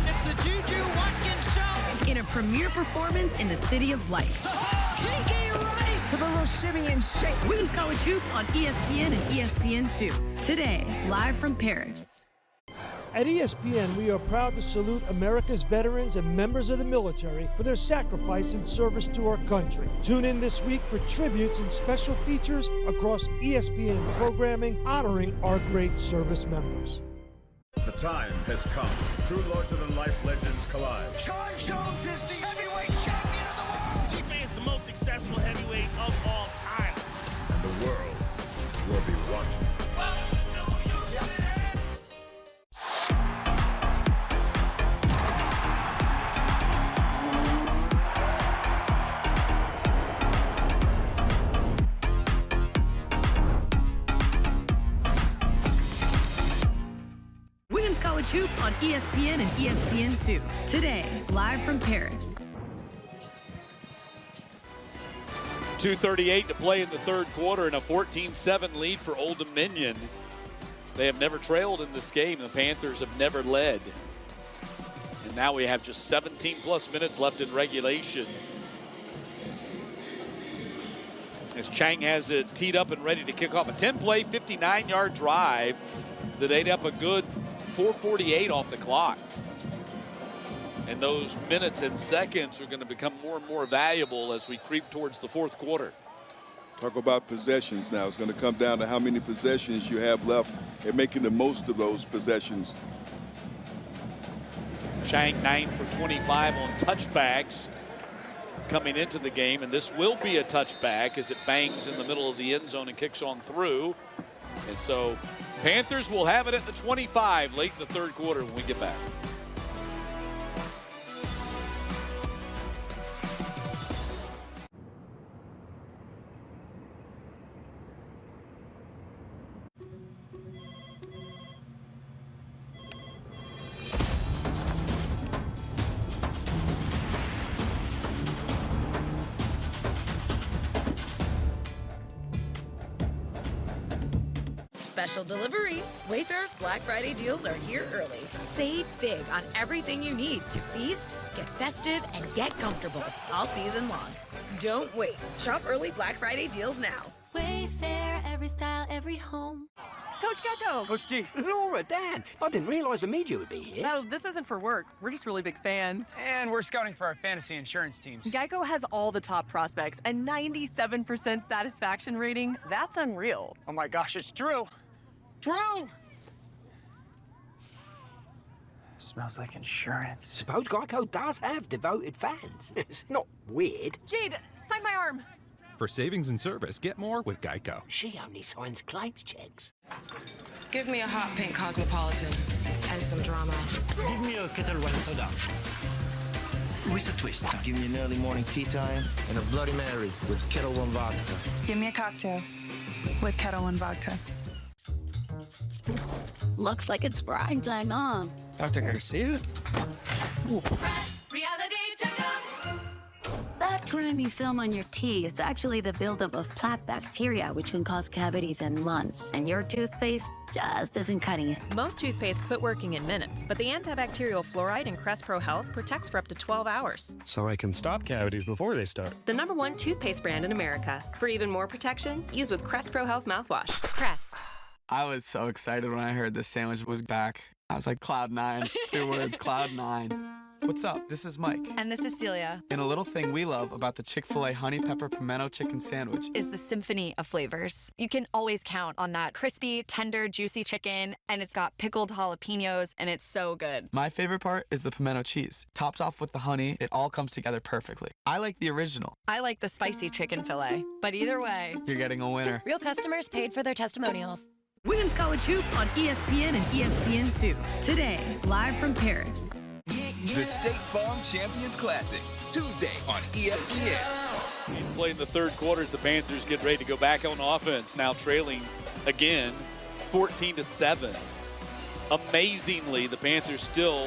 It's the Juju Watkins Show. In a premiere performance in the City of Lights. Kiki Rice. To the little shimmy and shake. Women's College Hoops on ESPN and ESPN2. Today, live from Paris. At ESPN, we are proud to salute America's veterans and members of the military for their sacrifice and service to our country. Tune in this week for tributes and special features across ESPN programming honoring our great service members. The time has come. Two larger-than-life legends collide. John Jones is the heavyweight champion of the world. Stipe is the most successful heavyweight of all time. And the world will be watching. Women's College Hoops on ESPN and ESPN2. Today, live from Paris. 2:38 to play in the third quarter and a 14-7 lead for Old Dominion. They have never trailed in this game. The Panthers have never led. And now we have just 17+ minutes left in regulation. As Chang has it teed up and ready to kick off a 10-play, 59-yard drive that ate up a good 4:48 off the clock. And those minutes and seconds are going to become more and more valuable as we creep towards the fourth quarter. Talk about possessions now. It's going to come down to how many possessions you have left and making the most of those possessions. Chang 9 for 25 on touchbacks coming into the game, and this will be a touchback as it bangs in the middle of the end zone and kicks on through. And so Panthers will have it at the 25 late in the third quarter when we get back. Special delivery. Wayfair's Black Friday deals are here early. Save big on everything you need to feast, get festive, and get comfortable all season long. Don't wait. Shop early Black Friday deals now. Wayfair, every style, every home. Coach Gecko! Coach G. Laura, Dan. I didn't realize the media would be here. No, this isn't for work. We're just really big fans. And we're scouting for our fantasy insurance teams. Geico has all the top prospects and 97% satisfaction rating. That's unreal. Oh my gosh, it's true. True! Smells like insurance. Suppose Geico does have devoted fans. It's not weird. Jade, sign my arm. For savings and service, get more with Geico. She only signs claims checks. Give me a hot pink Cosmopolitan and some drama. Give me a Kettle One soda. With a twist. Give me an early morning tea time and a Bloody Mary with Kettle One vodka. Give me a cocktail with Kettle One vodka. Looks like it's prime time, huh? Dr. Garcia? Reality checkup. That grimy film on your teeth, it's actually the buildup of plaque bacteria, which can cause cavities in months. And your toothpaste just isn't cutting it. Most toothpaste quit working in minutes, but the antibacterial fluoride in Crest Pro Health protects for up to 12 hours. So I can stop cavities before they start. The #1 toothpaste brand in America. For even more protection, use with Crest Pro Health mouthwash. Crest. I was so excited when I heard this sandwich was back. I was like, Cloud 9. 2 words, Cloud 9. What's up? This is Mike. And this is Celia. And a little thing we love about the Chick-fil-A Honey Pepper Pimento Chicken Sandwich Is the symphony of flavors. You can always count on that crispy, tender, juicy chicken, and it's got pickled jalapenos, and it's so good. My favorite part is the pimento cheese. Topped off with the honey, it all comes together perfectly. I like the original. I like the spicy chicken fillet, but either way, You're getting a winner. real customers paid for their testimonials. Women's College Hoops on ESPN and ESPN2. Today, live from Paris. The State Farm Champions Classic, Tuesday on ESPN. Playing the third quarter as the Panthers get ready to go back on offense, now trailing again 14-7. Amazingly, the Panthers still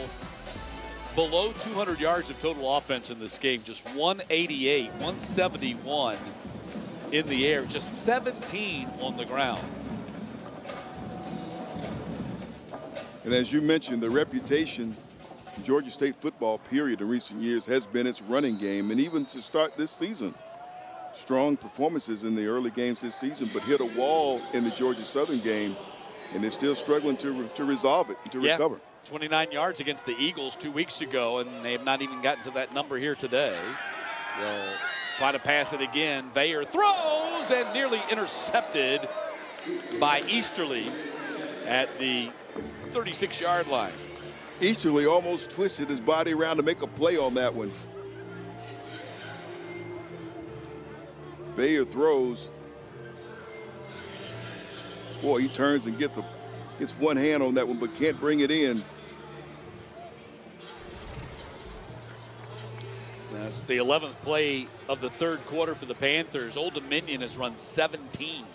below 200 yards of total offense in this game, just 188, 171 in the air, just 17 on the ground. And as you mentioned, the reputation Georgia State football, period, in recent years has been its running game. And even to start this season, strong performances in the early games this season, but hit a wall in the Georgia Southern game, and they're still struggling to resolve it, to recover. 29 yards against the Eagles 2 weeks ago, and they have not even gotten to that number here today. They'll try to pass it again. Veyer throws and nearly intercepted by Easterly at the 36-yard line. Easterly almost twisted his body around to make a play on that one. Veyer throws. Boy, he turns and gets one hand on that one, but can't bring it in. That's the 11th play of the third quarter for the Panthers. Old Dominion has run 17.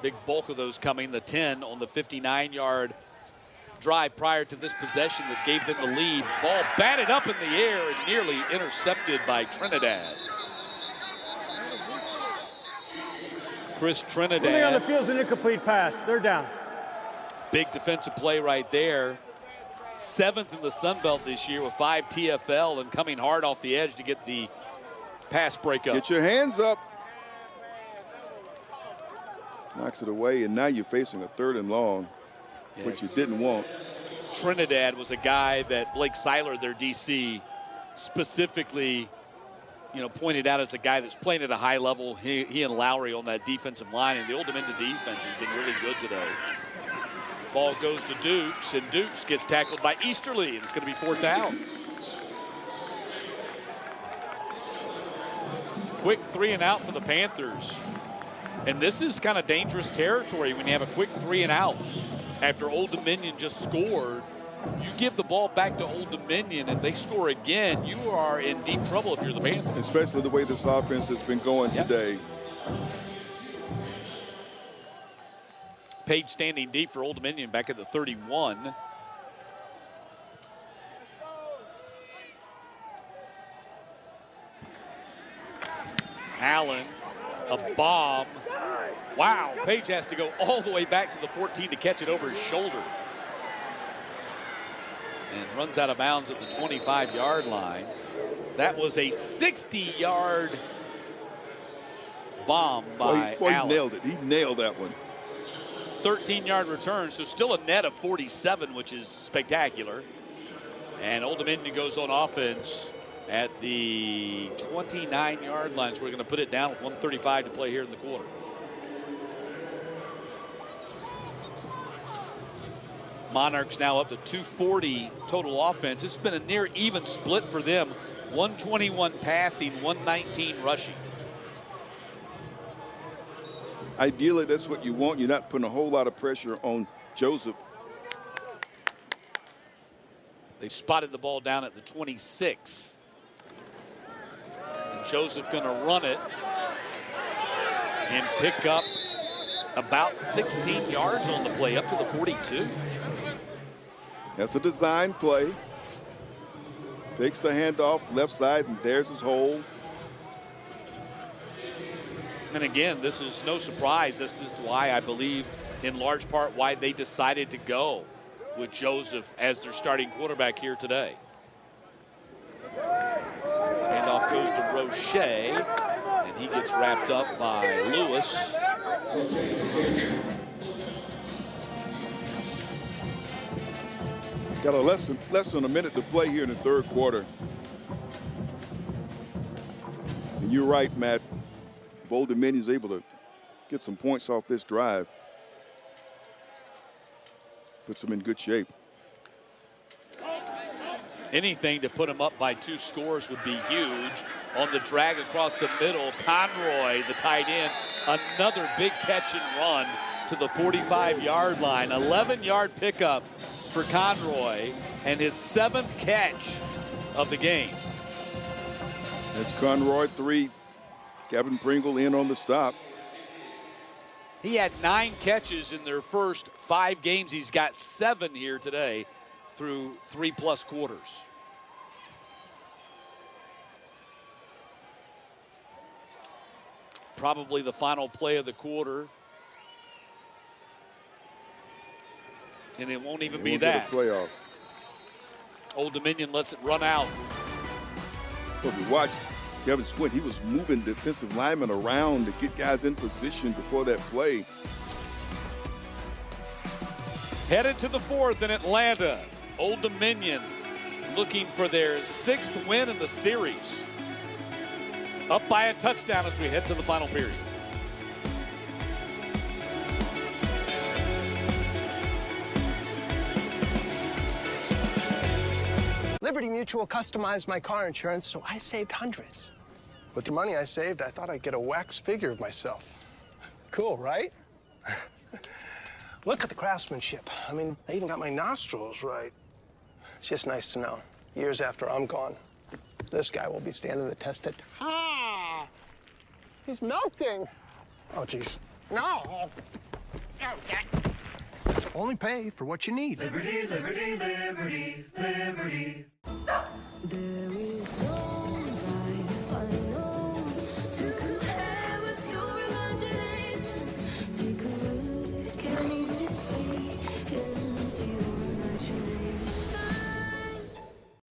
Big bulk of those coming, the 10 on the 59-yard drive prior to this possession that gave them the lead. Ball batted up in the air and nearly intercepted by Trinidad. Chris Trinidad. Running on the field's an incomplete pass. They're down. Big defensive play right there. 7th in the Sun Belt this year with 5 TFL and coming hard off the edge to get the pass breakup. Get your hands up. Knocks it away, and now you're facing a 3rd and long, which you didn't want. Trinidad was a guy that Blake Seiler, their DC, specifically, pointed out as a guy that's playing at a high level. He and Lowry on that defensive line, and the Old Dominion defense has been really good today. Ball goes to Dukes, and Dukes gets tackled by Easterly, and it's going to be 4th down. Quick 3 and out for the Panthers. And this is kind of dangerous territory when you have a quick 3 and out. After Old Dominion just scored, you give the ball back to Old Dominion and they score again, you are in deep trouble if you're the Panthers. Especially the way this offense has been going today. Page standing deep for Old Dominion back at the 31. Allen, a bomb. Wow, Page has to go all the way back to the 14 to catch it over his shoulder. And runs out of bounds at the 25-yard line. That was a 60-yard bomb by Allen. He nailed it. He nailed that one. 13-yard return, so still a net of 47, which is spectacular. And Old Dominion goes on offense at the 29-yard line. So we're going to put it down with 1:35 to play here in the quarter. Monarchs now up to 240 total offense. It's been a near even split for them. 121 passing, 119 rushing. Ideally, that's what you want. You're not putting a whole lot of pressure on Joseph. They spotted the ball down at the 26. And Joseph going to run it and pick up about 16 yards on the play, up to the 42. That's a design play. Takes the handoff left side, and there's his hole. And again, this is no surprise. This is why I believe, in large part, why they decided to go with Joseph as their starting quarterback here today. Handoff goes to Roche, and he gets wrapped up by Lewis. Got a less than a minute to play here in the third quarter. And you're right, Matt. Old Dominion's able to get some points off this drive. Puts them in good shape. Anything to put them up by 2 scores would be huge. On the drag across the middle, Conroy, the tight end, another big catch and run to the 45-yard line. 11-yard pickup for Conroy and his 7th catch of the game. That's Conroy, 3. Gavin Pringle in on the stop. He had 9 catches in their first 5 games. He's got 7 here today through 3+ quarters. Probably the final play of the quarter. And it won't even be that. Playoff. Old Dominion lets it run out. But we watched Kevin Swint. He was moving defensive linemen around to get guys in position before that play. Headed to the 4th in Atlanta. Old Dominion looking for their 6th win in the series. Up by a touchdown as we head to the final period. Liberty Mutual customized my car insurance, so I saved hundreds. With the money I saved, I thought I'd get a wax figure of myself. Cool, right? Look at the craftsmanship. I mean, I even got my nostrils right. It's just nice to know, years after I'm gone, this guy will be standing the test of time. He's melting. Oh, geez. No. Only pay for what you need. Liberty, liberty, liberty, liberty. There is no life I know to compare with your imagination. Take a look, can you see into your imagination?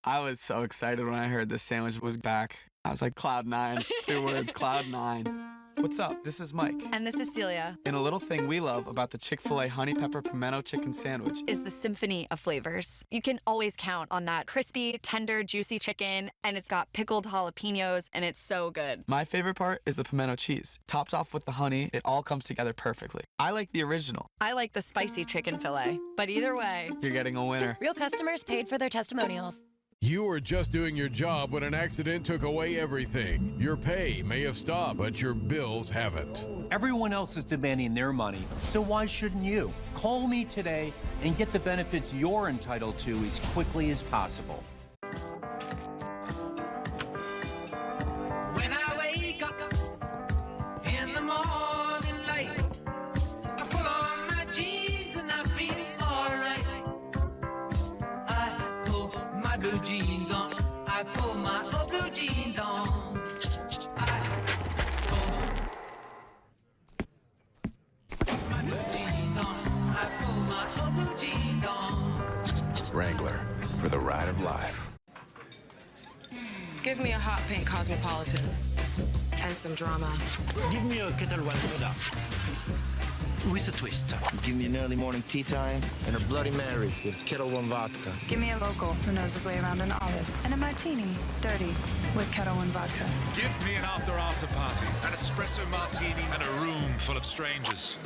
I was so excited when I heard this sandwich was back. I was like, cloud 9. 2 words, cloud 9. What's up? This is Mike. And this is Celia. And a little thing we love about the Chick-fil-A Honey Pepper Pimento Chicken Sandwich is the symphony of flavors. You can always count on that crispy, tender, juicy chicken, and it's got pickled jalapenos, and it's so good. My favorite part is the pimento cheese. Topped off with the honey, it all comes together perfectly. I like the original. I like the spicy chicken fillet, but either way, you're getting a winner. Real customers paid for their testimonials. You were just doing your job when an accident took away everything. Your pay may have stopped, but your bills haven't. Everyone else is demanding their money, so why shouldn't you? Call me today and get the benefits you're entitled to as quickly as possible. When I wake up in the morning light, I pull on my jeans and I feel alright. I pull my blue jeans on, I pull my old blue jeans on. I pull my blue jeans on, I pull my old blue jeans on. Wrangler, for the ride of life. Give me a hot pink Cosmopolitan and some drama. Give me a Kettle One soda. With a twist. Give me an early morning tea time and a Bloody Mary with Kettle One vodka. Give me a local who knows his way around an olive. And a martini, dirty, with Kettle One vodka. Give me an after party, an espresso martini, and a room full of strangers.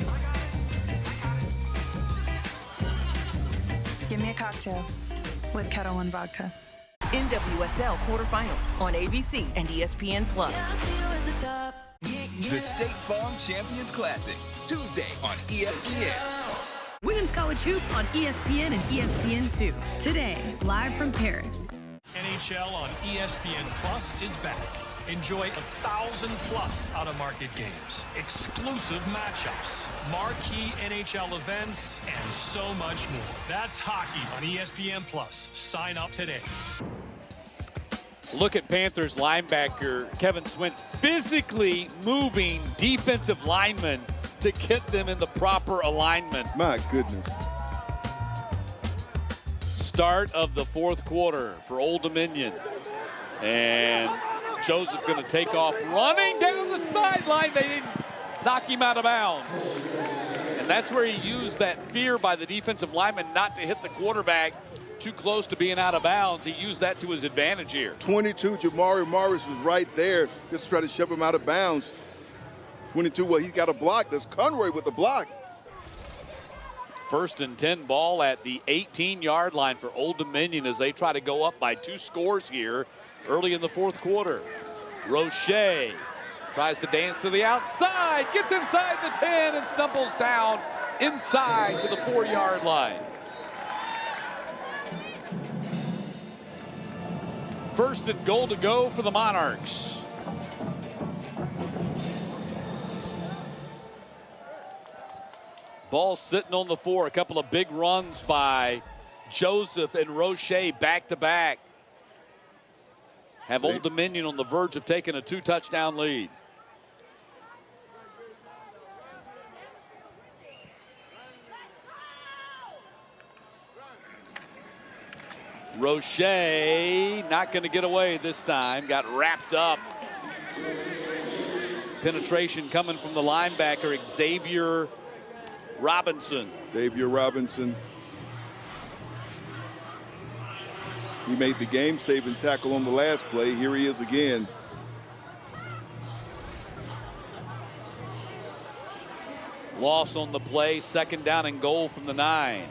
Give me a cocktail with Kettle One vodka. NWSL quarterfinals on ABC and ESPN+. The State Farm Champions Classic, Tuesday on ESPN. Women's college hoops on ESPN and ESPN2. Today, live from Paris. NHL on ESPN Plus is back. Enjoy 1,000+ out-of-market games, exclusive matchups, marquee NHL events, and so much more. That's hockey on ESPN Plus. Sign up today. Look at Panthers linebacker Kevin Swint physically moving defensive linemen to get them in the proper alignment. My goodness. Start of the fourth quarter for Old Dominion. And Joseph going to take off running down the sideline. They didn't knock him out of bounds. And that's where he used that fear by the defensive lineman not to hit the quarterback too close to being out of bounds. He used that to his advantage here. 22, Jamari Morris was right there just to try to shove him out of bounds. 22, well, he got a block. That's Conroy with the block. 1st and 10 ball at the 18-yard line for Old Dominion as they try to go up by 2 scores here early in the fourth quarter. Roche tries to dance to the outside, gets inside the 10 and stumbles down inside to the 4-yard line. 1st and goal to go for the Monarchs. Ball sitting on the 4. A couple of big runs by Joseph and Roche back to back. Have Old Dominion on the verge of taking a 2-touchdown lead. Roche not going to get away this time. Got wrapped up. Penetration coming from the linebacker, Xavier Robinson. Xavier Robinson. He made the game-saving tackle on the last play. Here he is again. Loss on the play, 2nd down and goal from the 9.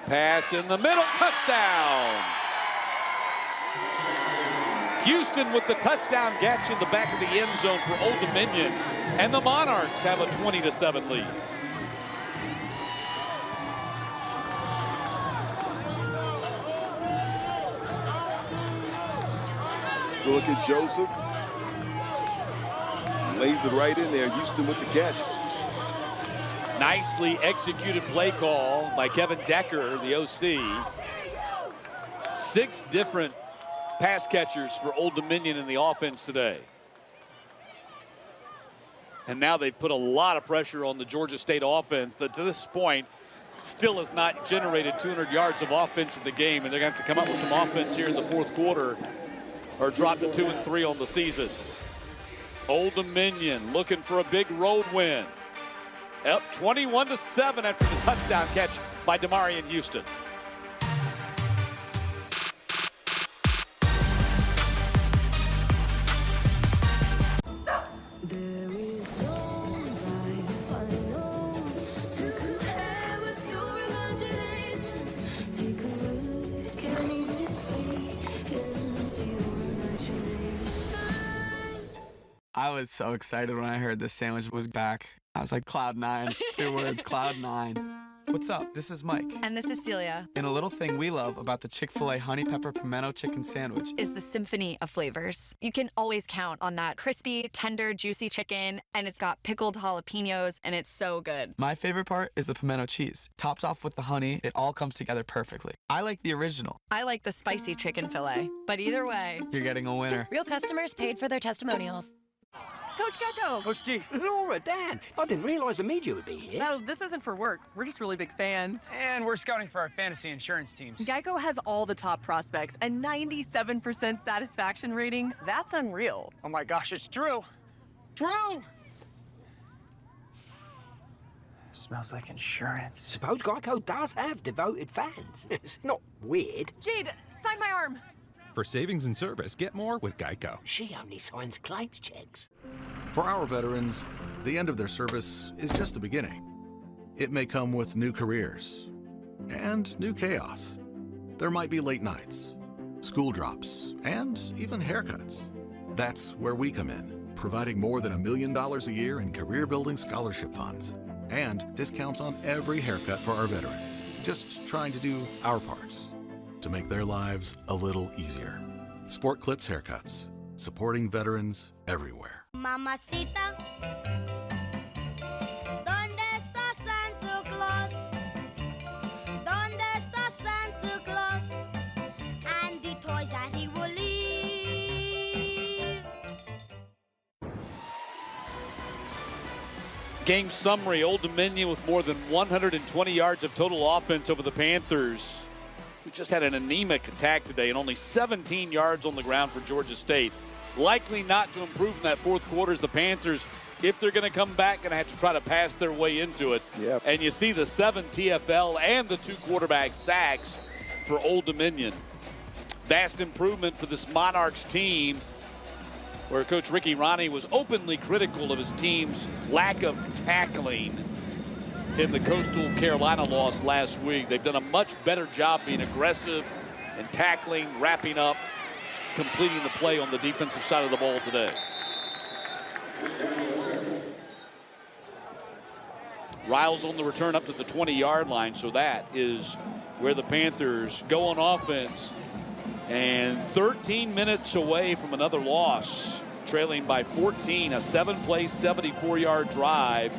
Pass in the middle, touchdown. Houston with the touchdown catch in the back of the end zone for Old Dominion, and the Monarchs have a 20-7 lead. So look at Joseph. Lays it right in there. Houston with the catch. Nicely executed play call by Kevin Decker, the OC. 6 different pass catchers for Old Dominion in the offense today. And now they've put a lot of pressure on the Georgia State offense that to this point still has not generated 200 yards of offense in the game. And they're going to have to come up with some offense here in the fourth quarter or drop to 2-3 on the season. Old Dominion looking for a big road win. Up 21-7 after the touchdown catch by Demarion Houston. There is no life I know to compare with your imagination. Take a look, can't even see into your imagination. I was so excited when I heard this sandwich was back. I was like, cloud 9. 2 words, cloud 9. What's up? This is Mike. And this is Celia. And a little thing we love about the Chick-fil-A Honey Pepper Pimento Chicken Sandwich Is the symphony of flavors. You can always count on that crispy, tender, juicy chicken, and it's got pickled jalapenos, and it's so good. My favorite part is the pimento cheese. Topped off with the honey, it all comes together perfectly. I like the original. I like the spicy chicken fillet, but either way, You're getting a winner. Real customers paid for their testimonials. Coach Gecko! Coach G. Laura, Dan, I didn't realize the media would be here. No, this isn't for work. We're just really big fans. And we're scouting for our fantasy insurance teams. Geico has all the top prospects and 97% satisfaction rating. That's unreal. Oh my gosh, it's true. True! Smells like insurance. Suppose Geico does have devoted fans. It's not weird. Jade, sign my arm. For savings and service, get more with Geico. She only signs claims checks. For our veterans, the end of their service is just the beginning. It may come with new careers and new chaos. There might be late nights, school drops, and even haircuts. That's where we come in, providing more than $1 million a year in career-building scholarship funds and discounts on every haircut for our veterans. Just trying to do our part to make their lives a little easier. Sport Clips Haircuts, supporting veterans everywhere. Mamacita, ¿dónde está Santa Claus? ¿Dónde está Santa Claus? And the toys that he will leave. Game summary, Old Dominion with more than 120 yards of total offense over the Panthers. We just had an anemic attack today and only 17 yards on the ground for Georgia State. Likely not to improve in that fourth quarter as the Panthers, if they're going to come back, going to have to try to pass their way into it. Yep. And you see the 7 TFL and the 2 quarterback sacks for Old Dominion. Vast improvement for this Monarchs team, where Coach Ricky Ronnie was openly critical of his team's lack of tackling in the Coastal Carolina loss last week. They've done a much better job being aggressive and tackling, wrapping up, completing the play on the defensive side of the ball today. Riles on the return up to the 20-yard line, so that is where the Panthers go on offense. And 13 minutes away from another loss, trailing by 14, a 7-play, 74-yard drive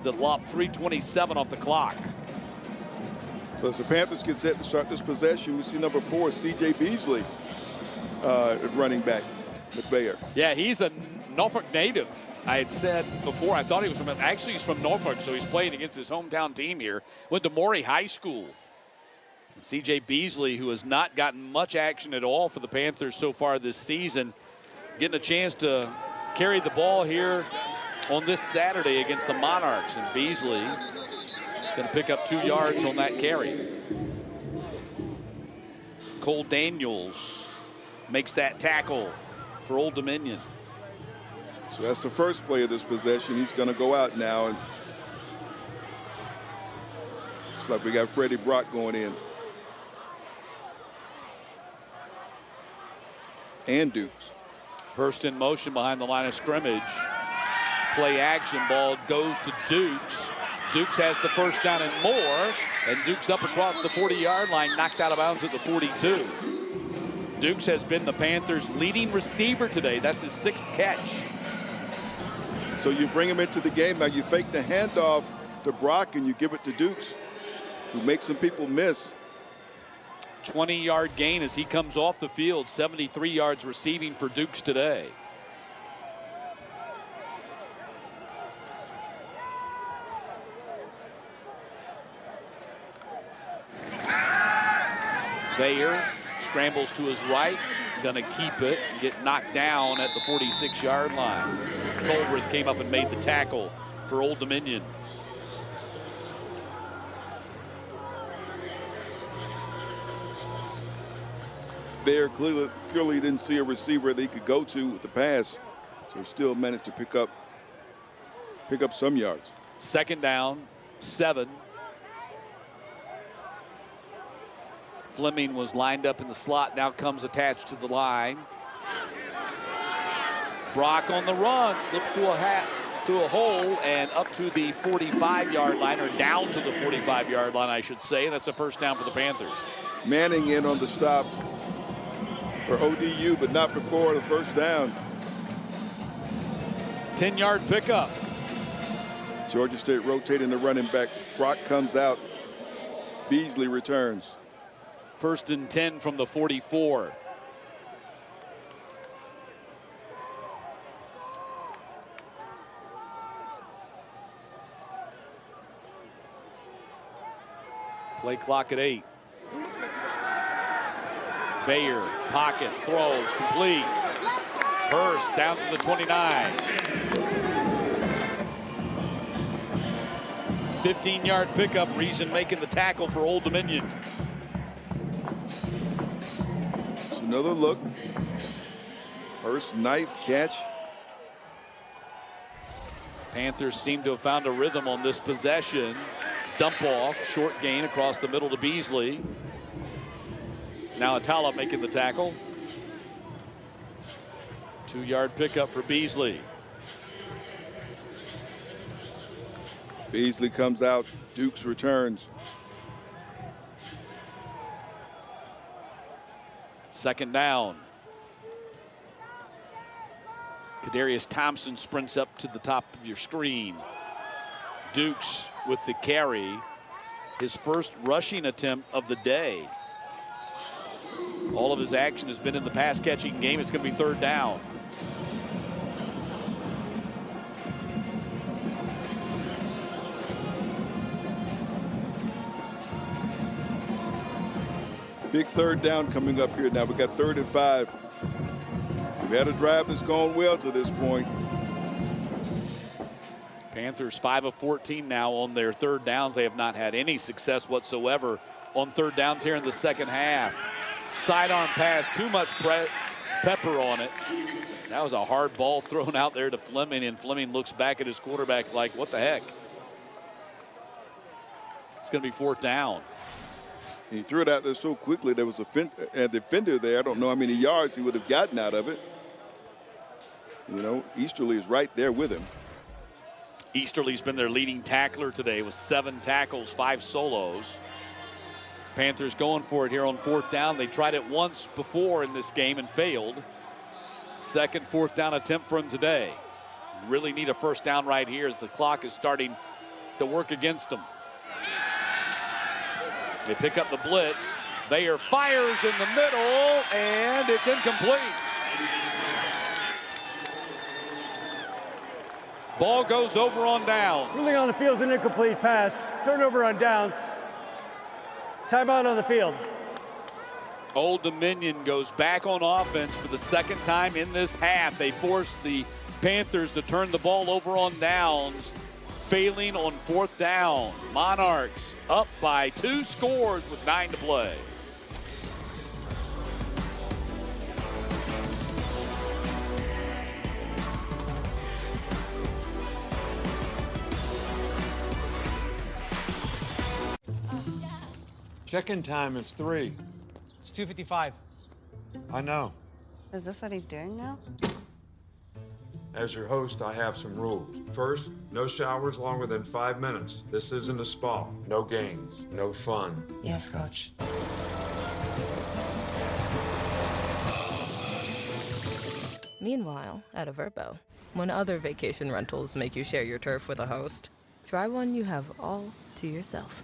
that lopped 3:27 off the clock. So as the Panthers get set to start this possession, we see number 4, C.J. Beasley, running back with Bayer. Yeah, he's a Norfolk native. I had said before, I thought he was from, actually he's from Norfolk, so he's playing against his hometown team here. Went to Maury High School. And C.J. Beasley, who has not gotten much action at all for the Panthers so far this season, getting a chance to carry the ball here on this Saturday against the Monarchs. And Beasley going to pick up 2 yards on that carry. Cole Daniels makes that tackle for Old Dominion. So that's the first play of this possession. He's going to go out now. And looks like we got Freddie Brock going in. And Dukes. Hurst in motion behind the line of scrimmage. Play action, ball goes to Dukes. Dukes has the first down and more, and Dukes up across the 40-yard line, knocked out of bounds at the 42. Dukes has been the Panthers' leading receiver today. That's his 6th catch. So you bring him into the game. Now you fake the handoff to Brock and you give it to Dukes, who makes some people miss. 20-yard gain as he comes off the field. 73 yards receiving for Dukes today. Bayer scrambles to his right, gonna keep it, get knocked down at the 46-yard line. Colworth came up and made the tackle for Old Dominion. Bayer clearly didn't see a receiver that he could go to with the pass, so still managed to pick up some yards. 2nd down, 7. Fleming was lined up in the slot, now comes attached to the line. Brock on the run, slips through a hole and up to the 45-yard line, or down to the 45-yard line, I should say. And that's a first down for the Panthers. Manning in on the stop for ODU, but not before the first down. 10-yard pickup. Georgia State rotating the running back. Brock comes out. Beasley returns. 1st and 10 from the 44. Play clock at 8. Bayer, pocket, throws, complete. Hurst down to the 29. 15-yard pickup. Reason making the tackle for Old Dominion. So Another look. Hurst, nice catch. Panthers seem to have found a rhythm on this possession. Dump off, short gain across the middle to Beasley. Now Atala making the tackle. 2-yard pickup for Beasley. Beasley comes out. Dukes returns. Second down. Kadarius Thompson sprints up to the top of your screen. Dukes with the carry. His first rushing attempt of the day. All of his action has been in the pass catching game. It's going to be third down. Big third down coming up here now. We got 3rd and 5. We've had a drive that's gone well to this point. Panthers 5 of 14 now on their third downs. They have not had any success whatsoever on third downs here in the second half. Sidearm pass, too much pepper on it. That was a hard ball thrown out there to Fleming, and Fleming looks back at his quarterback like, what the heck? It's going to be 4th down. He threw it out there so quickly. There was a defender there. I don't know how many yards he would have gotten out of it. You know, Easterly is right there with him. Easterly's been their leading tackler today with 7 tackles, 5 solos. Panthers going for it here on 4th down. They tried it once before in this game and failed. Second 4th down attempt for them today. Really need a first down right here as the clock is starting to work against them. They pick up the blitz. Bayer fires in the middle, and it's incomplete. Ball goes over on downs. Ruling on the field is an incomplete pass. Turnover on downs. Timeout on the field. Old Dominion goes back on offense for the second time in this half. They force the Panthers to turn the ball over on downs, failing on 4th down. Monarchs up by 2 scores with 9 to play. Check-in time is 3. It's 2:55. I know. Is this what he's doing now? As your host, I have some rules. First, no showers longer than 5 minutes. This isn't a spa. No games, no fun. Yes, Coach. Meanwhile, at Averbo, when other vacation rentals make you share your turf with a host, try one you have all to yourself.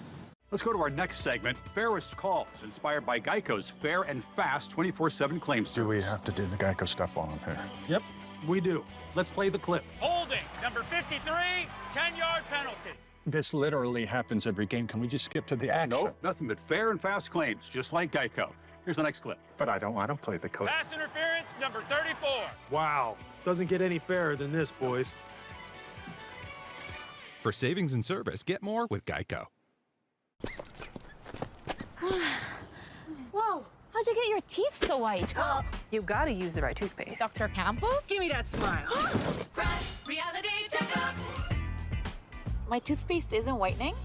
Let's go to our next segment, Fairest Calls, inspired by Geico's fair and fast 24/7 claim service. Do we have to do the Geico stuff while I'm here? Yep, we do. Let's play the clip. Holding, number 53, 10-yard penalty. This literally happens every game. Can we just skip to the action? Nope, nothing but fair and fast claims, just like Geico. Here's the next clip. But I don't want to play the clip. Pass interference, number 34. Wow, doesn't get any fairer than this, boys. For savings and service, get more with Geico. Whoa, how'd you get your teeth so white? You gotta use the right toothpaste. Dr. Campos? Give me that smile. Reality checkup. My toothpaste isn't whitening?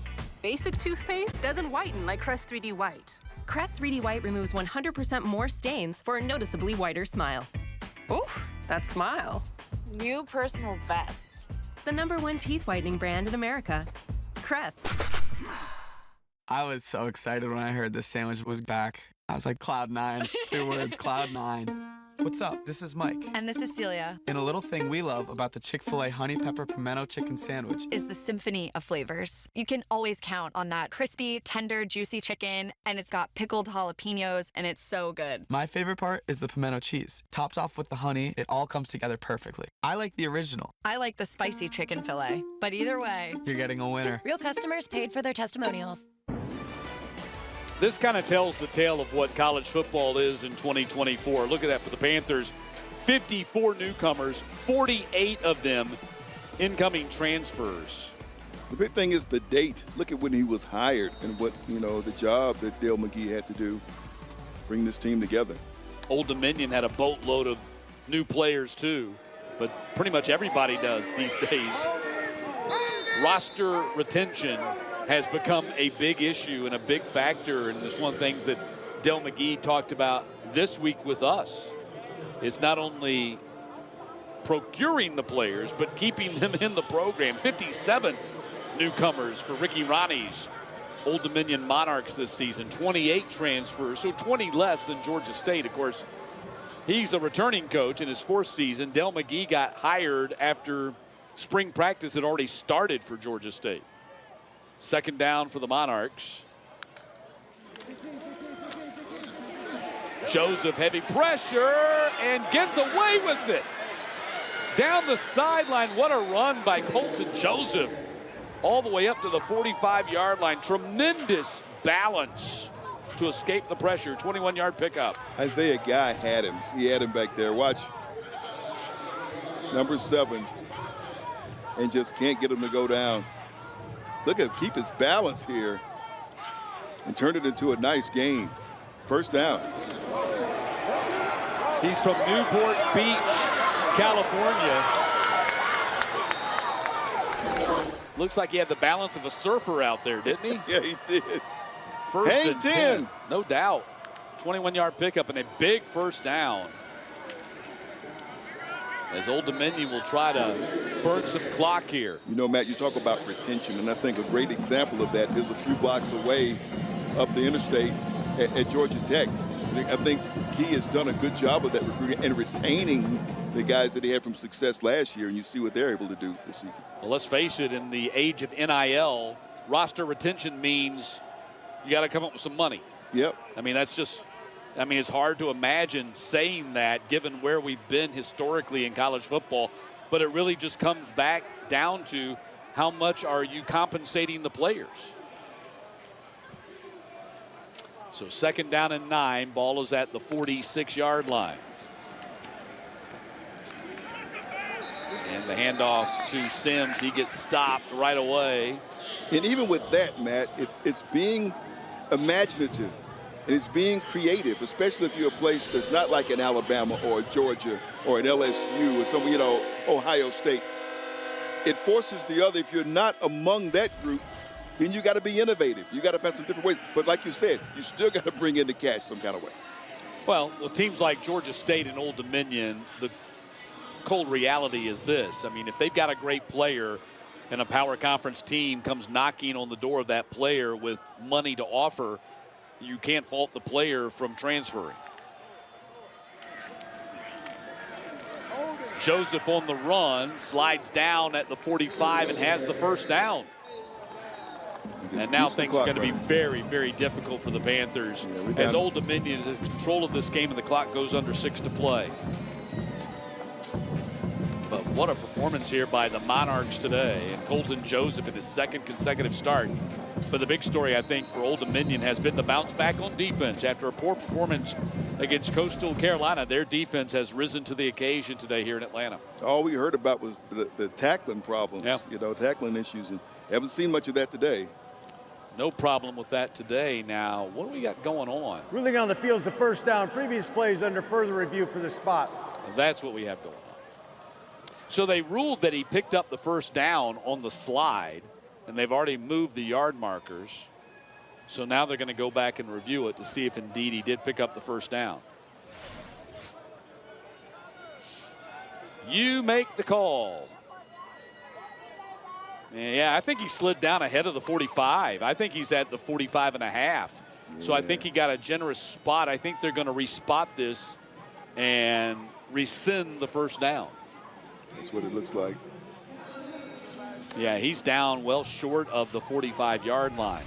Basic toothpaste doesn't whiten like Crest 3D White. Crest 3D White removes 100% more stains for a noticeably whiter smile. Ooh, that smile. New personal best. The #1 teeth whitening brand in America. Crest. I was so excited when I heard this sandwich was back. I was like, Cloud 9. 2 words, Cloud 9. What's up? This is Mike. And this is Celia. And a little thing we love about the Chick-fil-A Honey Pepper Pimento Chicken Sandwich is the symphony of flavors. You can always count on that crispy, tender, juicy chicken, and it's got pickled jalapenos, and it's so good. My favorite part is the pimento cheese. Topped off with the honey, it all comes together perfectly. I like the original. I like the spicy chicken fillet. But either way, you're getting a winner. Real customers paid for their testimonials. This kind of tells the tale of what college football is in 2024. Look at that for the Panthers. 54 newcomers, 48 of them incoming transfers. The big thing is the date. Look at when he was hired and what, the job that Dale McGee had to do, bring this team together. Old Dominion had a boatload of new players too, but pretty much everybody does these days. Roster retention has become a big issue and a big factor, and it's one of the things that Del McGee talked about this week with us. It's not only procuring the players, but keeping them in the program. 57 newcomers for Ricky Ronnie's Old Dominion Monarchs this season, 28 transfers, so 20 less than Georgia State. Of course, he's a returning coach in his 4th season. Del McGee got hired after spring practice had already started for Georgia State. 2nd down for the Monarchs. Joseph, heavy pressure, and gets away with it. Down the sideline, what a run by Colton Joseph. All the way up to the 45-yard line. Tremendous balance to escape the pressure. 21-yard pickup. Isaiah Guy had him. He had him back there. Watch. Number 7. And just can't get him to go down. Look at him keep his balance here and turn it into a nice gain. 1st down. He's from Newport Beach, California. Looks like he had the balance of a surfer out there, didn't he? Yeah, he did. 1st Hang and 10. No doubt. 21-yard pickup and a big 1st down. As Old Dominion will try to burn some clock here. You know, Matt, you talk about retention, and I think a great example of that is a few blocks away up the interstate at Georgia Tech. I think Key has done a good job of that recruiting and retaining the guys that he had from success last year, and you see what they're able to do this season. Well, let's face it, in the age of NIL, roster retention means you got to come up with some money. Yep. I mean, that's just, I mean, it's hard to imagine saying that given where we've been historically in college football, but it really just comes back down to how much are you compensating the players. So 2nd down and 9, ball is at the 46-yard line. And the handoff to Sims, he gets stopped right away. And even with that, Matt, it's being imaginative and it's being creative, especially if you're a place that's not like an Alabama or a Georgia or an LSU or some, you know, Ohio State. It forces the other, if you're not among that group, then you got to be innovative. You got to find some different ways. But like you said, you still got to bring in the cash some kind of way. Well, with teams like Georgia State and Old Dominion, the cold reality is this. I mean, if they've got a great player and a power conference team comes knocking on the door of that player with money to offer, you can't fault the player from transferring. Joseph on the run, slides down at the 45 and has the 1st down. And now things are going to be very, very difficult for the Panthers as Old Dominion is in control of this game and the clock goes under 6 to play. But what a performance here by the Monarchs today, and Colton Joseph in his 2nd consecutive start. But the big story, I think, for Old Dominion has been the bounce back on defense. After a poor performance against Coastal Carolina, their defense has risen to the occasion today here in Atlanta. All we heard about was the tackling problems, you know, tackling issues, and haven't seen much of that today. No problem with that today. Now, what do we got going on? Ruling on the field is the 1st down. Previous plays under further review for the spot. Well, that's what we have going on. So they ruled that he picked up the 1st down on the slide, and they've already moved the yard markers. So now they're going to go back and review it to see if indeed he did pick up the 1st down. You make the call. Yeah, I think he slid down ahead of the 45. I think he's at the 45 and a half. Yeah. So I think he got a generous spot. I think they're going to respot this and rescind the 1st down. That's what it looks like. Yeah, he's down well short of the 45-yard line.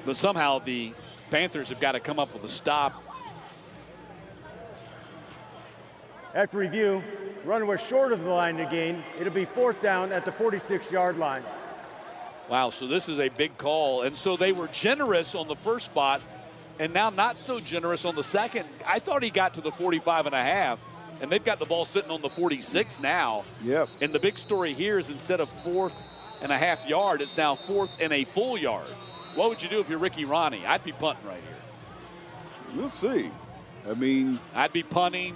But somehow the Panthers have got to come up with a stop. After review, run was short of the line to gain. It'll be 4th down at the 46-yard line. Wow, so this is a big call. And so they were generous on the 1st spot and now not so generous on the 2nd. I thought he got to the 45 and a half, and they've got the ball sitting on the 46 now. Yep. And the big story here is instead of 4th and a half yard. It's now 4th and a full yard. What would you do if you're Ricky Ronnie? I'd be punting right here. We'll see. I mean, I'd be punting.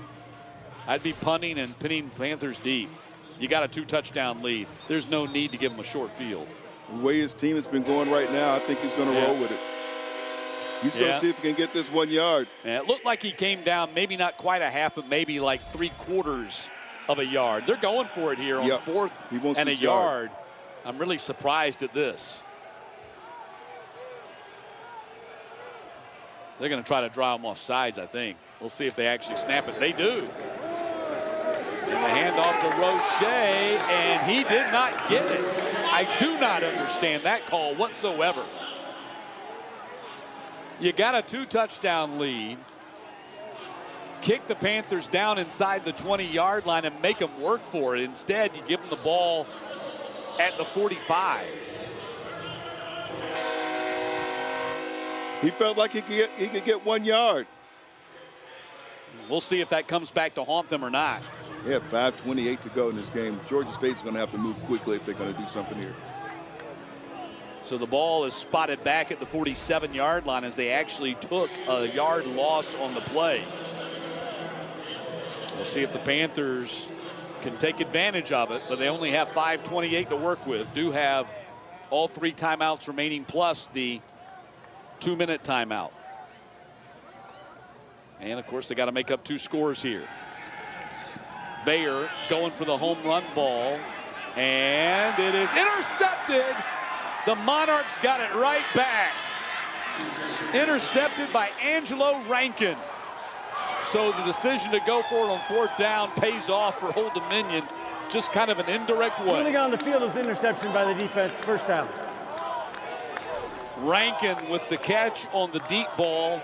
I'd be punting and pinning Panthers deep. You got a 2-touchdown lead. There's no need to give them a short field. The way his team has been going right now, I think he's going to roll with it. He's going to see if he can get this 1 yard. Yeah, it looked like he came down maybe not quite a half, but maybe like 3/4 of a yard. They're going for it here on 4th and a yard. I'm really surprised at this. They're going to try to draw him off sides, I think. We'll see if they actually snap it. They do. And the handoff to Roche, and he did not get it. I do not understand that call whatsoever. You got a 2-touchdown lead. Kick the Panthers down inside the 20-yard line and make them work for it. Instead, you give them the ball at the 45. He felt like he could get 1 yard. We'll see if that comes back to haunt them or not. They have 5:28 to go in this game. Georgia State's going to have to move quickly if they're going to do something here. So the ball is spotted back at the 47-yard line as they actually took a yard loss on the play. We'll see if the Panthers can take advantage of it, but they only have 5:28 to work with. Do have all 3 timeouts remaining plus the 2-minute timeout. And of course they got to make up 2 scores here. Bayer going for the home run ball, and it is intercepted. The Monarchs got it right back. Intercepted by Angelo Rankin. So the decision to go for it on 4th down pays off for Old Dominion, just kind of an indirect way. Ruling on the field is interception by the defense, 1st down. Rankin with the catch on the deep ball,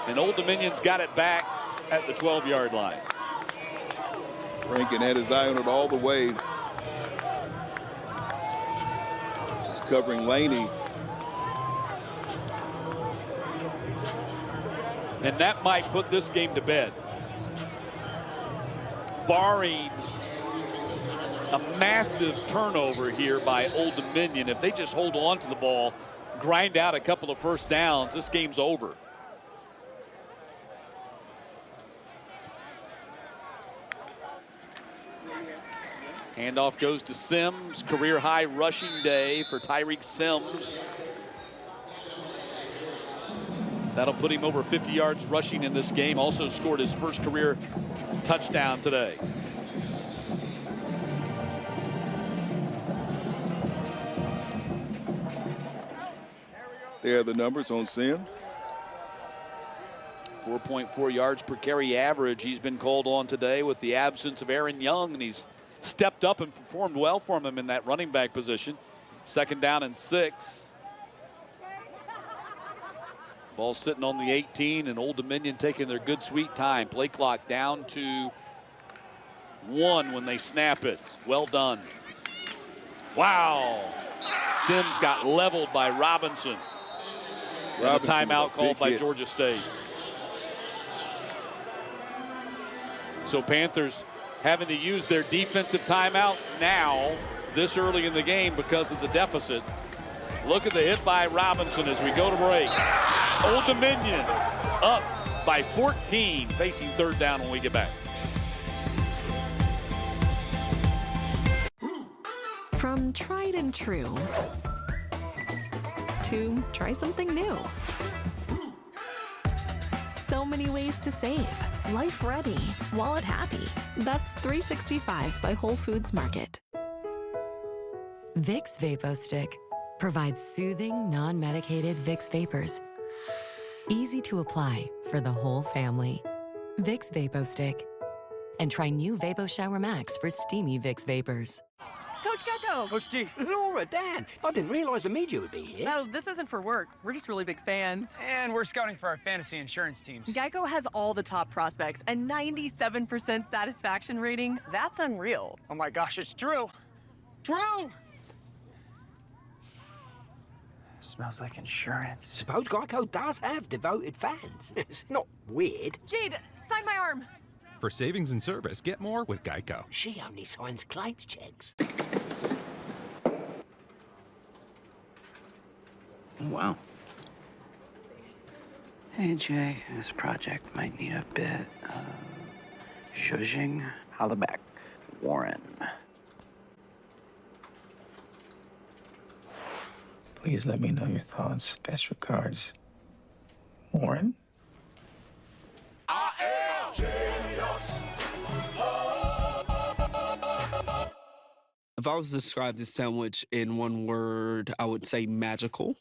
and Old Dominion's got it back at the 12-yard line. Rankin had his eye on it all the way. Just covering Laney. And that might put this game to bed. Barring a massive turnover here by Old Dominion, if they just hold on to the ball, grind out a couple of 1st downs, this game's over. Handoff goes to Sims. Career high rushing day for Tyreek Sims. That'll put him over 50 yards rushing in this game. Also scored his first career touchdown today. There are the numbers on Sim. 4.4 yards per carry average. He's been called on today with the absence of Aaron Young, and he's stepped up and performed well for him in that running back position. 2nd down and 6. Ball sitting on the 18, and Old Dominion taking their good sweet time. Play clock down to 1 when they snap it. Well done. Wow. Sims got leveled by Robinson. And a timeout called by Georgia State. So Panthers having to use their defensive timeouts now this early in the game because of the deficit. Look at the hit by Robinson as we go to break. Old Dominion up by 14, facing 3rd down when we get back. From tried and true to try something new. So many ways to save. Life ready, wallet happy. That's 365 by Whole Foods Market. Vicks VapoStick provides soothing, non-medicated Vicks vapors. Easy to apply for the whole family. Vicks VapoStick. And try new Vapo Shower Max for steamy Vicks vapors. Coach Gecko! Coach G. Laura, Dan, I didn't realize the media would be here. No, this isn't for work. We're just really big fans. And we're scouting for our fantasy insurance teams. Geico has all the top prospects, a 97% satisfaction rating. That's unreal. Oh my gosh, it's true. True! Smells like insurance. Suppose Geico does have devoted fans. It's not weird. Jade, sign my arm. For savings and service, get more with Geico. She only signs claims checks. Wow. Hey, Jay, this project might need a bit of zhuzhing. Hallebeck, Warren. Please let me know your thoughts. Best regards, Warren. If I was to describe this sandwich in one word, I would say magical.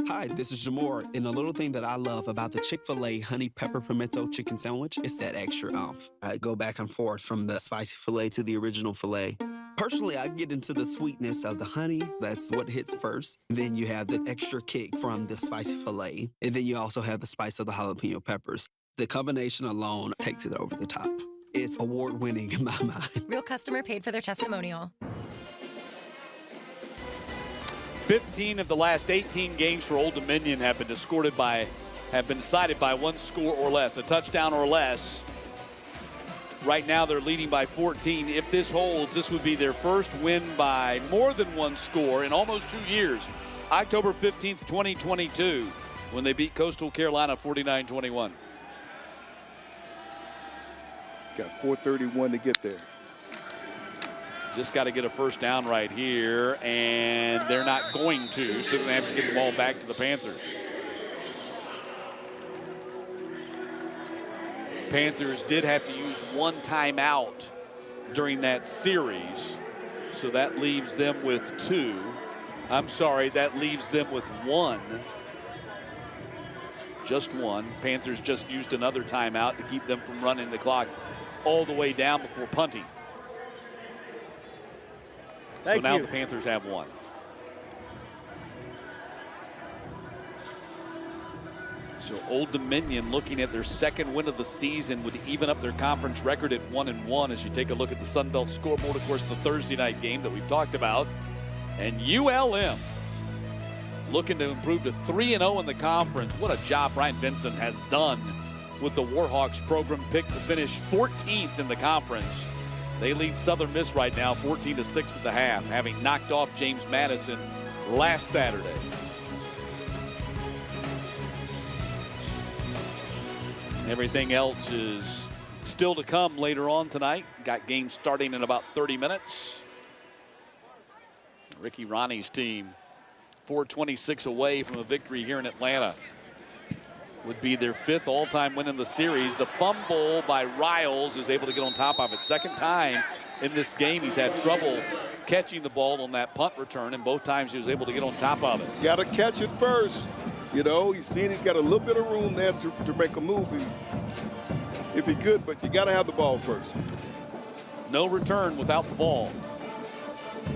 Hi, this is Jamor, and the little thing that I love about the Chick-fil-A honey pepper pimento chicken sandwich is that extra oomph. I go back and forth from the spicy filet to the original filet. Personally, I get into the sweetness of the honey. That's what hits first. Then you have the extra kick from the spicy filet, and then you also have the spice of the jalapeno peppers. The combination alone takes it over the top. It's award-winning in my mind. Real customer paid for their testimonial. 15 of the last 18 games for Old Dominion have been decided by one score or less, a touchdown or less. Right now they're leading by 14. If this holds, this would be their first win by more than one score in almost 2 years. October 15th, 2022, when they beat Coastal Carolina 49-21. Got 4:31 to get there. Just got to get a first down right here, and they're not going to, so they have to get the ball back to the Panthers. Panthers did have to use one timeout during that series, so that leaves them with two. I'm sorry, that leaves them with one. Just one. Panthers just used another timeout to keep them from running the clock all the way down before punting. So now the Panthers have one. So Old Dominion, looking at their second win of the season, would even up their conference record at 1-1 as you take a look at the Sun Belt scoreboard. Of course, the Thursday night game that we've talked about. And ULM looking to improve to 3-0 in the conference. What a job Brian Vincent has done with the Warhawks program, picked to finish 14th in the conference. They lead Southern Miss right now 14-6 at the half, having knocked off James Madison last Saturday. Everything else is still to come later on tonight. Got games starting in about 30 minutes. Ricky Ronnie's team 426 away from a victory here in Atlanta. Would be their 5th all-time win in the series. The fumble by Riles is able to get on top of it. Second time in this game he's had trouble catching the ball on that punt return, and both times he was able to get on top of it. Got to catch it first. You know, he's seeing he's got a little bit of room there to make a move if he could, but you got to have the ball first. No return without the ball.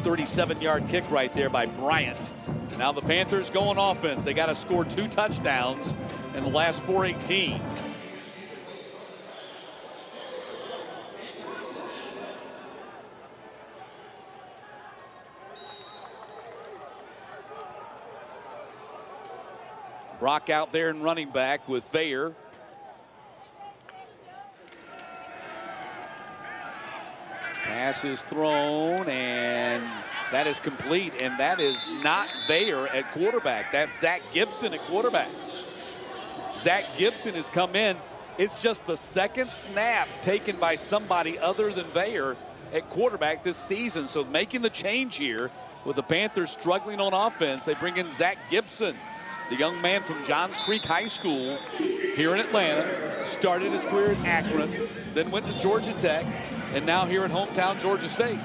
37-yard kick right there by Bryant. Now the Panthers go on offense. They got to score 2 touchdowns in the last 4:18. Brock out there and running back with Veyer. Pass is thrown, and that is complete, and that is not Veyer at quarterback. That's Zach Gibson at quarterback. Zach Gibson has come in. It's just the second snap taken by somebody other than Veyer at quarterback this season. So making the change here with the Panthers struggling on offense, they bring in Zach Gibson, the young man from Johns Creek High School here in Atlanta. Started his career at Akron, then went to Georgia Tech, and now here at hometown Georgia State.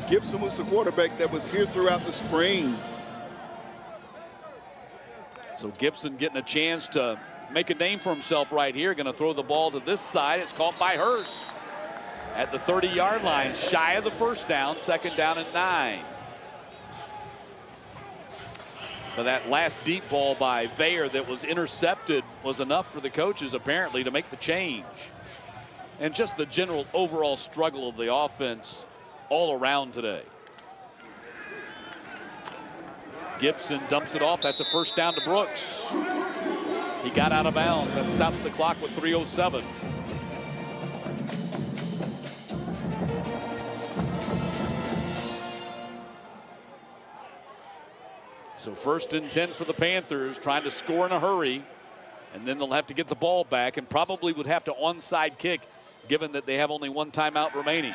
Gibson was the quarterback that was here throughout the spring. So Gibson getting a chance to make a name for himself right here. Going to throw the ball to this side. It's caught by Hurst at the 30-yard line, shy of the first down, 2nd down and 9. But that last deep ball by Veyer that was intercepted was enough for the coaches apparently to make the change. And just the general overall struggle of the offense all around today. Gibson dumps it off. That's a first down to Brooks. He got out of bounds. That stops the clock with 3:07. So 1st and 10 for the Panthers, trying to score in a hurry. And then they'll have to get the ball back and probably would have to onside kick given that they have only 1 timeout remaining.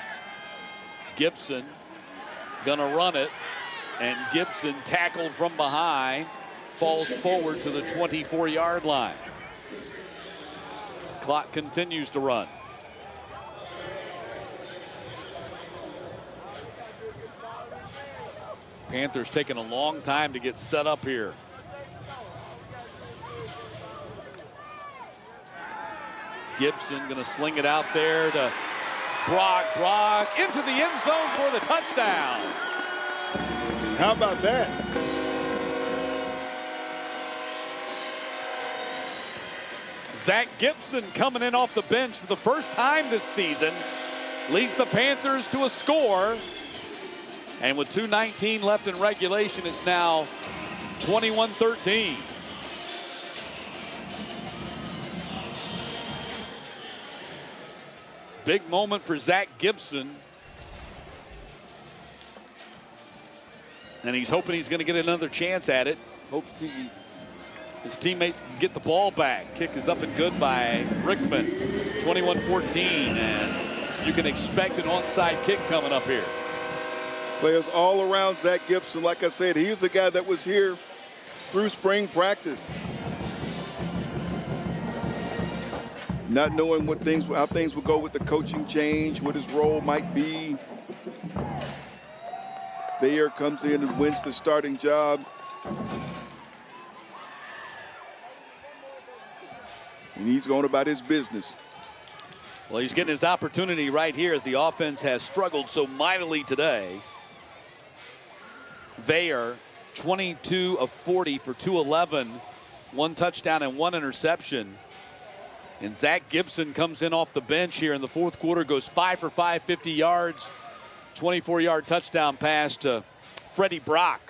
Gibson gonna run it, and Gibson tackled from behind, falls forward to the 24-yard line. Clock continues to run. Panthers taking a long time to get set up here. Gibson going to sling it out there to Brock. Brock into the end zone for the touchdown. How about that? Zach Gibson coming in off the bench for the first time this season. Leads the Panthers to a score. And with 2:19 left in regulation, it's now 21-13. Big moment for Zach Gibson. And he's hoping he's going to get another chance at it. Hopes his teammates can get the ball back. Kick is up and good by Rickman. 21-14, and you can expect an onside kick coming up here. Players all around Zach Gibson. Like I said, he's the guy that was here through spring practice. Not knowing how things would go with the coaching change, what his role might be. Bayer comes in and wins the starting job. And he's going about his business. Well, he's getting his opportunity right here as the offense has struggled so mightily today. Bayer, 22 of 40 for 211, 1 touchdown and 1 interception. And Zach Gibson comes in off the bench here in the fourth quarter, goes 5 for 5, 50 yards, 24-yard touchdown pass to Freddie Brock.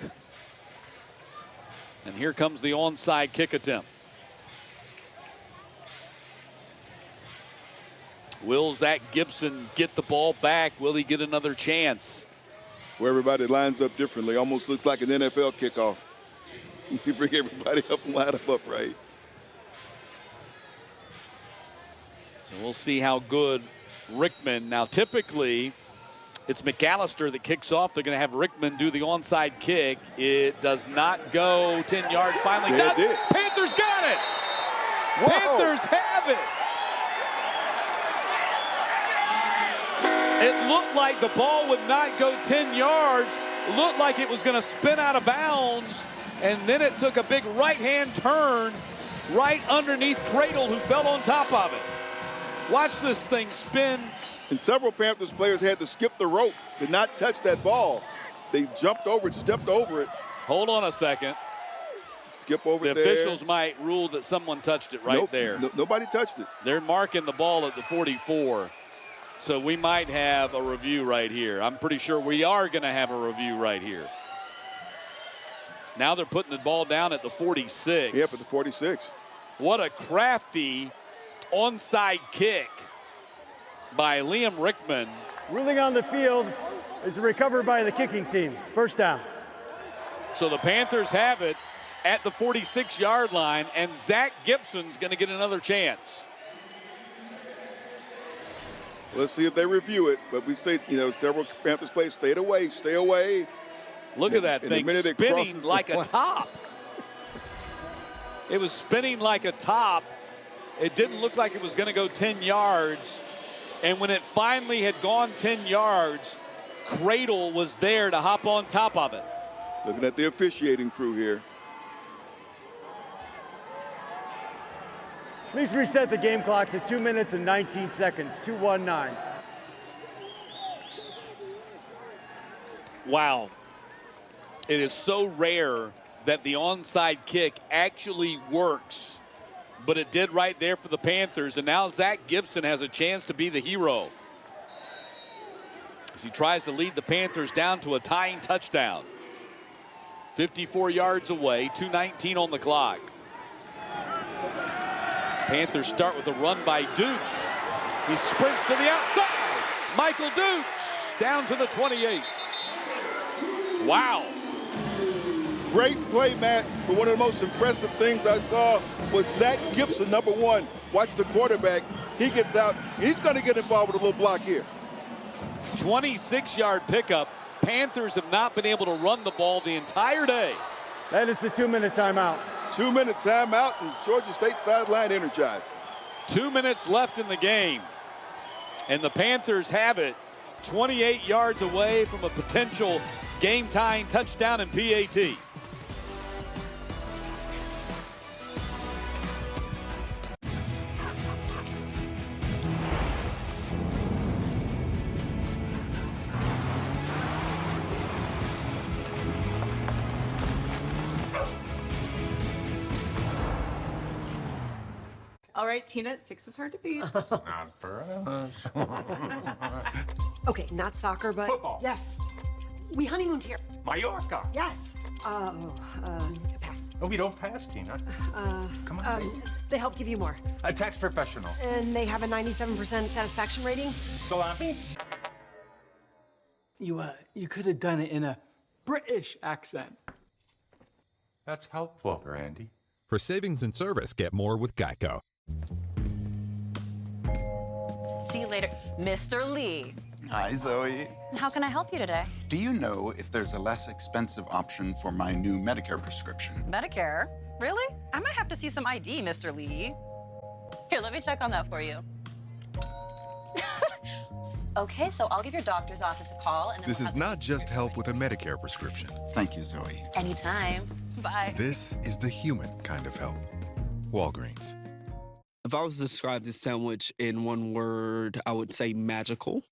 And here comes the onside kick attempt. Will Zach Gibson get the ball back? Will he get another chance? Where everybody lines up differently. Almost looks like an NFL kickoff. You bring everybody up and line them up right. So we'll see how good Rickman. Now, typically, it's McAllister that kicks off. They're going to have Rickman do the onside kick. It does not go 10 yards. Finally, yeah, it did. Panthers got it. Whoa. Panthers have it. It looked like the ball would not go 10 yards. It looked like it was going to spin out of bounds. And then it took a big right-hand turn right underneath Cradle, who fell on top of it. Watch this thing spin. And several Panthers players had to skip the rope, did not touch that ball. They jumped over it, stepped over it. Hold on a second. Skip over the there. The officials might rule that someone touched it right there. Nobody touched it. They're marking the ball at the 44. So we might have a review right here. I'm pretty sure we are going to have a review right here. Now they're putting the ball down at the 46. Yep, at the 46. What a crafty onside kick by Liam Rickman. Ruling on the field is recovered by the kicking team. First down. So the Panthers have it at the 46-yard line, and Zach Gibson's going to get another chance. Let's see if they review it. But we say, several Panthers players stayed away, stay away. Look at that thing spinning like a top. It was spinning like a top. It didn't look like it was going to go 10 yards. And when it finally had gone 10 yards, Cradle was there to hop on top of it. Looking at the officiating crew here. Please reset the game clock to 2 minutes and 19 seconds, 2:19. Wow. It is so rare that the onside kick actually works, but it did right there for the Panthers, and now Zach Gibson has a chance to be the hero as he tries to lead the Panthers down to a tying touchdown. 54 yards away, 2:19 on the clock. Panthers start with a run by Dukes. He sprints to the outside. Michael Dukes down to the 28. Wow. Great play, Matt. But one of the most impressive things I saw was Zach Gibson, number 1. Watch the quarterback. He gets out, and he's going to get involved with a little block here. 26-yard pickup. Panthers have not been able to run the ball the entire day. That is the 2-minute timeout. 2-minute timeout, and Georgia State sideline energized. 2 minutes left in the game. And the Panthers have it 28 yards away from a potential game-tying touchdown in PAT. All right, Tina, 6 is hard to beat. Not for us. Okay, not soccer, but Football. Yes. We honeymooned here. Mallorca. Yes. Pass. Oh, we don't pass, Tina. Come on, baby. They help give you more. A tax professional. And they have a 97% satisfaction rating. Salami. You could have done it in a British accent. That's helpful, Randy. For savings and service, get more with Geico. See you later, Mr. Lee. Hi, Zoe. How can I help you today? Do you know if there's a less expensive option for my new Medicare prescription? Medicare? Really? I might have to see some ID, Mr. Lee. Here, let me check on that for you. Okay, so I'll give your doctor's office a call and then This is not just help with a Medicare prescription. Thank you, Zoe. Anytime. Bye. This is the human kind of help. Walgreens. If I was to describe this sandwich in one word, I would say magical.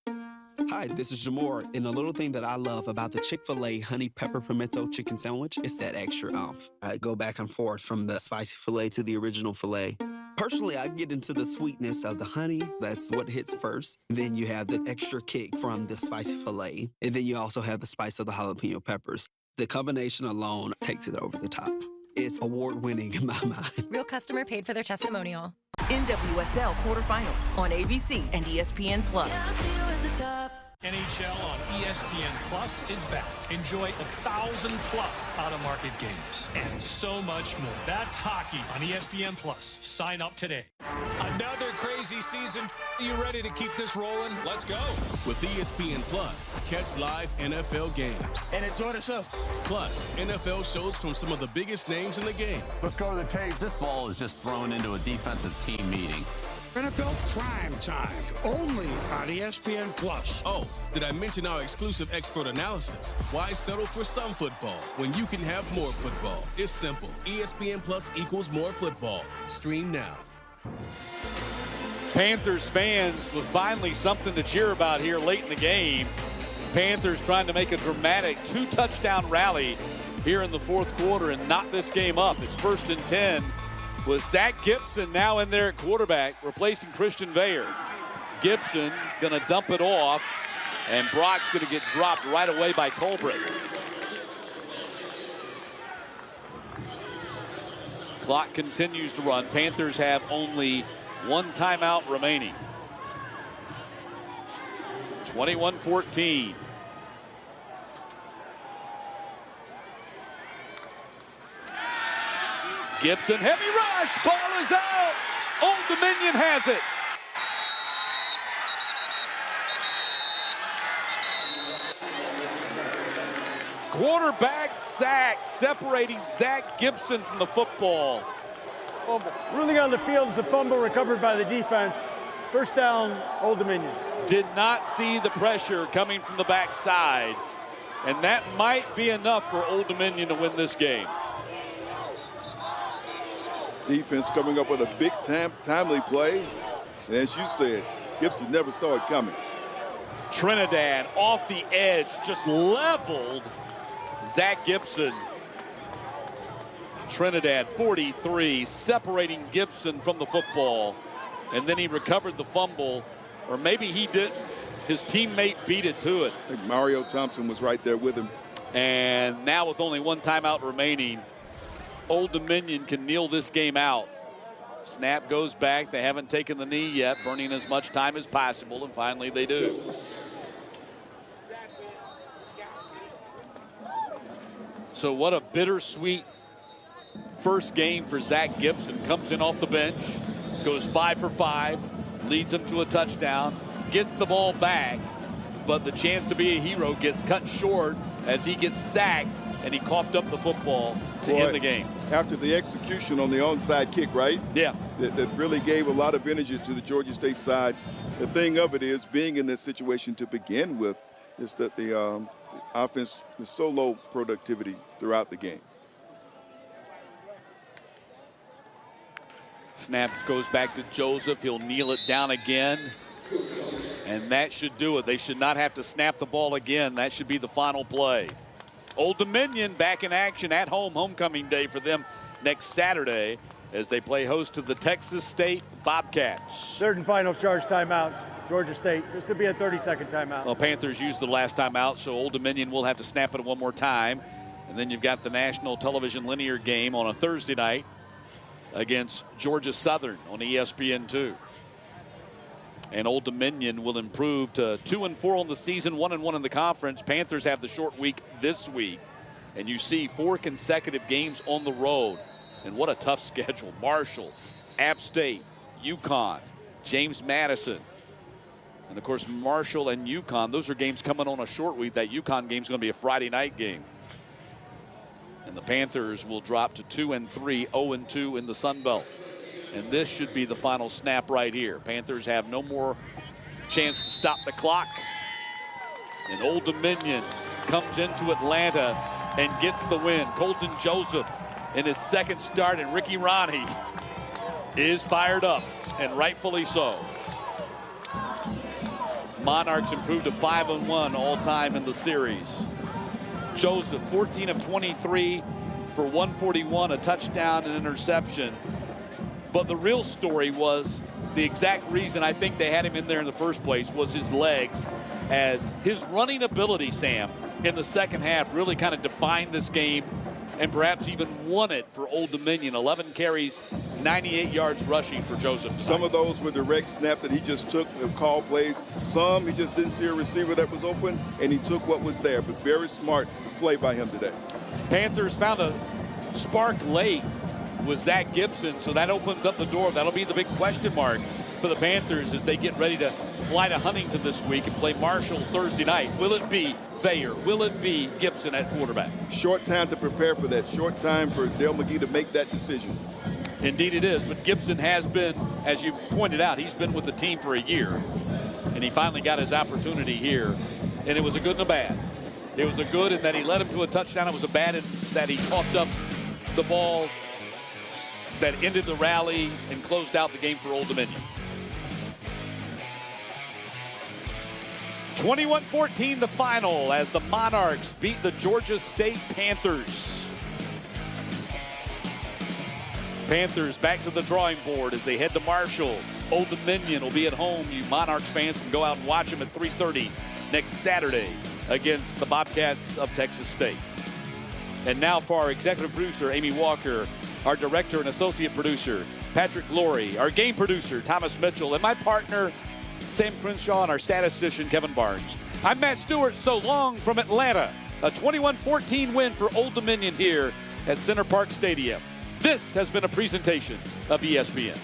Hi, this is Jamor, and the little thing that I love about the Chick-fil-A honey pepper pimento chicken sandwich is that extra oomph. I go back and forth from the spicy filet to the original filet. Personally, I get into the sweetness of the honey. That's what hits first. Then you have the extra kick from the spicy filet. And then you also have the spice of the jalapeno peppers. The combination alone takes it over the top. It's award-winning in my mind. Real customer paid for their testimonial. NWSL quarterfinals on ABC and ESPN+. NHL on ESPN Plus is back. Enjoy 1,000+ out-of-market games and so much more. That's hockey on ESPN Plus. Sign up today. Another crazy season. Are you ready to keep this rolling? Let's go. With ESPN Plus, catch live NFL games. And enjoy the show. Plus, NFL shows from some of the biggest names in the game. Let's go to the tape. This ball is just thrown into a defensive team meeting. NFL Prime Time, only on ESPN Plus. Oh, did I mention our exclusive expert analysis? Why settle for some football when you can have more football? It's simple. ESPN Plus equals more football. Stream now. Panthers fans with finally something to cheer about here late in the game. Panthers trying to make a dramatic 2-touchdown rally here in the fourth quarter and knock this game up. It's 1st and 10. With Zach Gibson now in there at quarterback, replacing Christian Veilleux. Gibson gonna dump it off, and Brock's gonna get dropped right away by Colbert. Clock continues to run. Panthers have only one timeout remaining. 21-14. Gibson, heavy rush, ball is out. Old Dominion has it. Quarterback sack separating Zach Gibson from the football. Fumble. Ruling on the field is a fumble recovered by the defense. First down, Old Dominion. Did not see the pressure coming from the backside, and that might be enough for Old Dominion to win this game. Defense coming up with a big timely play. And as you said, Gibson never saw it coming. Trinidad off the edge, just leveled Zach Gibson. Trinidad 43, separating Gibson from the football. And then he recovered the fumble, or maybe he didn't. His teammate beat it to it. I think Mario Thompson was right there with him. And now with only one timeout remaining, Old Dominion can kneel this game out. Snap goes back. They haven't taken the knee yet, burning as much time as possible, and finally they do. So what a bittersweet first game for Zach Gibson. Comes in off the bench, goes 5 for 5, leads them to a touchdown, gets the ball back, but the chance to be a hero gets cut short as he gets sacked, and he coughed up the football to end the game. After the execution on the onside kick, right? Yeah. That really gave a lot of energy to the Georgia State side. The thing of it is, being in this situation to begin with, is that the offense was so low productivity throughout the game. Snap goes back to Joseph. He'll kneel it down again. And that should do it. They should not have to snap the ball again. That should be the final play. Old Dominion back in action at home, homecoming day for them next Saturday as they play host to the Texas State Bobcats. Third and final charge timeout, Georgia State. This will be a 30-second timeout. Well, Panthers used the last timeout, so Old Dominion will have to snap it one more time. And then you've got the national television linear game on a Thursday night against Georgia Southern on ESPN2. And Old Dominion will improve to 2-4 on the season, 1-1 in the conference. Panthers have the short week this week. And you see 4 consecutive games on the road. And what a tough schedule. Marshall, App State, UConn, James Madison. And of course, Marshall and UConn, those are games coming on a short week. That UConn game is going to be a Friday night game. And the Panthers will drop to 2-3, 0-2 in the Sun Belt. And this should be the final snap right here. Panthers have no more chance to stop the clock. And Old Dominion comes into Atlanta and gets the win. Colton Joseph in his second start, and Ricky Ronnie is fired up, and rightfully so. Monarchs improved to 5-1 all time in the series. Joseph, 14 of 23 for 141, a touchdown and interception. But the real story was the exact reason I think they had him in there in the first place was his legs, as his running ability, Sam, in the second half really kind of defined this game and perhaps even won it for Old Dominion. 11 carries, 98 yards rushing for Joseph. Some of those were direct snap that he just took, the call plays. Some he just didn't see a receiver that was open, and he took what was there. But very smart play by him today. Panthers found a spark late with Zach Gibson, so that opens up the door. That'll be the big question mark for the Panthers as they get ready to fly to Huntington this week and play Marshall Thursday night. Will it be Thayer? Will it be Gibson at quarterback? Short time to prepare for that. Short time for Dale McGee to make that decision. Indeed it is, but Gibson has been, as you pointed out, he's been with the team for a year, and he finally got his opportunity here, and it was a good and a bad. It was a good in that he led him to a touchdown. It was a bad in that he coughed up the ball that ended the rally and closed out the game for Old Dominion. 21-14 the final as the Monarchs beat the Georgia State Panthers. Panthers back to the drawing board as they head to Marshall. Old Dominion will be at home. You Monarchs fans can go out and watch them at 3:30 next Saturday against the Bobcats of Texas State. And now for our executive producer, Amy Walker, our director and associate producer, Patrick Laurie, our game producer, Thomas Mitchell, and my partner, Sam Crenshaw, and our statistician, Kevin Barnes. I'm Matt Stewart. So long from Atlanta. A 21-14 win for Old Dominion here at Center Park Stadium. This has been a presentation of ESPN.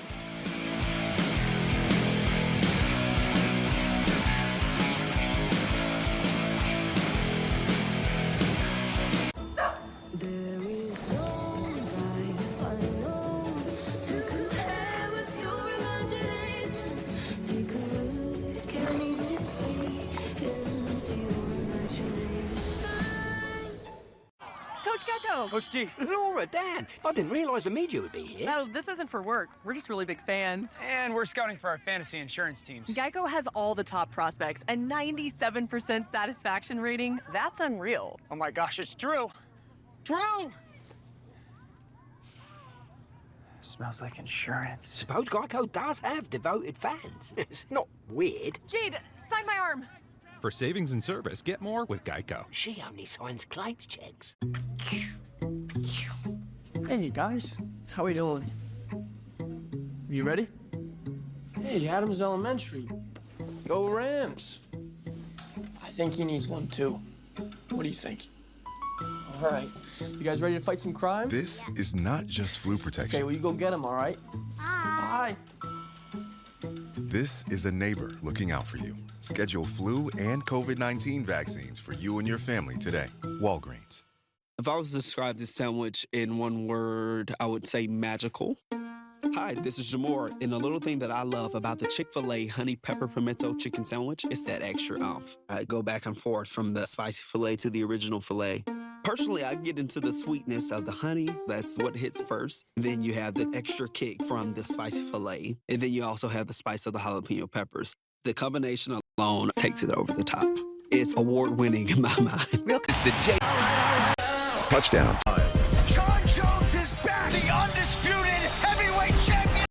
Coach Gecko! Coach G. Laura, Dan, I didn't realize the media would be here. No, this isn't for work. We're just really big fans. And we're scouting for our fantasy insurance teams. Geico has all the top prospects and 97% satisfaction rating. That's unreal. Oh my gosh, it's true. True! Smells like insurance. Suppose Geico does have devoted fans. It's not weird. Jade, sign my arm. For savings and service, get more with Geico. She only signs claims checks. Hey guys, how we doing? You ready? Hey, Adams Elementary. Go Rams. I think he needs one too. What do you think? All right. You guys ready to fight some crime? This is not just flu protection. Okay, well, you go get them, all right? Bye. This is a neighbor looking out for you. Schedule flu and COVID-19 vaccines for you and your family today. Walgreens. If I was to describe this sandwich in one word, I would say magical. Hi, this is Jamor, and the little thing that I love about the Chick-fil-A honey pepper pimento chicken sandwich is that extra oomph. I go back and forth from the spicy filet to the original filet. Personally, I get into the sweetness of the honey. That's what hits first. Then you have the extra kick from the spicy filet, and then you also have the spice of the jalapeno peppers. The combination alone takes it over the top. It's award-winning in my mind. The J. Touchdowns.